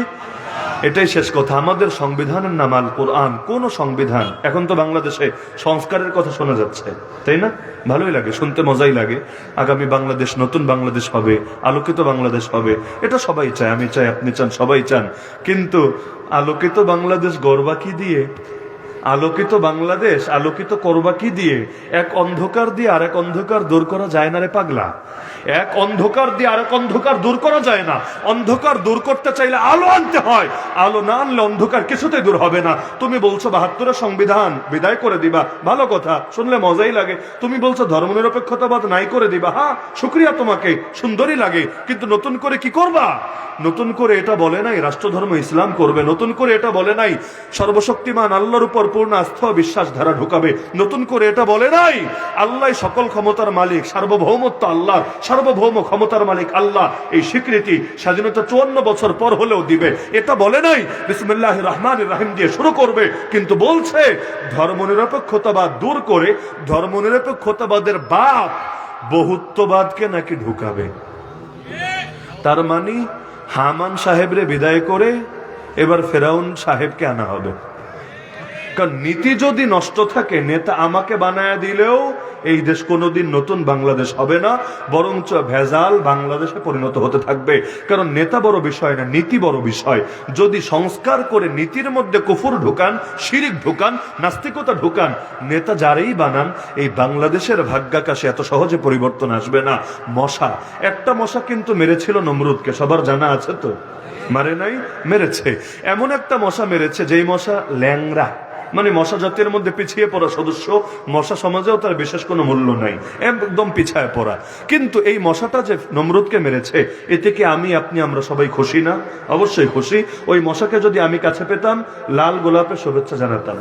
Speaker 1: এটাই শেষ কথা। আমাদের সংবিধানের নাম আল কোরআন। কোন সংবিধান? এখন তো বাংলাদেশে সংস্কারের কথা শোনা যাচ্ছে, তাই না? ভালোই লাগে, শুনতে মজাই লাগে। আগামী বাংলাদেশ নতুন বাংলাদেশ হবে, আলোকিত বাংলাদেশ হবে, এটা সবাই চায়, আমি চাই, আপনি চান, সবাই চান। কিন্তু আলোকিত বাংলাদেশ গড়বা কি দিয়ে? আলোকিত বাংলাদেশ আলোকিত করবা কি দিয়ে? এক অন্ধকার দিয়ে আরেক অন্ধকার দূর করা যায় না রে পাগলা। এক অন্ধকার দিয়ে আরেক অন্ধকার দূর করা যায় না। অন্ধকার দূর করতে চাইলে আলো আনতে হয়, আলো না আনলে অন্ধকার কিছুতেই দূর হবে না। তুমি বলছো 72 সংবিধান বিদায় করে দিবা, ভালো কথা, শুনলে মজাই লাগে। তুমি বলছো ধর্মনিরপেক্ষতাবাদ নাই করে দিবা, হ্যাঁ শুক্রিয়া, তোমাকে সুন্দরই লাগে। কিন্তু নতুন করে কি করবা? নতুন করে এটা বলে নাই রাষ্ট্রধর্ম ইসলাম করবে, নতুন করে এটা বলে নাই সর্বশক্তিমান আল্লাহর উপর পূর্ণ আস্থা বিশ্বাস ধারা ঢুকাবে, নতুন করে এটা বলে নাই আল্লাহ সকল ক্ষমতার মালিক, সার্বভৌমত্ব আল্লাহ, সার্বভৌম ক্ষমতার মালিক আল্লাহ। এই স্বীকৃতি স্বাধীনতা 54 বছর পর হলেও দিবে, এটা বলে নাই বিসমিল্লাহির রহমানির রহিম দিয়ে শুরু করবে। কিন্তু বলছে ধর্মনিরপেক্ষতাবাদ দূর করে ধর্মনিরপেক্ষতাবাদের বাপ বহুত্ববাদকে নাকি ঢুকাবে। তার মানে হামান সাহেবরে বিদায় করে এবার ফেরাউন সাহেবকে আনা হবে। কারণ নীতি যদি নষ্ট থাকে, নেতা আমাকে বানায় দিলেও এই দেশ কোনোদিন নতুন বাংলাদেশ হবে না, বরঞ্চ ভেজাল বাংলাদেশে পরিণত হতে থাকবে। কারণ নেতা বড় বিষয় না, নীতি বড় বিষয়। যদি সংস্কার করে নীতির মধ্যে কুফর ঢুকান, শিরিক ঢুকান, নাস্তিকতা ঢুকান, নেতা যারাই বানান, এই বাংলাদেশের ভাগ্যাকাশে এত সহজে পরিবর্তন আসবে না। মশা, একটা মশা কিন্তু মেরেছিল নমরুদকে, সবার জানা আছে তো? মারে নাই? মেরেছে। এমন একটা মশা মেরেছে যেই মশা ল্যাংরা, মানে মশা জাতির মধ্যে পিছিয়ে পড়া সদস্য, মশা সমাজেও তার বিশেষ কোনো মূল্য নাই, একদম পিছায় পড়া। কিন্তু এই মশাটা যে নমরুদকে মেরেছে, এতে কি আমি আপনি আমরা সবাই খুশি না? অবশ্যই খুশি। ওই মশাকে যদি আমি কাছে পেতাম, লাল গোলাপের শুভেচ্ছা জানাতাম।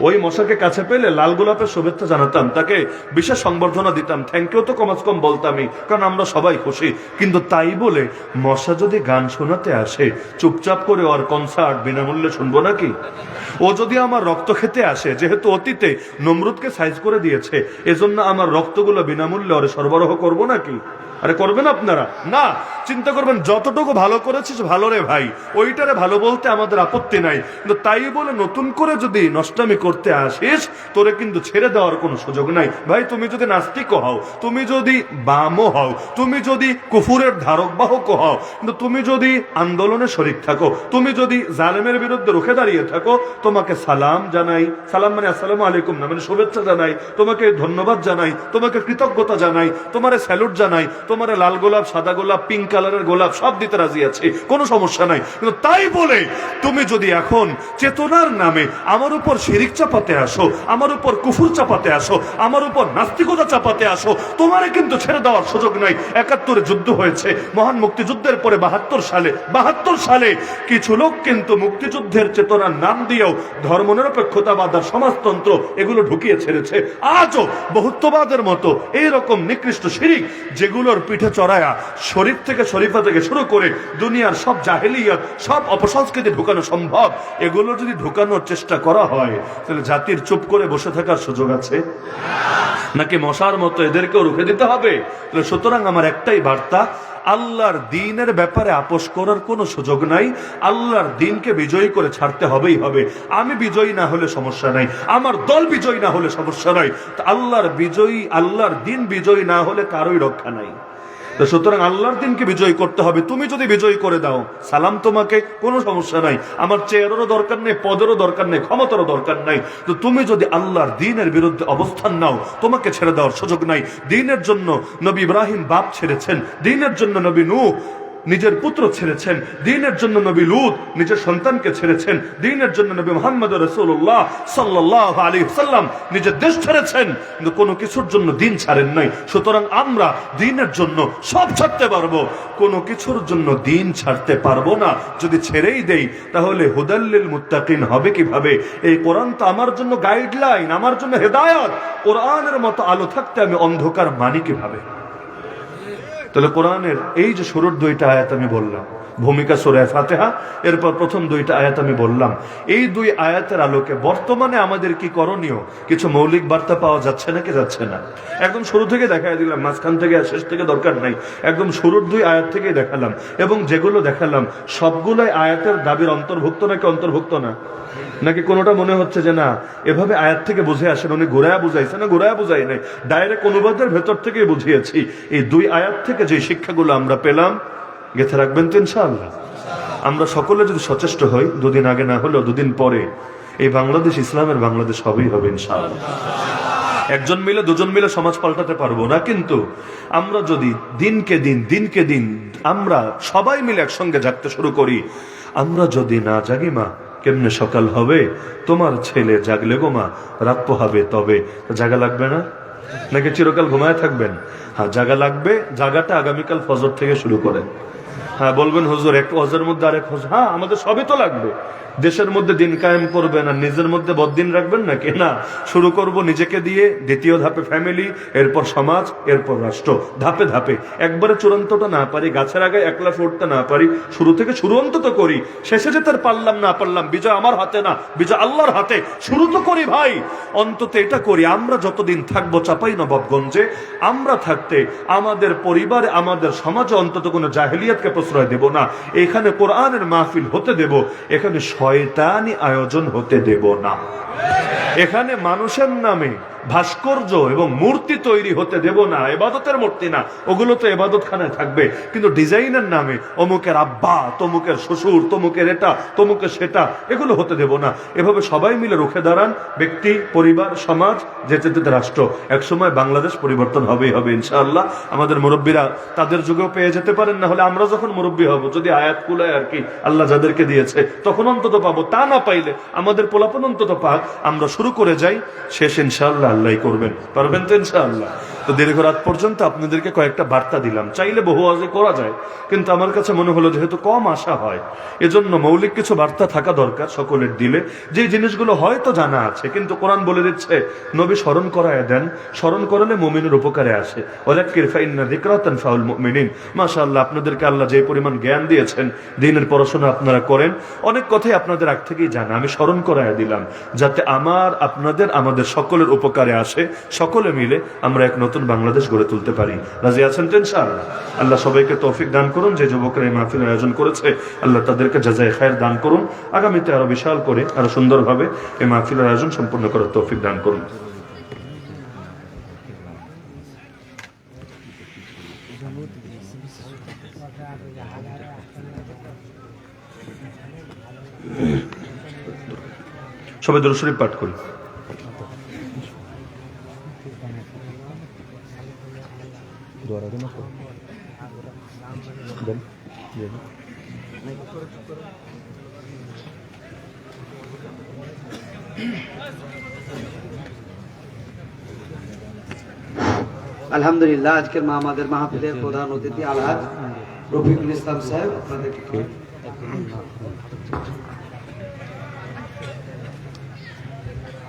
Speaker 1: ওই মশাকে কাছে পেলে লাল গোলাপের শুভেচ্ছা জানাতাম, তাকে বিশেষ সংবর্ধনা দিতাম, থ্যাংক ইউ তো কমাস কম বলতামই, কারণ আমরা সবাই খুশি। কিন্তু তাই বলে মশা যদি গান শোনাতে আসে, চুপচাপ করে ওর কনসার্ট বিনামূল্যে শুনবো নাকি? ও যদি আমার রক্ত খেতে আসে, যেহেতু অতীতে নমরুদকে সাইজ করে দিয়েছে, এজন্য আমার রক্তগুলো বিনামূল্যে ওরে সরবরাহ করবো নাকি? আরে করবেন আপনারা? না, চিন্তা করবেন যতটুকু ভালো করেছিস ভালো রে ভাই, ওইটারে ভালো বলতে আমাদের আপত্তি নাই। কিন্তু তাই বলে নতুন করে যদি নষ্টামি করতে আসিস, তোরে কিন্তু ছেড়ে দেওয়ার কোনো সুযোগ নাই। ভাই তুমি যদি নাস্তিকও হও, তুমি যদি বামও হও, তুমি যদি কুফুরের ধারক বাহক হও, কিন্তু তুমি যদি আন্দোলনে শরিক থাকো, তুমি যদি জালেমের বিরুদ্ধে রুখে দাঁড়িয়ে থাকো, তোমাকে সালাম জানাই, সালাম মানে আসসালামু আলাইকুম না, মানে শুভেচ্ছা জানাই, তোমাকে ধন্যবাদ জানাই, তোমাকে কৃতজ্ঞতা জানাই, তোমারে স্যালুট জানাই, তোমারে লাল গোলাপ, সাদা গোলাপ, পিঙ্ক কালারের গোলাপ সব দিতে রাজি আছে, কোনো সমস্যা নাই। কিন্তু তাই বলে তুমি যদি এখন চেতনার নামে আমার উপর শিরিক চাপাতে আসো, আমার উপর কুফুর চাপাতে আসো, আমার উপর নাস্তিকতা চাপাতে আসো, তোমারে কিন্তু ছেড়ে দেওয়ার সুযোগ নাই। ৭১ যুদ্ধ হয়েছে, মহান মুক্তিযুদ্ধের পরে ৭২ সালে কিছু লোক কিন্তু মুক্তিযুদ্ধের চেতনার নাম দিয়েও ধর্মনিরপেক্ষতাবাদ আর সমাজতন্ত্র এগুলো ঢুকিয়ে ছেড়েছে। আজও বহুত্ববাদের মতো এইরকম নিকৃষ্ট শিরিক, যেগুলোর পিঠে চড়ায়া শরীফ থেকে শরীফা থেকে শুরু করে দুনিয়ার সব জাহেলিয়ত, সব অপসংস্কৃতি ঢুকানো সম্ভব। এগুলো যদি ঢুকানোর চেষ্টা করা হয়, তাহলে জাতির চুপ করে বসে থাকার সুযোগ আছে নাকি মশার মতো এদেরকেও রুখে দিতে হবে? সুতরাং আমার একটাই বার্তা, আল্লাহর দ্বীনের ব্যাপারে আপোষ করার কোনো সুযোগ নাই। আল্লাহর দ্বীনকে বিজয়ী করে ছাড়তে হবেই হবে। আমি বিজয়ী না হলে সমস্যা নাই, আমার দল বিজয়ী না হলে সমস্যা নাই। আল্লাহর দ্বীন বিজয়ী না হলে কারোই রক্ষা নাই। সুতরাং আল্লাহর দ্বীনকে বিজয়ী করতে হবে। তুমি যদি বিজয়ী করে দাও, সালাম তোমাকে, কোনো সমস্যা নাই, আমার চেয়ারেরও দরকার নেই, পদেরও দরকার নেই, ক্ষমতারও দরকার নাই। তো তুমি যদি আল্লাহর দ্বীনের বিরুদ্ধে অবস্থান নাও, তোমাকে ছেড়ে দেওয়ার সুযোগ নাই। দ্বীনের জন্য নবী ইব্রাহিম বাপ ছেড়েছেন, দ্বীনের জন্য নবী নূহ নিজের পুত্র ছেড়েছেন, দ্বীনের জন্য নবী লূত নিজের সন্তানকে ছেড়েছেন, দ্বীনের জন্য নবী মুহাম্মদ রাসূলুল্লাহ সাল্লাল্লাহু আলাইহি ওয়াসাল্লাম নিজের দেশ ছেড়েছেন, কিন্তু কোনো কিছুর জন্য দ্বীন ছাড়েন নাই। সুতরাং আমরা দ্বীনের জন্য সব ছাড়তে পারবো, কোনো কিছুর জন্য দ্বীন ছাড়তে পারবো না। যদি ছেড়েই দেই, তাহলে হুদাল্লিল মুত্তাকিন হবে কিভাবে? এই কোরআন তো আমার জন্য গাইডলাইন, আমার জন্য হেদায়েত। কোরআনের মতো আলো থাকতে আমি অন্ধকার মানি কিভাবে? তাহলে কোরআনের এই যে শুরুর 2টা আয়াত আমি বললাম, ভূমিকা সূরা ফাতিহা, এরপর প্রথম 2টা আয়াত আমি বললাম, এই 2 আয়াতের আলোকে বর্তমানে আমাদের কি করণীয়? কিছু মৌলিক বার্তা পাওয়া যাচ্ছে নাকি যাচ্ছে না? একদম শুরু থেকে দেখাই দিলাম, মাঝখান থেকে আর শেষ থেকে দরকার নাই, একদম শুরুর 2 আয়াত থেকেই দেখালাম। এবং যেগুলো দেখালাম সবগুলোই আয়াতের দাবির অন্তর্ভুক্ত নাকি অন্তর্ভুক্ত না? নাকি কোনোটা মনে হচ্ছে যে না, এভাবে আয়াত থেকে বুঝে আসেন, উনি ঘোরায়া বুঝাইছে? না, ঘোরায়া বুঝাই নাই, ডাইরেক্ট অনুবাদের ভেতর থেকেই বুঝিয়েছি। এই 2 আয়াত থেকে যে শিক্ষাগুলো আমরা পেলাম, গেঁথে রাখবেন তো ইনশাআল্লাহ। আমরা সকলে যদি সচেষ্ট হই, 2 দিন আগে না হলেও 2 দিন পরে এই বাংলাদেশ ইসলামের বাংলাদেশ হবেই হবে ইনশাআল্লাহ। একজন মিলে 2জন মিলে সমাজ পাল্টাতে পারবো না, কিন্তু আমরা যদি দিনকে দিন আমরা সবাই মিলে একসঙ্গে জাগতে শুরু করি। আমরা যদি না জাগি মা, কেমনে সকাল হবে? তোমার ছেলে জাগলে গো মা, রাত পোহাবে, তবে জাগা লাগবে না? নাকি চিরকাল ঘুমায় থাকবেন? হ্যাঁ, জাগা লাগবে। জাগাটা আগামীকাল ফজর থেকে শুরু করেন। হ্যাঁ, বলবেন হুজুর এক হজের মধ্যে আরেক হজ, হ্যাঁ আমাদের সবই তো লাগবে। দেশের মধ্যে দিন কায়েম করবেন আর নিজের মধ্যে বদ্দিন রাখবেন নাকি? না, শুরু করব নিজেকে দিয়ে, দ্বিতীয় ধাপে ফ্যামিলি, এরপর সমাজ, এরপর রাষ্ট্র, ধাপে ধাপে। একবারে চূড়ান্তটা না পারি, গাছের আগে একলা ফুটতে না পারি, শুরু থেকে শুরু অন্তত করি। শেষে যে তার পারলাম না পারলাম, বিজয় আমার হাতে না, বিজয় আল্লাহর হাতে। শুরু তো করি ভাই, অন্তত এটা করি। আমরা যতদিন থাকবো চাঁপাইনবাবগঞ্জে, আমরা থাকতে আমাদের পরিবারে, আমাদের সমাজে অন্তত কোনো জাহেলিয়াতকে প্রশ্রয় দেব না। এখানে কোরআনের মাহফিল হতে দেব, এখানে শয়তানি আয়োজন হতে দেব না। এখানে মানুষের নামে ভাস্কর্য এবং মূর্তি তৈরি হতে দেব না, এবাদতের মূর্তি না, ওগুলো তো এবাদতখানায় থাকবে, কিন্তু ডিজাইনের নামে অমুকের আব্বা, তমুকের শ্বশুর, তমুকের এটা, তমুকের সেটা, এগুলো হতে দেব না। এভাবে সবাই মিলে রুখে দাঁড়ান, ব্যক্তি, পরিবার, সমাজ, যেতে যেতে রাষ্ট্র। একসময় বাংলাদেশ পরিবর্তন হবেই হবে ইনশাআল্লাহ। আমাদের মুরব্বীরা তাদের যুগেও পেয়ে যেতে পারেন, না হলে আমরা যখন মুরব্বী হব, যদি আয়াত কুলায় আর কি আল্লাহ যাদেরকে দিয়েছে, তখন অন্তত পাবো। তা না পাইলে আমাদের পোলাপন অন্তত পাক, আমরা শুরু করে যাই, শেষ ইনশাআল্লাহ আল্লাহই করবেন। পারবেন তো ইনশাআল্লাহ? তো দীর্ঘ রাত পর্যন্ত আপনাদেরকে কয়েকটা বার্তা দিলাম, চাইলে বহু আজে করা যায়, কিন্তু আমার কাছে মনে হলো যেহেতু কম আশা হয়, এজন্য মৌলিক কিছু বার্তা থাকা দরকার সকলের দিলে। যে জিনিসগুলো হয়তো জানা আছে, কিন্তু কোরআন বলে দিচ্ছে নবী স্মরণ করায় দেন, স্মরণ করালে মুমিনের উপকারে আসে। ওয়ালাক্কির ফাইন্না যিকরা তানফাউল মুমিনিন। মাশাআল্লাহ, আপনাদেরকে আল্লাহ যে পরিমাণ জ্ঞান দিয়েছেন, দ্বীনের পড়াশোনা আপনারা করেন, অনেক কথাই আপনাদের আগ থেকেই জানা, আমি স্মরণ করায় দিলাম, যাতে আমার, আপনাদের, আমাদের সকলের উপকারে আসে। সকলে মিলে আমরা এক নতুন বাংলাদেশ গড়ে তুলতে পারি। রাজি আছেন তো ইনশাআল্লাহ? আল্লাহ সবাইকে তৌফিক দান করুন। যে যুবকরা এই মাহফিল আয়োজন করেছে, আল্লাহ তাদেরকে জাযায়ে খায়ের দান করুন। আগামীতে আরো বিশাল করে, আরো সুন্দরভাবে এই মাহফিলের আয়োজন সম্পূর্ণ করার তৌফিক দান করুন। সবাই দরুদ শরীফ পাঠ করি।
Speaker 4: আলহামদুলিল্লাহ, আজকের আমাদের মাহফিলের প্রধান অতিথি আলহাজ রফিকুল ইসলাম সাহেব আপনাদেরকে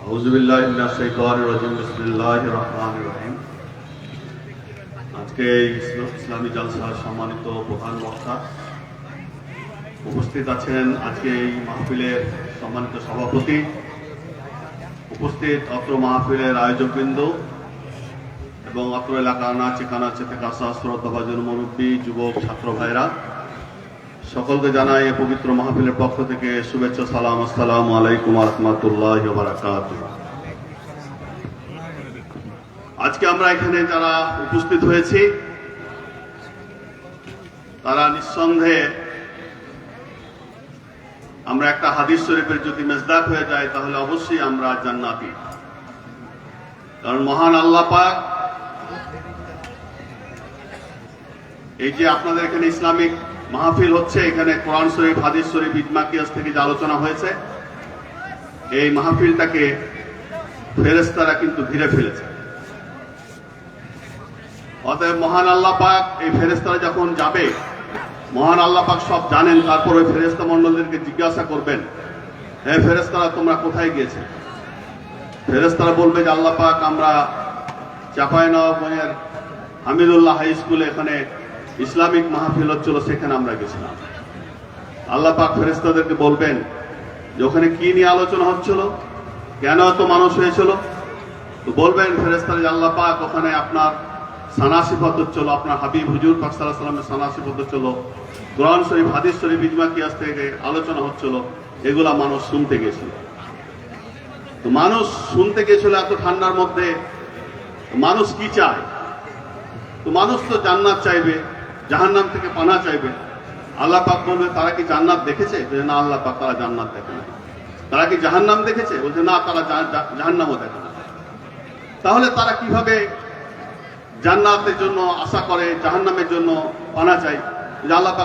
Speaker 5: আউযুবিল্লাহি মিনাশ শাইতানির রাজিম। বিসমিল্লাহির রহমানির রহিম। আজকে ইসলামী জালসার সম্মানিত প্রধান বক্তা উপস্থিত আছেন, আজকে এই মাহফিলের সম্মানিত সভাপতি উপস্থিত, অত্র মাহফিলের আয়োজকবৃন্দ এবং অত্র এলাকা আনাচে কানাচে থেকে আসা শ্রদ্ধাভাজন মুরব্বী, যুবক, ছাত্র ভাইরা, সকলকে জানাই এ পবিত্র মাহফিলের পক্ষ থেকে শুভেচ্ছা, সালাম। আসসালামু আলাইকুম ওয়া রাহমাতুল্লাহি ওয়া বারাকাতুহু। আজকে আমরা এখানে যারা উপস্থিত হয়েছি, তারা নিঃসন্দেহে, আমরা একটা হাদিস শরীফের যদি মেজদাক হয়ে যায়, তাহলে অবশ্যই আমরা জান্নাতি। কারণ মহান আল্লাহ পাক এই যে আপনাদের এখানে ইসলামিক মাহফিল হচ্ছে, এখানে কোরআন শরীফ, হাদিস শরীফ, ইজমা কিয়াস থেকে যে আলোচনা হয়েছে, এই মাহফিলটাকে ফেরেশতারা কিন্তু ঘিরে ফেলেছে। অতএব মহান আল্লাহ পাক, এই ফেরেশতারা যখন যাবে, মহান আল্লাহ পাক সব জানেন, তারপর ওই ফেরেশতা মণ্ডলীদেরকে জিজ্ঞাসা করবেন, হে ফেরেশতারা তোমরা কোথায় গিয়েছে? ফেরেশতারা বলবে যে আল্লাহ পাক, আমরা চাঁপাইনবাবগঞ্জের হামিদুল্লাহ হাই স্কুলে এখানে ইসলামিক মাহফিল হচ্ছিল, সেখানে আমরা গেছিলাম। আল্লাহ পাক ফেরেশতাদেরকে বলবেন যে ওখানে কি নিয়ে আলোচনা হচ্ছিল, কেন এত মানুষ হয়েছিল? তো বলবেন ফেরেশতারা যে আল্লাহ পাক, ওখানে আপনার সানা সিফাত হচ্ছিল, আপনার হাবিব হুজুর পাক সাল্লাল্লাহু আলাইহি ওয়াসাল্লামের সানা সিফাত হচ্ছিল, কোরআন শরীফ, হাদিস শরীফ, ইজমা কিয়াস থেকে আলোচনা হচ্ছিল, এগুলা মানুষ শুনতে গেছিল। তো মানুষ শুনতে গেছিল এত ঠান্ডার মধ্যে। মানুষ কি চায়? তো মানুষ তো জান্নাত চাইবে, জাহান্নাম থেকে পানা চাইবে। আল্লাহ পাক বলবে তারা কি জান্নাত দেখেছে? না আল্লাহ পাক, তারা জান্নাত দেখে না। তারা কি জাহান্নাম দেখেছে? বলছে না, তারা জাহান্নামও দেখে না। তাহলে তারা কিভাবে জান্নাতের জন্য আশা করে, জাহান্নামের জন্য পানা চায়? যে আল্লাহ পাক